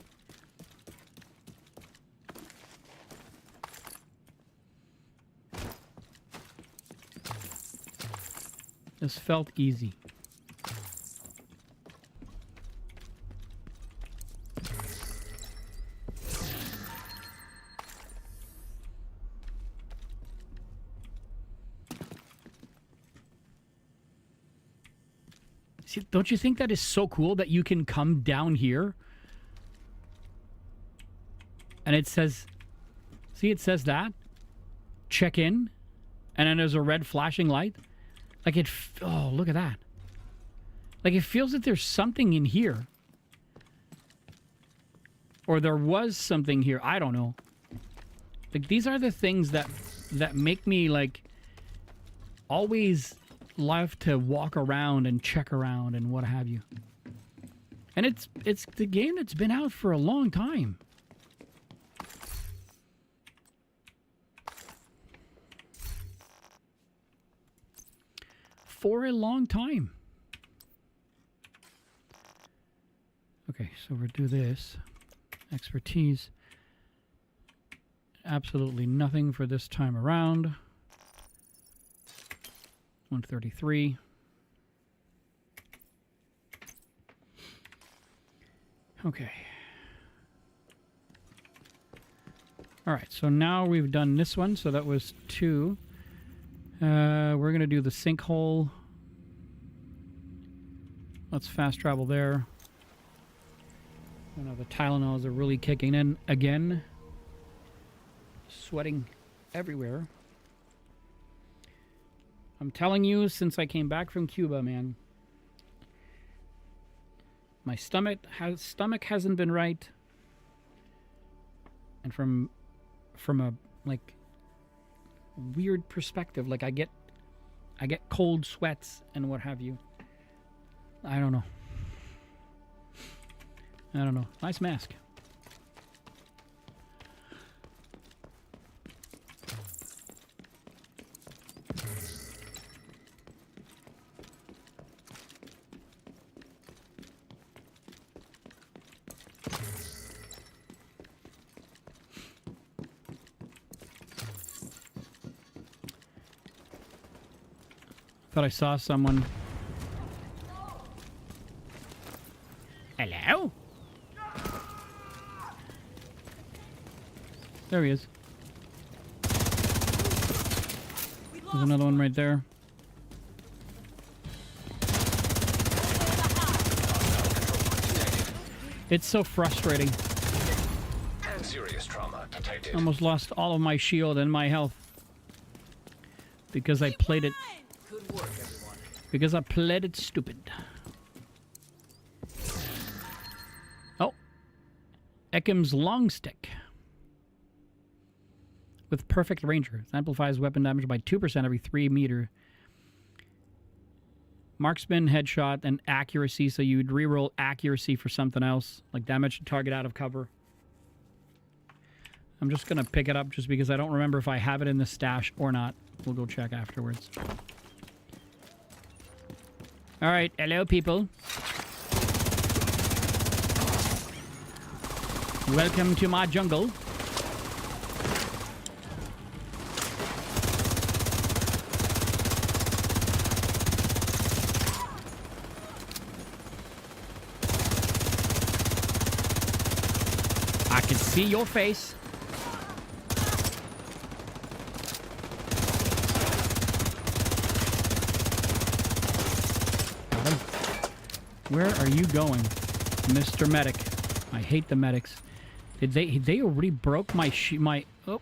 This felt easy. See, don't you think that is so cool that you can come down here and it says, see, it says that, check in, and then there's a red flashing light. Like oh, look at that. Like it feels that there's something in here. Or there was something here. I don't know. Like these are the things that make me like always love to walk around and check around and what have you. And it's the game that's been out for a long time. For a long time. Okay, so we'll do this. Expertise. Absolutely nothing for this time around. 133. Okay. All right, so now we've done this one, so that was 2. We're going to do the sinkhole. Let's fast travel there. I know the Tylenols are really kicking in again. Sweating everywhere. I'm telling you, since I came back from Cuba, man, my stomach hasn't been right. And from a like weird perspective, like I get cold sweats and what have you. I don't know. Nice mask. Thought I saw someone. Hello? There he is. There's another one right there. It's so frustrating. And serious trauma detected. Almost lost all of my shield and my health. Because I played it. Good work, everyone. Because I played it stupid. Oh. Ekim's long stick. With perfect ranger. It amplifies weapon damage by 2% every 3 meter. Marksman, headshot, and accuracy. So you'd reroll accuracy for something else. Like damage to target out of cover. I'm just going to pick it up just because I don't remember if I have it in the stash or not. We'll go check afterwards. All right. Hello, people. Welcome to my jungle. I can see your face. Where are you going, Mr. Medic? I hate the medics. Did they already broke my oh.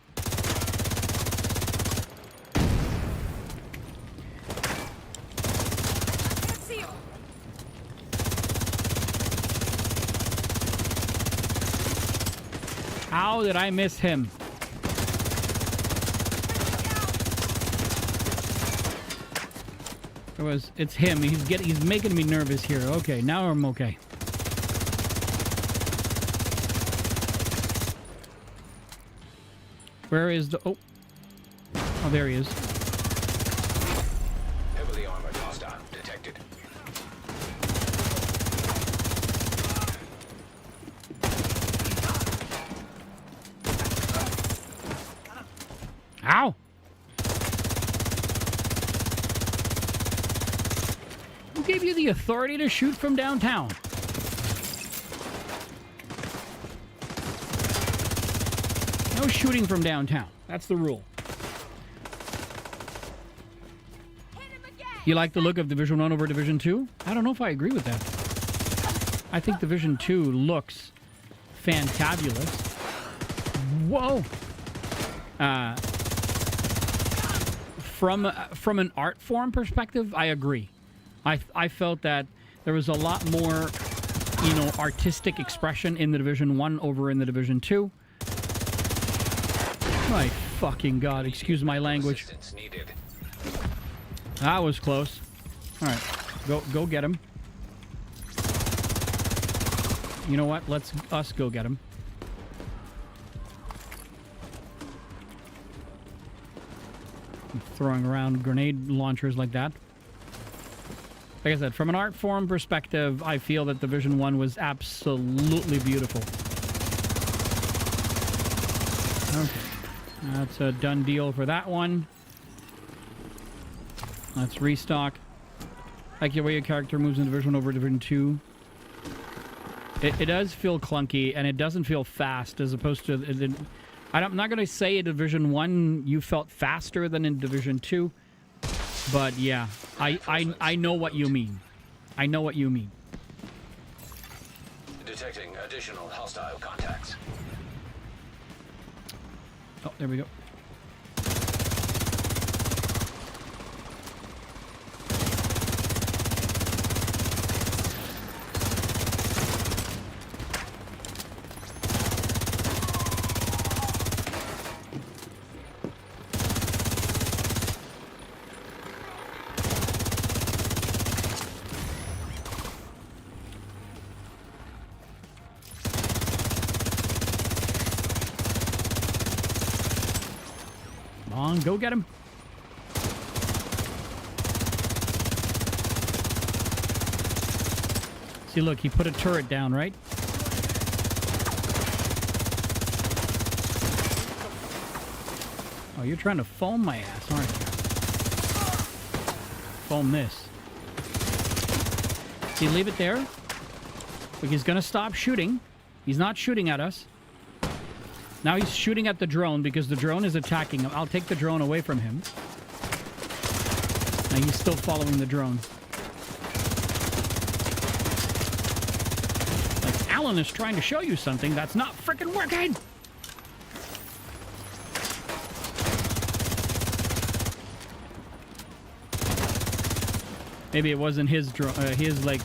How did I miss him? It's him. He's making me nervous here. Okay, now I'm okay. Where is the... Oh, there he is. Heavily armored hostile detected. Ow! Who gave you the authority to shoot from downtown? No shooting from downtown. That's the rule. You like the look of Division 1 over Division 2? I don't know if I agree with that. I think Division 2 looks fantabulous. Whoa! From an art form perspective, I agree. I felt that there was a lot more, artistic expression in the Division 1 over in the Division 2. My fucking God, excuse my language. That was close. All right, go get him. You know what? Let's us go get him. I'm throwing around grenade launchers like that. Like I said, from an art form perspective, I feel that Division 1 was absolutely beautiful. Okay. That's a done deal for that one. Let's restock. Like the way your character moves in Division 1 over Division 2. It does feel clunky, and it doesn't feel fast, as opposed to... I'm not going to say in Division 1 you felt faster than in Division 2. But yeah, I know what you mean. I know what you mean. Detecting additional hostile contacts. Oh, there we go. Go get him. See, look, he put a turret down, right? Oh, you're trying to foam my ass, aren't you? Foam this. See, leave it there. Look, he's gonna stop shooting. He's not shooting at us. Now he's shooting at the drone because the drone is attacking him. I'll take the drone away from him. And he's still following the drone. Like, Alan is trying to show you something that's not frickin' working! Maybe it wasn't his drone, his, like...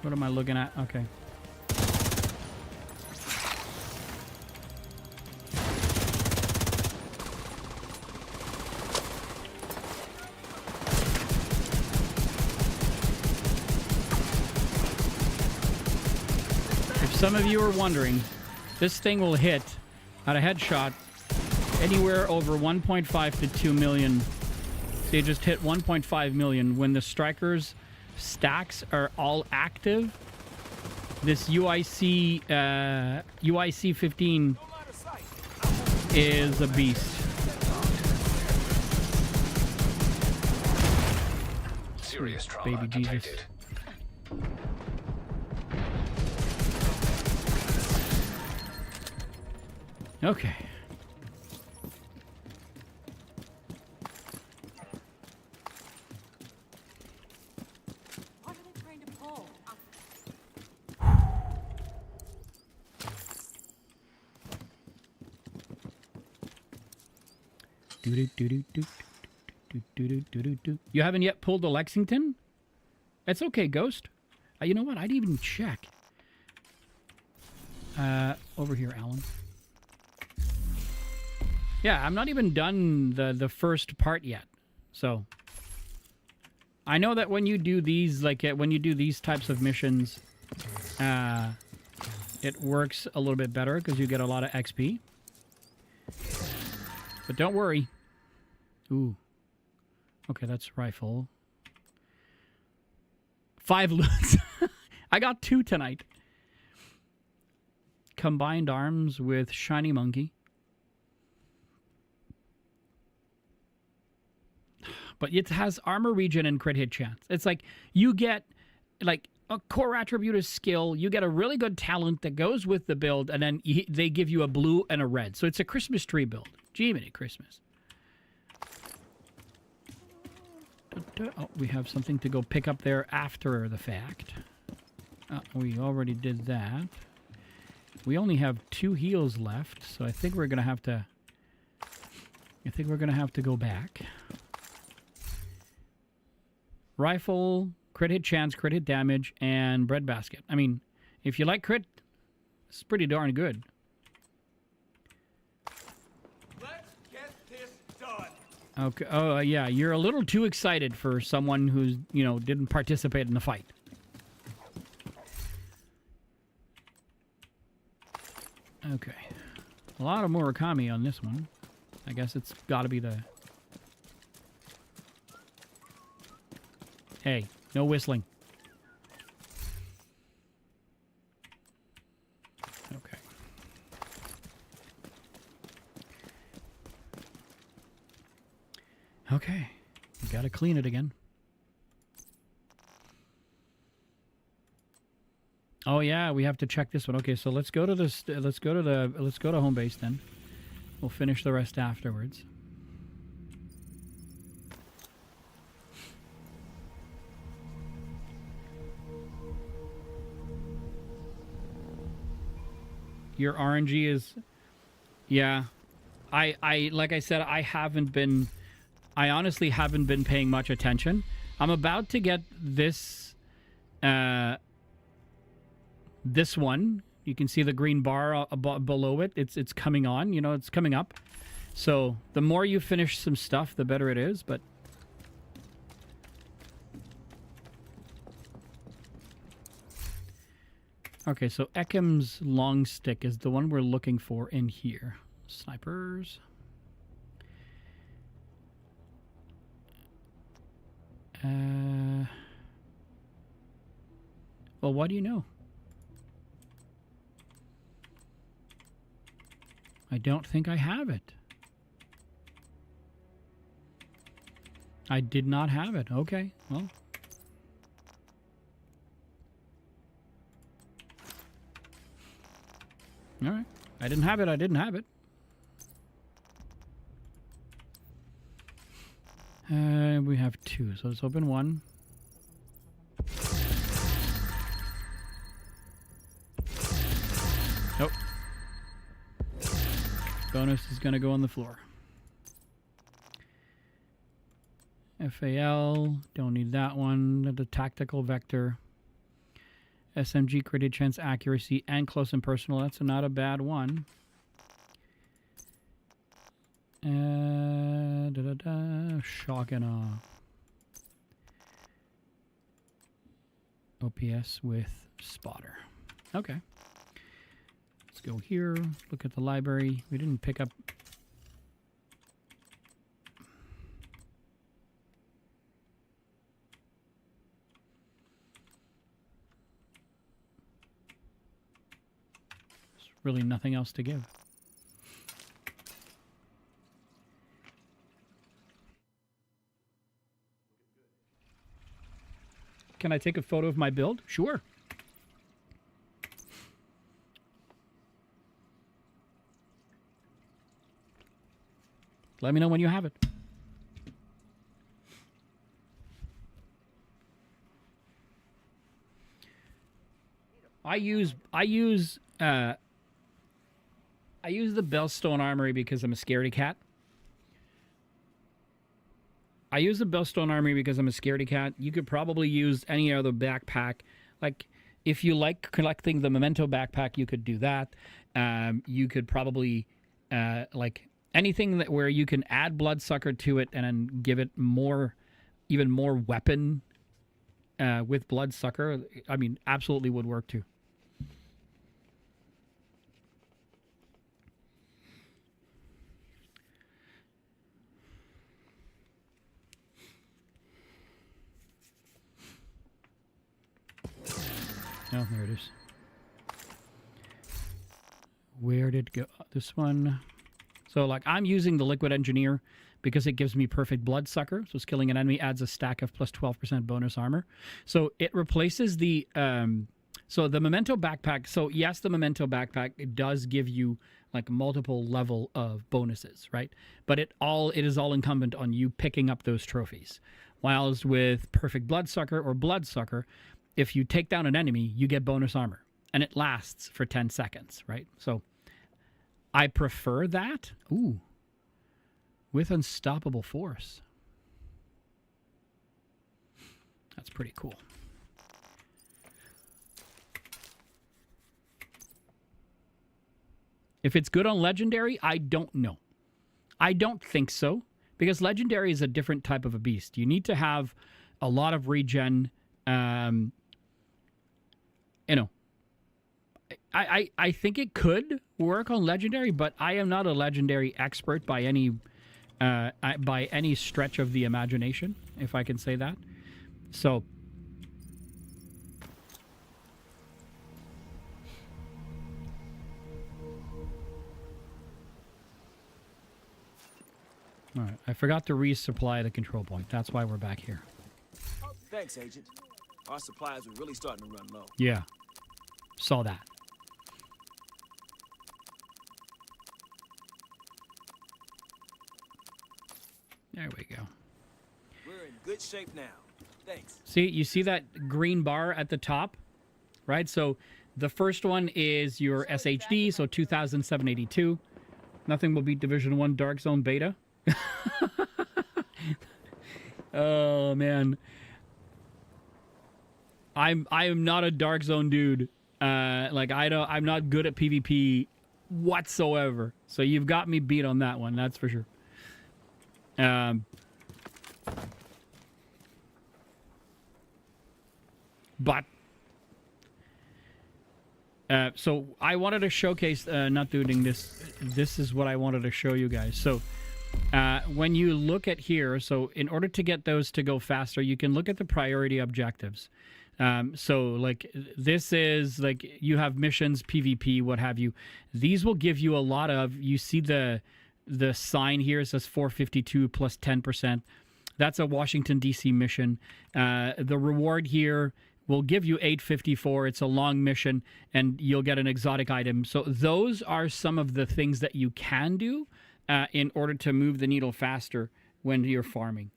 What am I looking at? Okay. some of you are wondering, this thing will hit at a headshot anywhere over 1.5 to 2 million. They just hit 1.5 million when the strikers stacks are all active. This UIC 15 is a beast. Serious trauma Baby Jesus. detected. Okay. What are they trying to pull? You haven't yet pulled the Lexington? That's okay, Ghost. You know what? I didn't even check. Over here, Alan. Yeah, I'm not even done the first part yet. So I know that when you do these, like when you do these types of missions, it works a little bit better because you get a lot of XP. But don't worry. Ooh. Okay, that's rifle. 5 loots. I got 2 tonight. Combined arms with shiny monkey. But it has armor regen and crit hit chance. It's like you get like a core attribute of skill. You get a really good talent that goes with the build, and then they give you a blue and a red. So it's a Christmas tree build. Jiminy Christmas. Oh, we have something to go pick up there after the fact. We already did that. We only have 2 heals left, so I think we're gonna have to. I think we're gonna have to go back. Rifle, crit hit chance, crit hit damage, and breadbasket. I mean, if you like crit, it's pretty darn good. Let's get this done. Okay. Oh, yeah. You're a little too excited for someone who's, didn't participate in the fight. Okay. A lot of Murakami on this one. I guess it's got to be the... Hey, no whistling. Okay. Okay. We gotta clean it again. Oh yeah, we have to check this one. Okay, so let's go to this. Let's go to home base then. We'll finish the rest afterwards. Your RNG is, yeah. I like I said, I honestly haven't been paying much attention. I'm about to get this, this one. You can see the green bar below it. It's coming on. It's coming up. So the more you finish some stuff, the better it is. But okay, so Ekim's long stick is the one we're looking for in here. Snipers. Well, what do you know? I don't think I have it. I did not have it. Okay, well. All right. I didn't have it. I didn't have it. We have 2, so let's open 1. Nope. Bonus is going to go on the floor. FAL, don't need that one. The tactical vector. SMG, crit chance, accuracy, and close and personal. That's not a bad one. Shock and awe. OPS with spotter. Okay. go here. Look at the library. We didn't pick up... There's really nothing else to give. Can I take a photo of my build? Sure. Let me know when you have it. I use the Bellstone Armory because I'm a scaredy cat. I use the Bellstone Armory because I'm a scaredy cat. You could probably use any other backpack. Like, if you like collecting the Memento backpack, you could do that. You could probably, like, anything that where you can add Bloodsucker to it and then give it more, even more weapon with Bloodsucker. I mean, absolutely would work too. Oh, there it is. Where did it go? This one. So, like, I'm using the Liquid Engineer because it gives me perfect Bloodsucker. So, killing an enemy adds a stack of plus 12% bonus armor. So, it replaces the... so, the Memento backpack... So, yes, the Memento backpack, it does give you, like, multiple level of bonuses, right? But it is all incumbent on you picking up those trophies. Whilst with Perfect Bloodsucker or Bloodsucker... If you take down an enemy, you get bonus armor. And it lasts for 10 seconds, right? So, I prefer that. Ooh. With Unstoppable Force. That's pretty cool. If it's good on Legendary, I don't know. I don't think so. Because Legendary is a different type of a beast. You need to have a lot of regen... you know, I think it could work on Legendary, but I am not a Legendary expert by any stretch of the imagination, if I can say that. So, all right, I forgot to resupply the control point. That's why we're back here. Thanks, Agent. Our supplies are really starting to run low. Yeah. Saw that. There we go. We're in good shape now. Thanks. See, you see that green bar at the top? Right? So the first one is your SHD, so 2782. Nothing will beat Division 1 Dark Zone Beta. Oh, man. I am not a Dark Zone dude. I'm not good at PvP whatsoever. So you've got me beat on that one, that's for sure. So I wanted to showcase, not doing this. This is what I wanted to show you guys. So when you look at here, so in order to get those to go faster, you can look at the priority objectives. So like this is like you have missions, PvP, what have you. These will give you a lot of, you see the sign here, it says 452 plus 10%. That's a Washington, D.C. mission. The reward here will give you 854. It's a long mission, and you'll get an exotic item. So those are some of the things that you can do in order to move the needle faster when you're farming.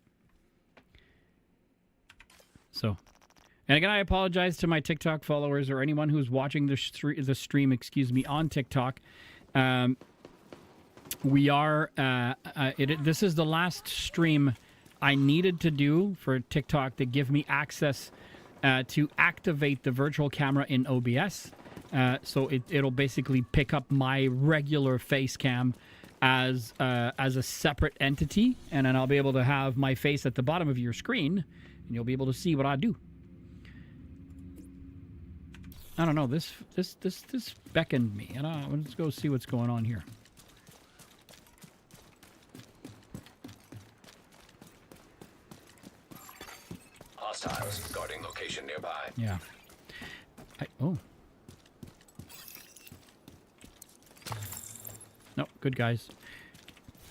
So, and again, I apologize to my TikTok followers or anyone who's watching the stream, on TikTok. This is the last stream I needed to do for TikTok to give me access to activate the virtual camera in OBS. So it'll basically pick up my regular face cam as a separate entity, and then I'll be able to have my face at the bottom of your screen, and you'll be able to see what I do. I don't know. This beckoned me. And let's go see what's going on here. Hostiles guarding location nearby. Yeah. Oh. No, good guys.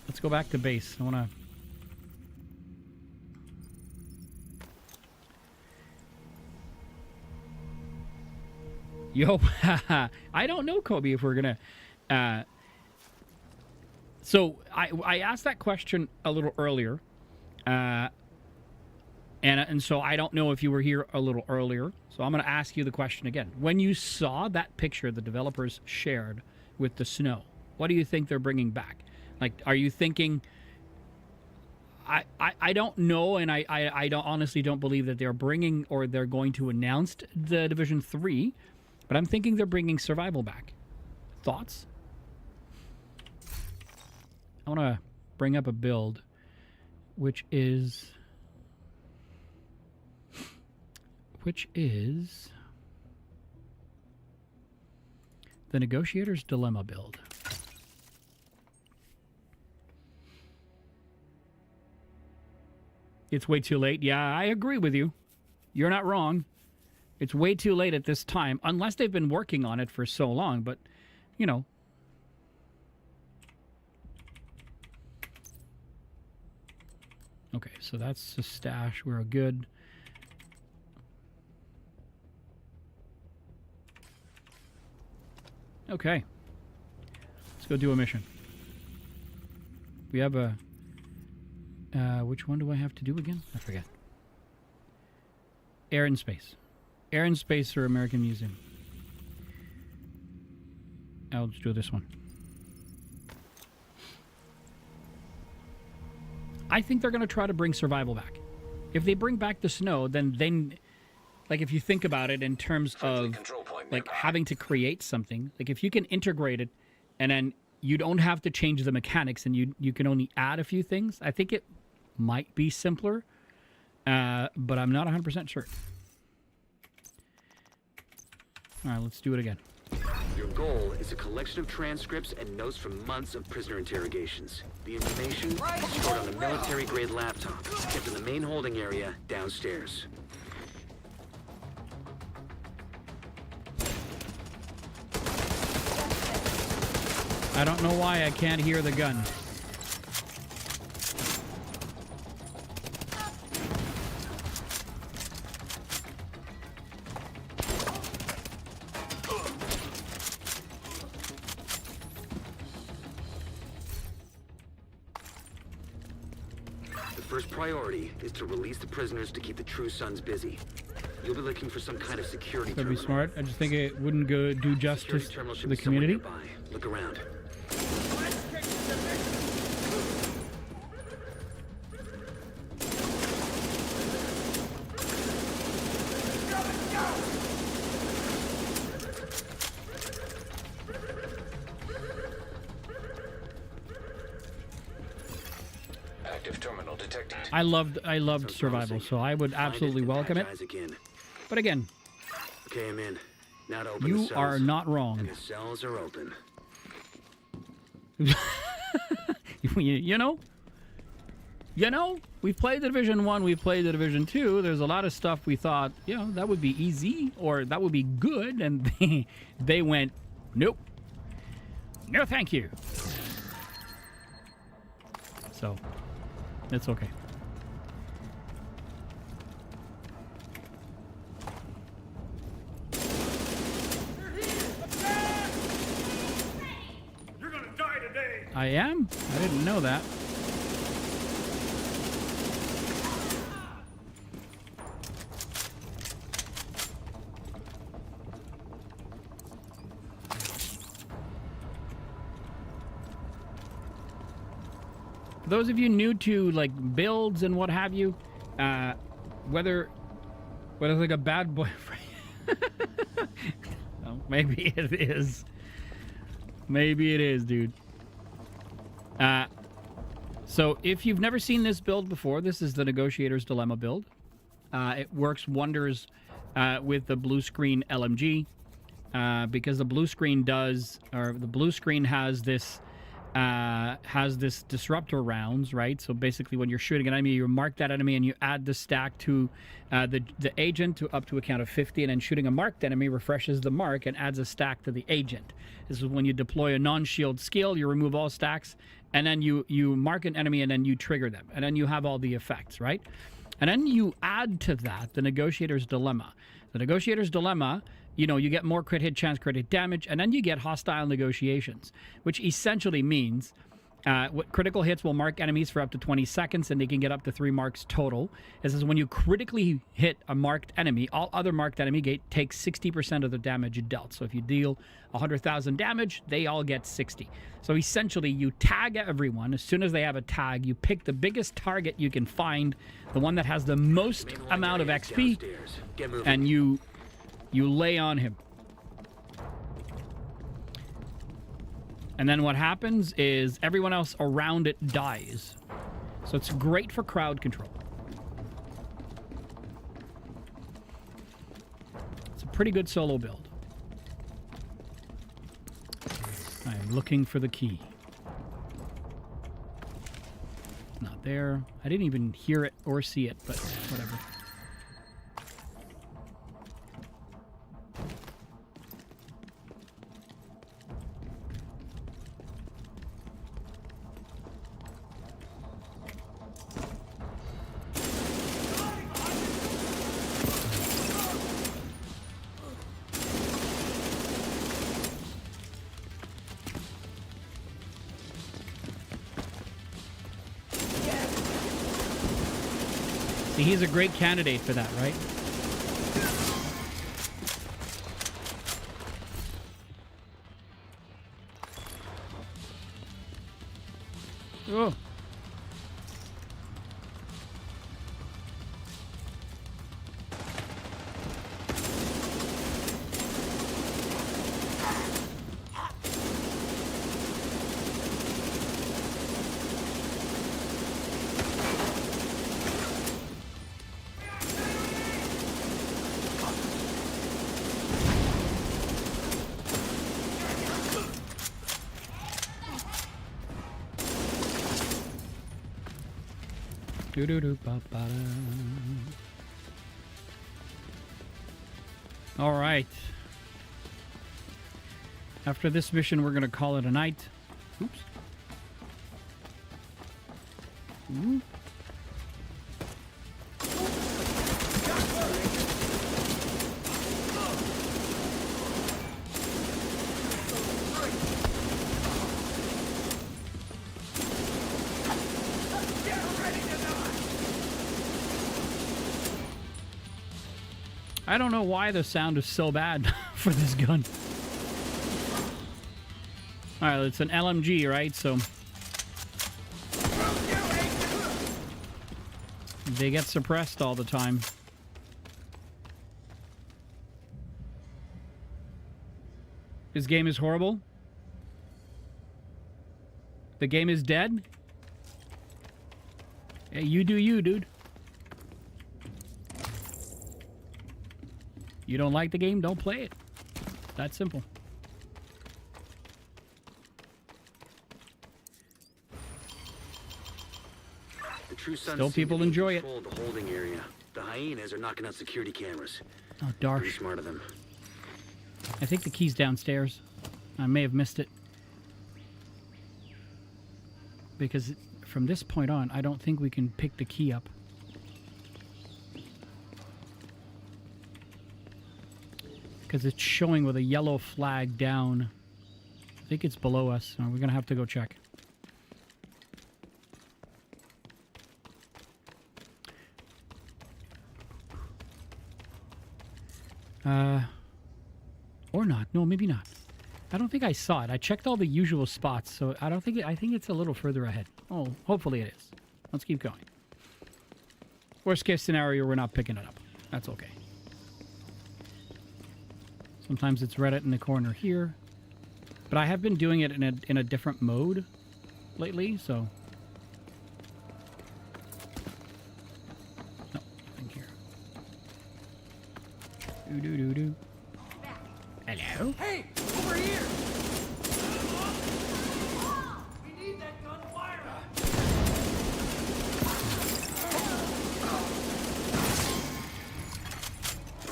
Let's go back to base. I want to... Yo, I don't know, Kobe, if we're going to... So, I asked that question a little earlier. And so I don't know if you were here a little earlier. So I'm going to ask you the question again. When you saw that picture the developers shared with the snow, what do you think they're bringing back? Like, are you thinking... I don't know, and I don't honestly don't believe that they're bringing or they're going to announce the Division 3, but I'm thinking they're bringing survival back. Thoughts? I want to bring up a build, which is the Negotiator's Dilemma build. It's way too late. Yeah, I agree with you. You're not wrong. It's way too late at this time, unless they've been working on it for so long, but, you know. Okay, so that's the stash. We're good. Okay. Let's go do a mission. We have a... which one do I have to do again? I forget. Air and Space. Air and Space or American Museum. I'll just do this one. I think they're going to try to bring survival back. If they bring back the snow, then like if you think about it in terms of like having to create something, like if you can integrate it and then you don't have to change the mechanics and you can only add a few things, I think it might be simpler, but I'm not 100% sure. All right, let's do it again. Your goal is a collection of transcripts and notes from months of prisoner interrogations. The information is stored on a military-grade laptop, kept in the main holding area downstairs. I don't know why I can't hear the gun. First priority is to release the prisoners to keep the True Sons busy. You'll be looking for some kind of security That'd be terminal. smart. I just think it wouldn't do justice to the community. Look around. I loved survival, so I would absolutely welcome it. But again, okay, I'm in. Now to open you the cells. are not wrong. And the cells are open. you know, we've played the Division 1, we've played the Division 2. There's a lot of stuff we thought, you know, that would be easy or that would be good, and they went, nope, no, thank you. So, it's okay. You're gonna die today. I am? I didn't know that. For those of you new to like builds and what have you, whether like a bad boyfriend, oh, maybe it is. Maybe it is, dude. So if you've never seen this build before, this is the Negotiator's Dilemma build. It works wonders with the blue screen LMG. because the blue screen has this disruptor rounds, right? So basically, when you're shooting an enemy, you mark that enemy and you add the stack to the agent to up to a count of 50, and then shooting a marked enemy refreshes the mark and adds a stack to the agent. This is when you deploy a non-shield skill, you remove all stacks, and then you mark an enemy and then you trigger them, and then you have all the effects, right? And then you add to that the Negotiator's Dilemma. The Negotiator's Dilemma, you know, you get more crit hit chance, crit hit damage, and then you get hostile negotiations, which essentially means what critical hits will mark enemies for up to 20 seconds, and they can get up to 3 marks total. This is when you critically hit a marked enemy, all other marked enemy take 60% of the damage dealt. So if you deal 100,000 damage, they all get 60. So essentially, you tag everyone. As soon as they have a tag, you pick the biggest target you can find, the one that has the most amount of XP, and you lay on him. And then what happens is everyone else around it dies. So it's great for crowd control. It's a pretty good solo build. I'm looking for the key. It's not there. I didn't even hear it or see it, but whatever. See, he's a great candidate for that, right? Oh. All right. After this mission, we're going to call it a night. Oops. Ooh. I don't know why the sound is so bad for this gun. Alright, it's an LMG, right? So they get suppressed all the time. This game is horrible. The game is dead. Hey, you do you, dude. You don't like the game, don't play it. That simple. The True Sons Still people enjoy it. control the holding area. The hyenas are knocking out security cameras. Oh, darsh. Pretty smart of them. I think the key's downstairs. I may have missed it. Because from this point on, I don't think we can pick the key up. Because it's showing with a yellow flag down. I think it's below us. So we're going to have to go check. Or not. No, maybe not. I don't think I saw it. I checked all the usual spots, so I don't think I think it's a little further ahead. Oh, hopefully it is. Let's keep going. Worst case scenario, we're not picking it up. That's okay. Sometimes it's right in the corner here. But I have been doing it in a different mode lately, so... No, nothing here. Hello. Hello. Hey, over here! We need that gun fired.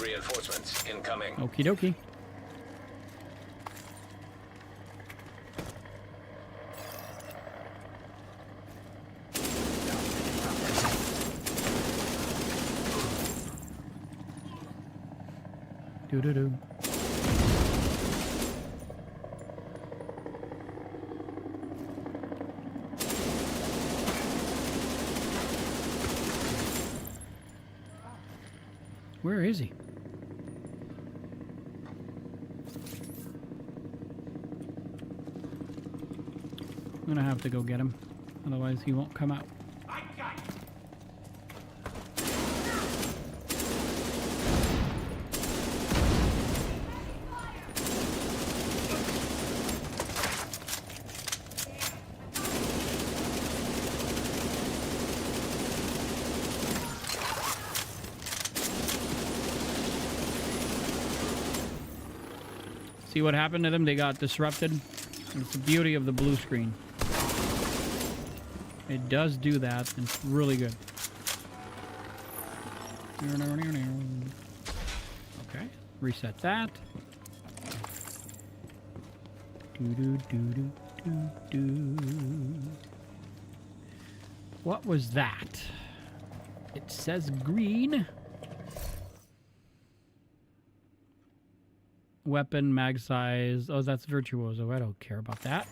Reinforcements incoming. Okie dokie. Do-do-do. Where is he? I'm gonna have to go get him. Otherwise he won't come out. See what happened to them? They got disrupted. It's the beauty of the blue screen. It does do that. And it's really good. Okay. Reset that. What was that? It says green. Weapon, mag size. Oh, that's Virtuoso. I don't care about that.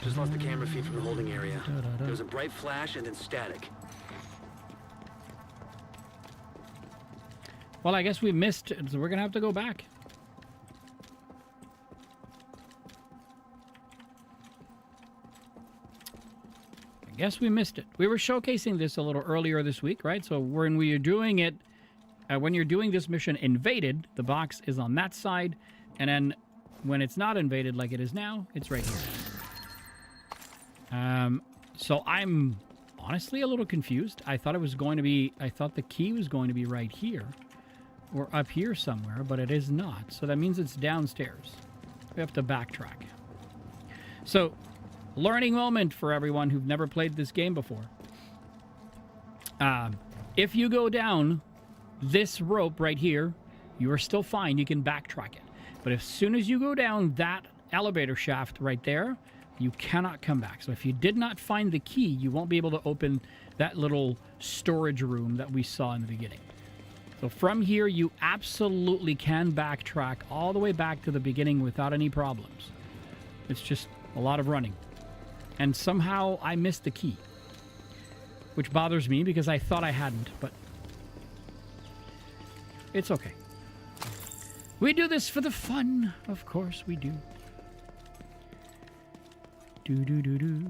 Just lost the camera feed from the holding area. There was a bright flash and then static. Well, I guess we missed it, so we're gonna have to go back. Guess we missed it. We were showcasing this a little earlier this week, right? So when we are doing it, when you're doing this mission invaded, the box is on that side, and then when it's not invaded like it is now, it's right here. So I'm honestly a little confused. I thought the key was going to be right here or up here somewhere, but it is not. So that means it's downstairs. We have to backtrack. So learning moment for everyone who've never played this game before. If you go down this rope right here, you are still fine. You can backtrack it. But as soon as you go down that elevator shaft right there, you cannot come back. So if you did not find the key, you won't be able to open that little storage room that we saw in the beginning. So from here, you absolutely can backtrack all the way back to the beginning without any problems. It's just a lot of running. And somehow I missed the key, which bothers me because I thought I hadn't, but it's okay. We do this for the fun. Of course we do. Do-do-do-do.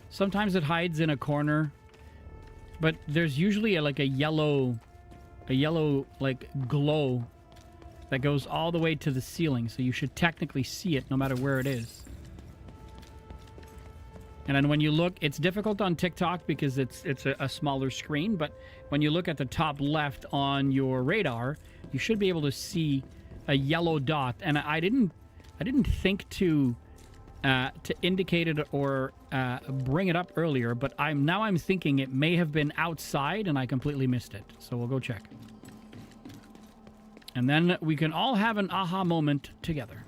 Sometimes it hides in a corner, but there's usually a yellow like glow that goes all the way to the ceiling, so you should technically see it no matter where it is. And then when you look, it's difficult on TikTok because it's a smaller screen, but when you look at the top left on your radar, you should be able to see a yellow dot. And I didn't think to indicate it or bring it up earlier, but I'm thinking it may have been outside and I completely missed it. So we'll go check. And then we can all have an aha moment together.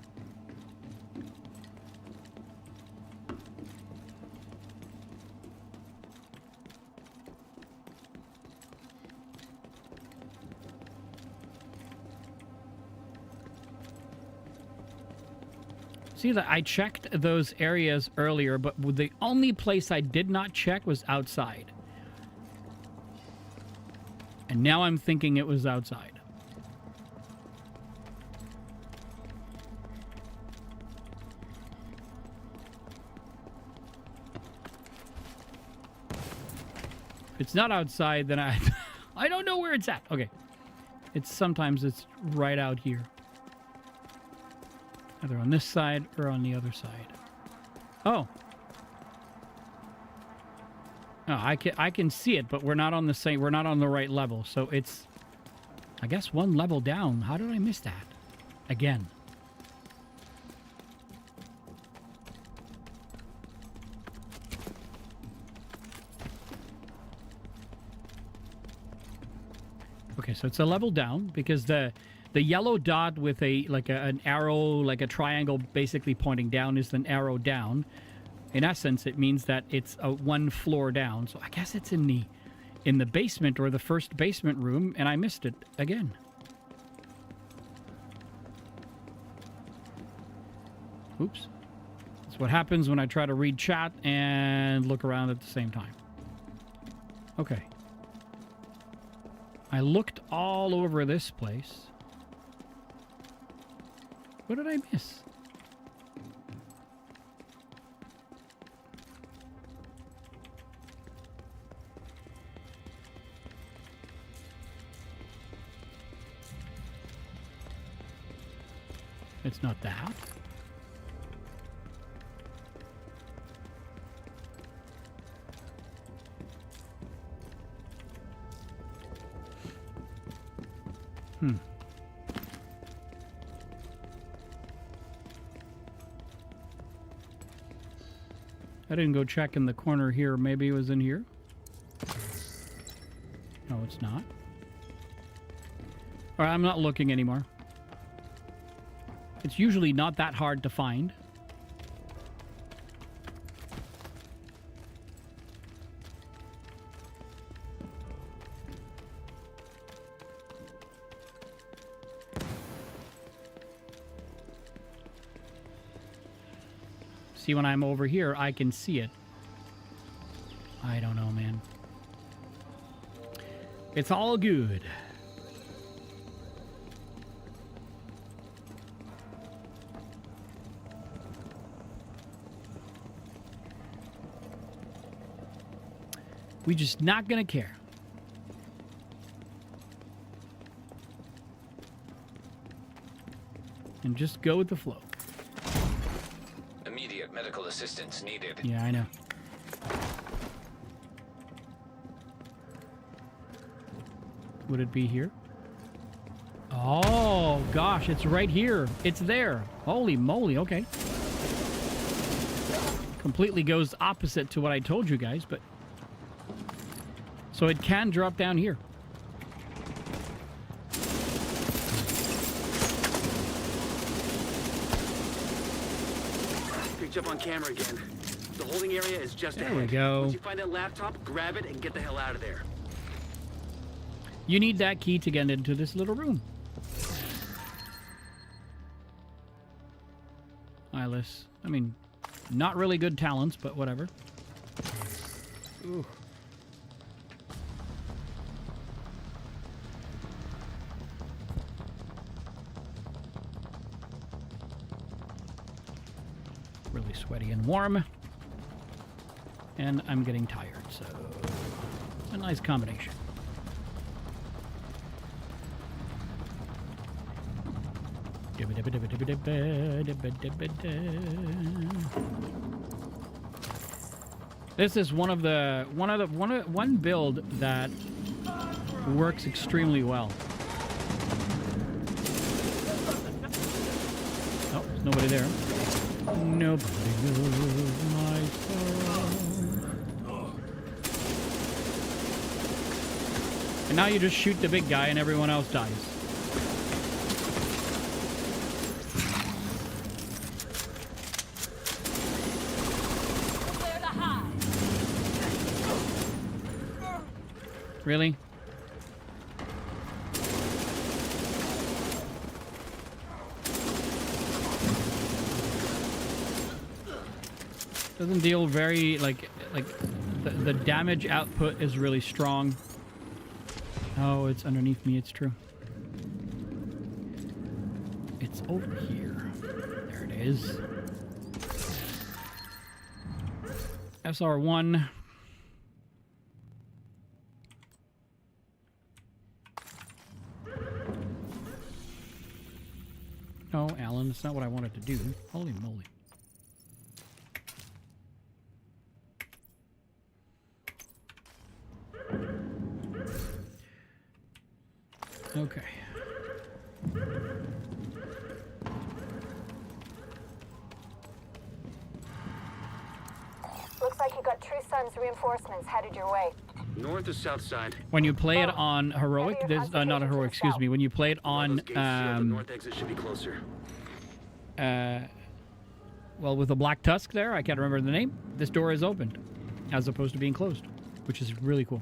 See that I checked those areas earlier, but the only place I did not check was outside. And now I'm thinking it was outside. If it's not outside, then I don't know where it's at. Okay. Sometimes it's right out here. Either on this side or on the other side. Oh. Oh, I can see it, but we're not on the same. We're not on the right level. So it's, I guess, one level down. How did I miss that? Again. Okay, so it's a level down because the yellow dot with an arrow, like a triangle basically pointing down is an arrow down. In essence, it means that it's one floor down. So I guess it's in the basement or the first basement room, and I missed it again. Oops. That's what happens when I try to read chat and look around at the same time. Okay. I looked all over this place. What did I miss? It's not that. I didn't go check in the corner here. Maybe it was in here. No, it's not. All right, I'm not looking anymore. It's usually not that hard to find. See, when I'm over here, I can see it. I don't know, man. It's all good. We just not gonna care. And just go with the flow. Immediate medical assistance needed. Yeah, I know. Would it be here? Oh, gosh, it's right here. It's there. Holy moly, okay. Completely goes opposite to what I told you guys, but... So it can drop down here. Picked up on camera again. The holding area is just ahead. There we go. Once you find that laptop, grab it and get the hell out of there. You need that key to get into this little room. Eyeless. I mean, not really good talents, but whatever. Ooh. Really sweaty and warm. And I'm getting tired, so a nice combination. This is one build that works extremely well. Oh, there's nobody there. Nobody knows my soul. And now you just shoot the big guy and everyone else dies. Really? Doesn't deal very like the damage output is really strong. Oh, it's underneath me, it's true. It's over here. There it is. SR1. No, Alan, That's not what I wanted to do. Holy moly. Okay. Looks like you got True Sun's reinforcements headed your way. North or south side? When you play it on heroic, there's not on heroic. Excuse me. When you play it on the north exit should be closer. Well, with a black tusk there, I can't remember the name. This door is opened, as opposed to being closed, which is really cool.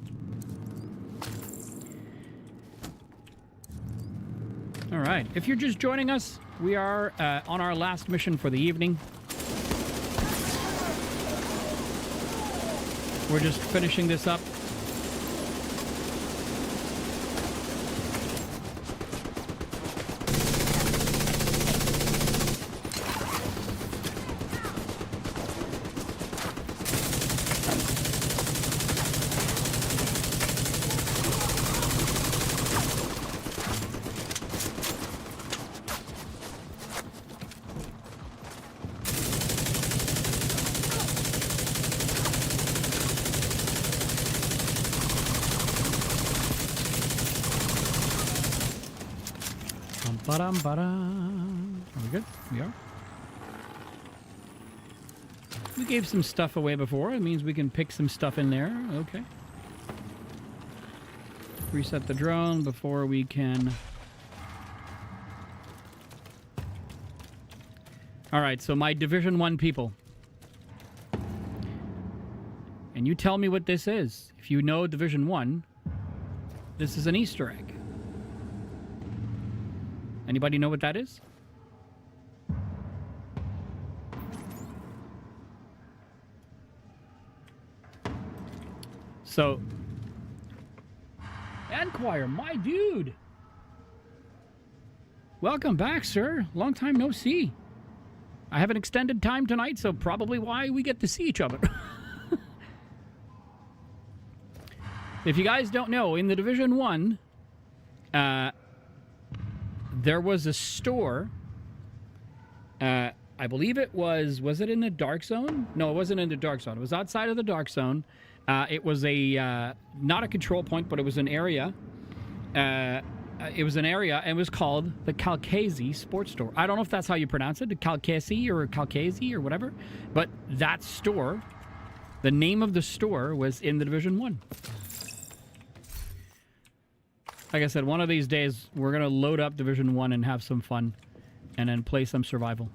All right. If you're just joining us, we are on our last mission for the evening. We're just finishing this up. Ba-dum. Are we good? We are. We gave some stuff away before. It means we can pick some stuff in there. Okay. Reset the drone before we can... Alright, so my Division 1 people. And you tell me what this is. If you know Division 1, this is an Easter egg. Anybody know what that is? So, Enquire, my dude. Welcome back, sir. Long time no see. I have an extended time tonight, so probably why we get to see each other. If you guys don't know, in the Division 1, there was a store. I believe it was it in the Dark Zone? No, it wasn't in the Dark Zone. It was outside of the Dark Zone. It was a, not a control point, but it was an area. It was an area, and it was called the Calcasi Sports Store. I don't know if that's how you pronounce it, the Calcasi or Calcasi or whatever, but that store, the name of the store was in the Division 1. Like I said, one of these days, we're going to load up Division 1 and have some fun, and then play some survival.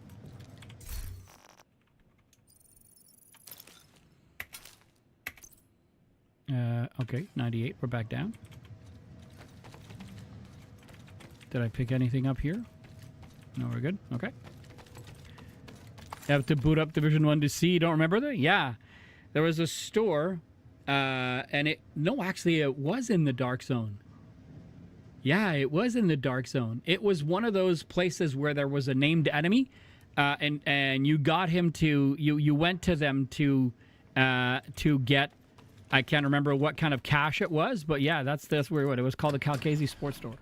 Okay, 98, we're back down. Did I pick anything up here? No, we're good. Okay. You have to boot up Division 1 to see. You don't remember that? Yeah. There was a store, and it... No, actually, it was in the Dark Zone. Yeah, it was in the Dark Zone. It was one of those places where there was a named enemy, and you got him to... You went to them to get... I can't remember what kind of cash it was, but yeah, that's where it was called the Calcasi Sports Store.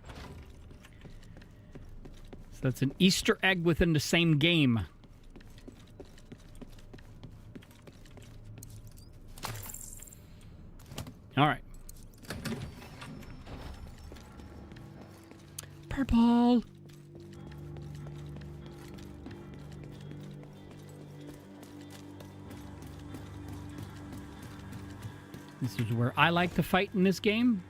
So that's an Easter egg within the same game. All right. Purple. This is where I like to fight in this game.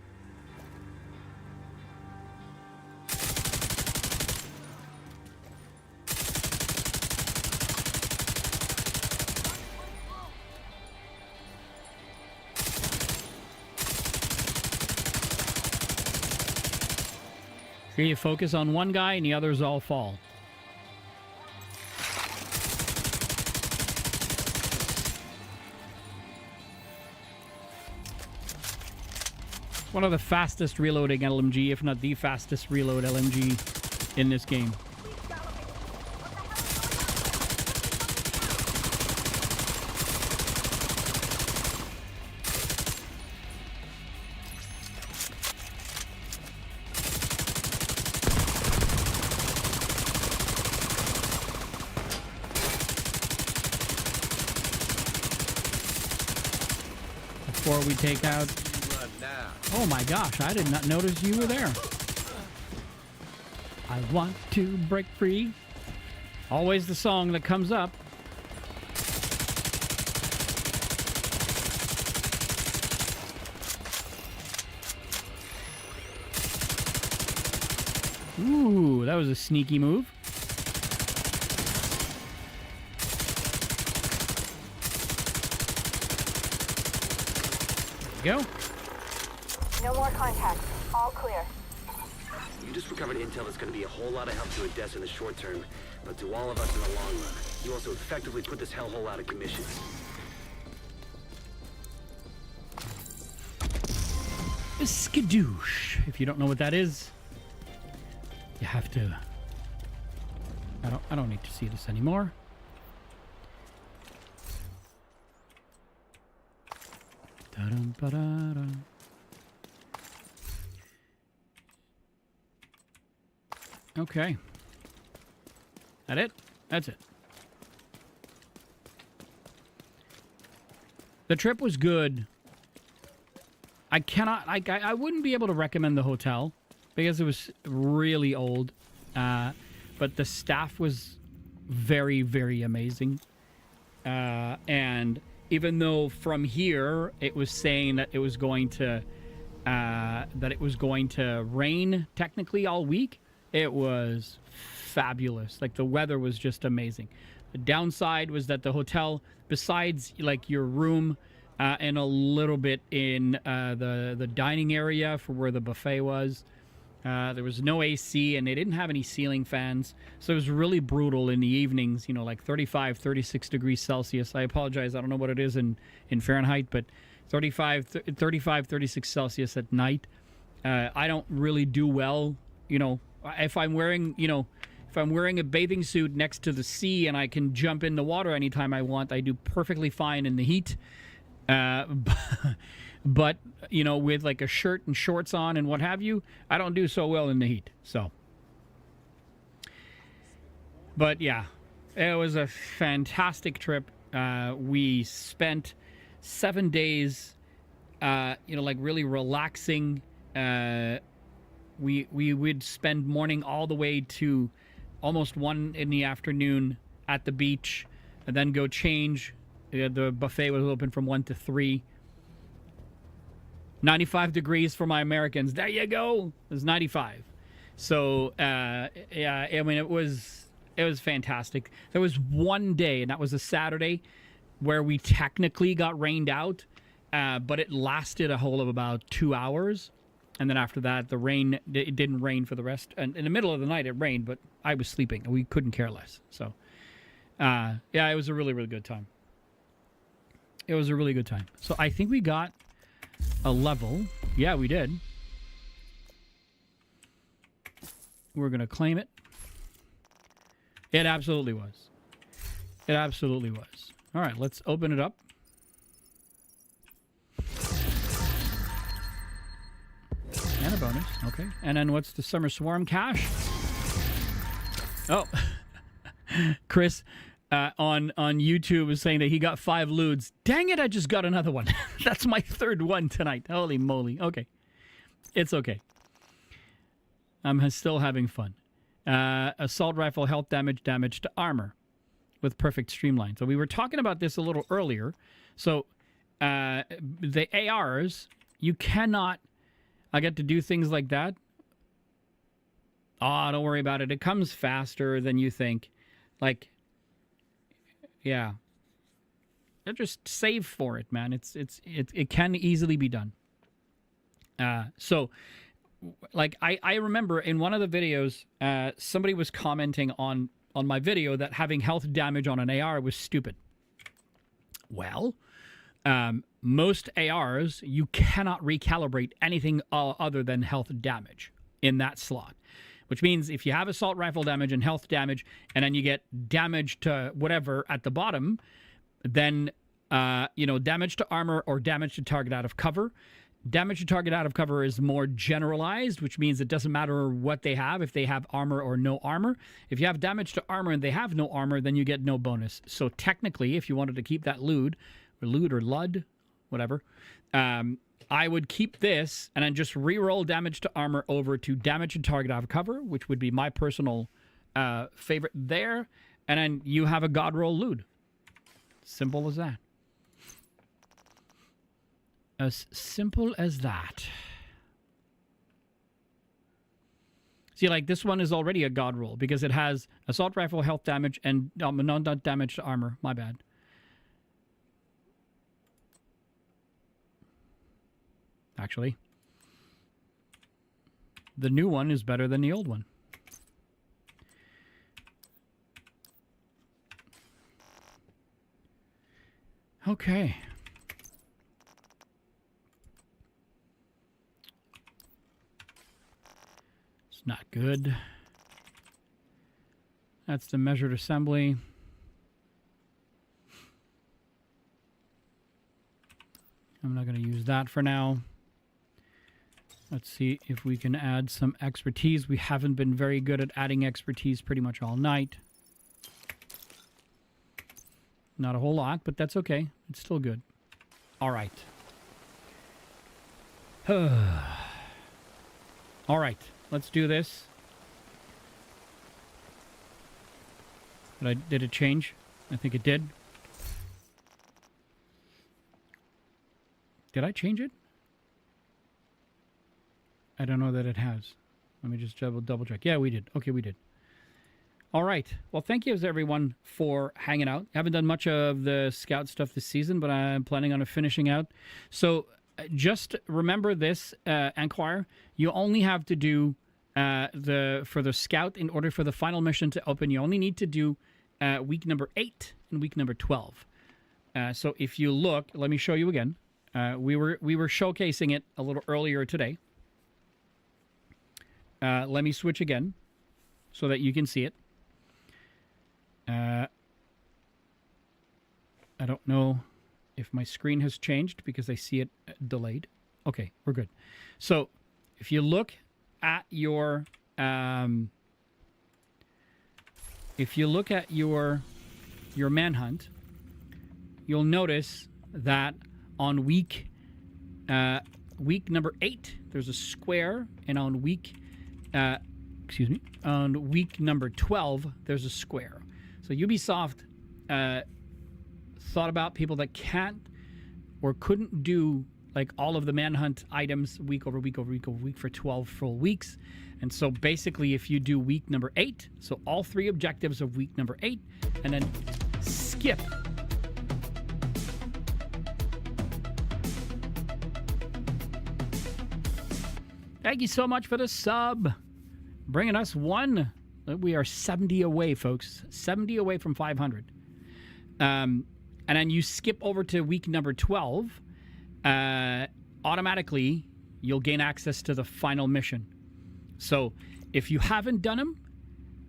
Here you focus on one guy and the others all fall. One of the fastest reloading LMG, if not the fastest reload LMG in this game. before we take out... Oh my gosh, I did not notice you were there. I want to break free. Always the song that comes up. Ooh, that was a sneaky move. There we go. No more contacts. All clear. You just recovered intel that's going to be a whole lot of help to Odessa in the short term, but to all of us in the long run. You also effectively put this hellhole out of commission. Skadoosh. If you don't know what that is, you have to... I don't need to see this anymore. Da-dum-ba-da-da. Okay. That it? That's it. The trip was good. I wouldn't be able to recommend the hotel because it was really old. But the staff was very, very amazing. And even though from here it was saying that it was going to rain technically all week, it was fabulous. Like, the weather was just amazing. The downside was that the hotel, besides like your room and a little bit in the dining area for where the buffet was, there was no AC and they didn't have any ceiling fans. So it was really brutal in the evenings, you know, like 35, 36 degrees Celsius. I apologize. I don't know what it is in Fahrenheit, but 35, 36 Celsius at night. I don't really do well, you know, if I'm wearing a bathing suit next to the sea and I can jump in the water anytime I want, I do perfectly fine in the heat. But, you know, with like a shirt and shorts on and what have you, I don't do so well in the heat. So, but yeah, it was a fantastic trip. We spent 7 days, you know, like really relaxing. We would spend morning all the way to almost 1 in the afternoon at the beach, and then go change. The buffet was open from 1 to 3. 95 degrees for my Americans. There you go. It was 95. So yeah, I mean, it was fantastic. There was one day, and that was a Saturday, where we technically got rained out, but it lasted a whole of about 2 hours. And then after that, it didn't rain for the rest. And in the middle of the night, it rained, but I was sleeping, and we couldn't care less. So, yeah, it was a really, really good time. It was a really good time. So I think we got a level. Yeah, we did. We're going to claim it. It absolutely was. It absolutely was. All right, let's open it up. And a bonus. Okay. And then what's the Summer Swarm cash? Oh. Chris on YouTube was saying that he got 5 lewds. Dang it, I just got another one. That's my 3rd one tonight. Holy moly. Okay. It's okay. I'm still having fun. Assault rifle health damage to armor with perfect streamline. So we were talking about this a little earlier. So the ARs, you cannot... I get to do things like that. Oh, don't worry about it. It comes faster than you think. Like, yeah. Just save for it, man. It can easily be done. So, like, I remember in one of the videos, somebody was commenting on my video that having health damage on an AR was stupid. Well, most ARs, you cannot recalibrate anything other than health damage in that slot. Which means if you have assault rifle damage and health damage, and then you get damage to whatever at the bottom, then, you know, damage to armor or damage to target out of cover. Damage to target out of cover is more generalized, which means it doesn't matter what they have, if they have armor or no armor. If you have damage to armor and they have no armor, then you get no bonus. So technically, if you wanted to keep that lewd, or lud, whatever. I would keep this and then just re-roll damage to armor over to damage to target out of cover, which would be my personal favorite there. And then you have a god roll lewd. Simple as that. As simple as that. See, like, this one is already a god roll because it has assault rifle health damage and non-dot damage to armor. My bad. Actually, the new one is better than the old one. Okay. Not good. That's the measured assembly. I'm not going to use that for now. Let's see if we can add some expertise. We haven't been very good at adding expertise pretty much all night. Not a whole lot, but that's okay. It's still good. All right. All right. Let's do this. Did it change? I think it did. Did I change it? I don't know that it has. Let me just double check. Yeah, we did. Okay, we did. All right. Well, thank you everyone for hanging out. I haven't done much of the scout stuff this season, but I'm planning on finishing out. So just remember this, Enquire. You only have to do for the scout in order for the final mission to open. You only need to do week number 8 and week number 12. So if you look, let me show you again. We were showcasing it a little earlier today. Let me switch again so that you can see it. I don't know if my screen has changed because I see it delayed. Okay, we're good. So if you look at your manhunt, you'll notice that on week number 8 there's a square, and on week number 12 there's a square. So Ubisoft thought about people that can't or couldn't do like all of the manhunt items week over week over week over week for 12 full weeks. And so basically if you do week number 8, so all 3 objectives of week number 8, and then skip thank you so much for the sub. Bringing us one. We are 70 away, folks. 70 away from 500. And then you skip over to week number 12. Automatically, you'll gain access to the final mission. So if you haven't done them,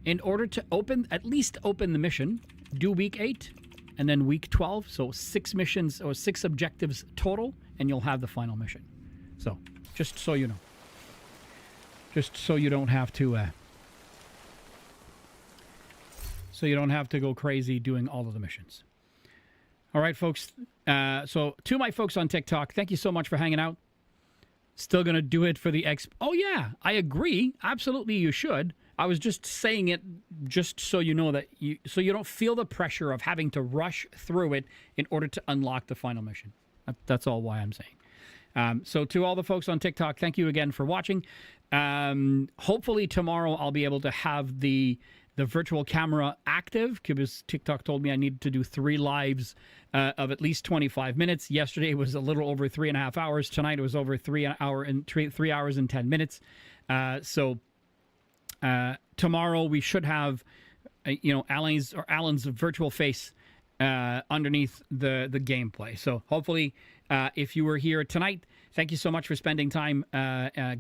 in order to at least open the mission, do week 8 and then week 12. So 6 missions or 6 objectives total, and you'll have the final mission. So just so you know. Just so you don't have to go crazy doing all of the missions. All right, folks. So to my folks on TikTok, thank you so much for hanging out. Still going to do it for the Oh, yeah, I agree. Absolutely, you should. I was just saying it just so you know that so you don't feel the pressure of having to rush through it in order to unlock the final mission. That's all why I'm saying. So to all the folks on TikTok, thank you again for watching. Hopefully tomorrow I'll be able to have the virtual camera active because TikTok told me I needed to do 3 lives of at least 25 minutes. Yesterday was a little over 3.5 hours. Tonight it was over 3 hours and 10 minutes. So tomorrow we should have, Alan's virtual face underneath the gameplay. So hopefully, if you were here tonight, thank you so much for spending time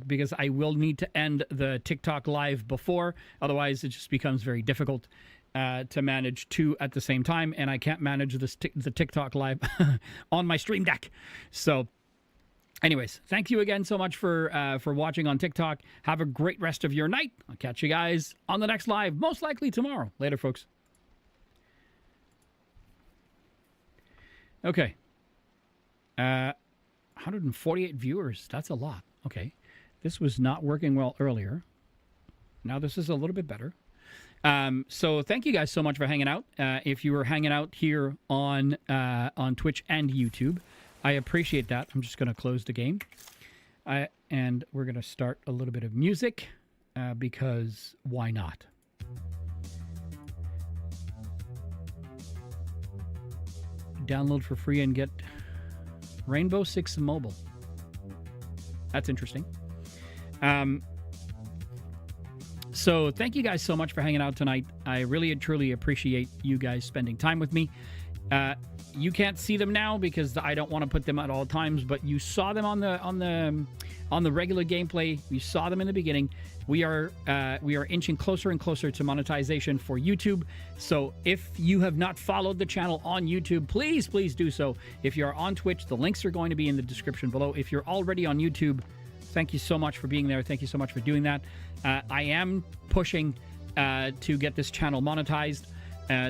because I will need to end the TikTok live before. Otherwise, it just becomes very difficult to manage 2 at the same time, and I can't manage the TikTok live on my Stream Deck. So anyways, thank you again so much for watching on TikTok. Have a great rest of your night. I'll catch you guys on the next live, most likely tomorrow. Later, folks. Okay. 148 viewers. That's a lot. Okay. This was not working well earlier. Now this is a little bit better. So thank you guys so much for hanging out. If you were hanging out here on Twitch and YouTube, I appreciate that. I'm just going to close the game. And we're going to start a little bit of music because why not? Download for free and get Rainbow Six Mobile. That's interesting. So thank you guys so much for hanging out tonight. I really and truly appreciate you guys spending time with me. You can't see them now because I don't want to put them at all times, but you saw them on the regular gameplay. You saw them in the beginning. We are inching closer and closer to monetization for YouTube. So if you have not followed the channel on YouTube, please do so. If you're on Twitch, the links are going to be in the description below. If you're already on YouTube, thank you so much for being there. Thank you so much for doing that. I am pushing to get this channel monetized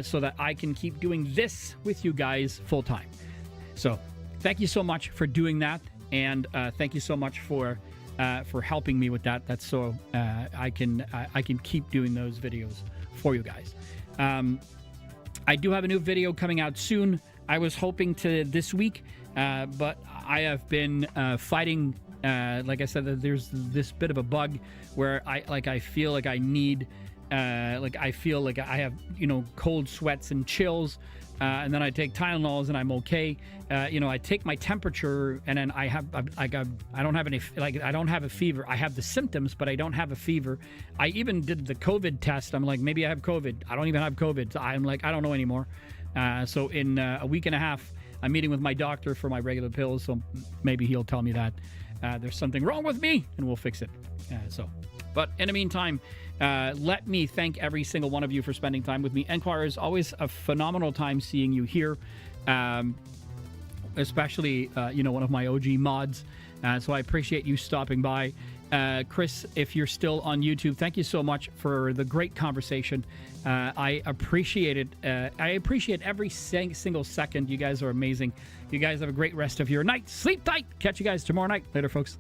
so that I can keep doing this with you guys full time. So thank you so much for doing that. And thank you so much for helping me with that. That's so I can keep doing those videos for you guys. I do have a new video coming out soon. I was hoping to this week, but I have been fighting. Like I said, there's this bit of a bug where I feel like I need, I feel like I have, cold sweats and chills, and then I take Tylenols and I'm okay. I take my temperature and then I don't have any, I don't have a fever. I have the symptoms, but I don't have a fever. I even did the COVID test. I'm like, maybe I have COVID. I don't even have COVID. So I'm like, I don't know anymore. So in a week and a half, I'm meeting with my doctor for my regular pills. So maybe he'll tell me that there's something wrong with me and we'll fix it. But in the meantime, let me thank every single one of you for spending time with me. Enquire is always a phenomenal time seeing you here, especially, one of my OG mods. So I appreciate you stopping by. Chris, if you're still on YouTube, thank you so much for the great conversation. I appreciate it. I appreciate every single second. You guys are amazing. You guys have a great rest of your night. Sleep tight. Catch you guys tomorrow night. Later, folks.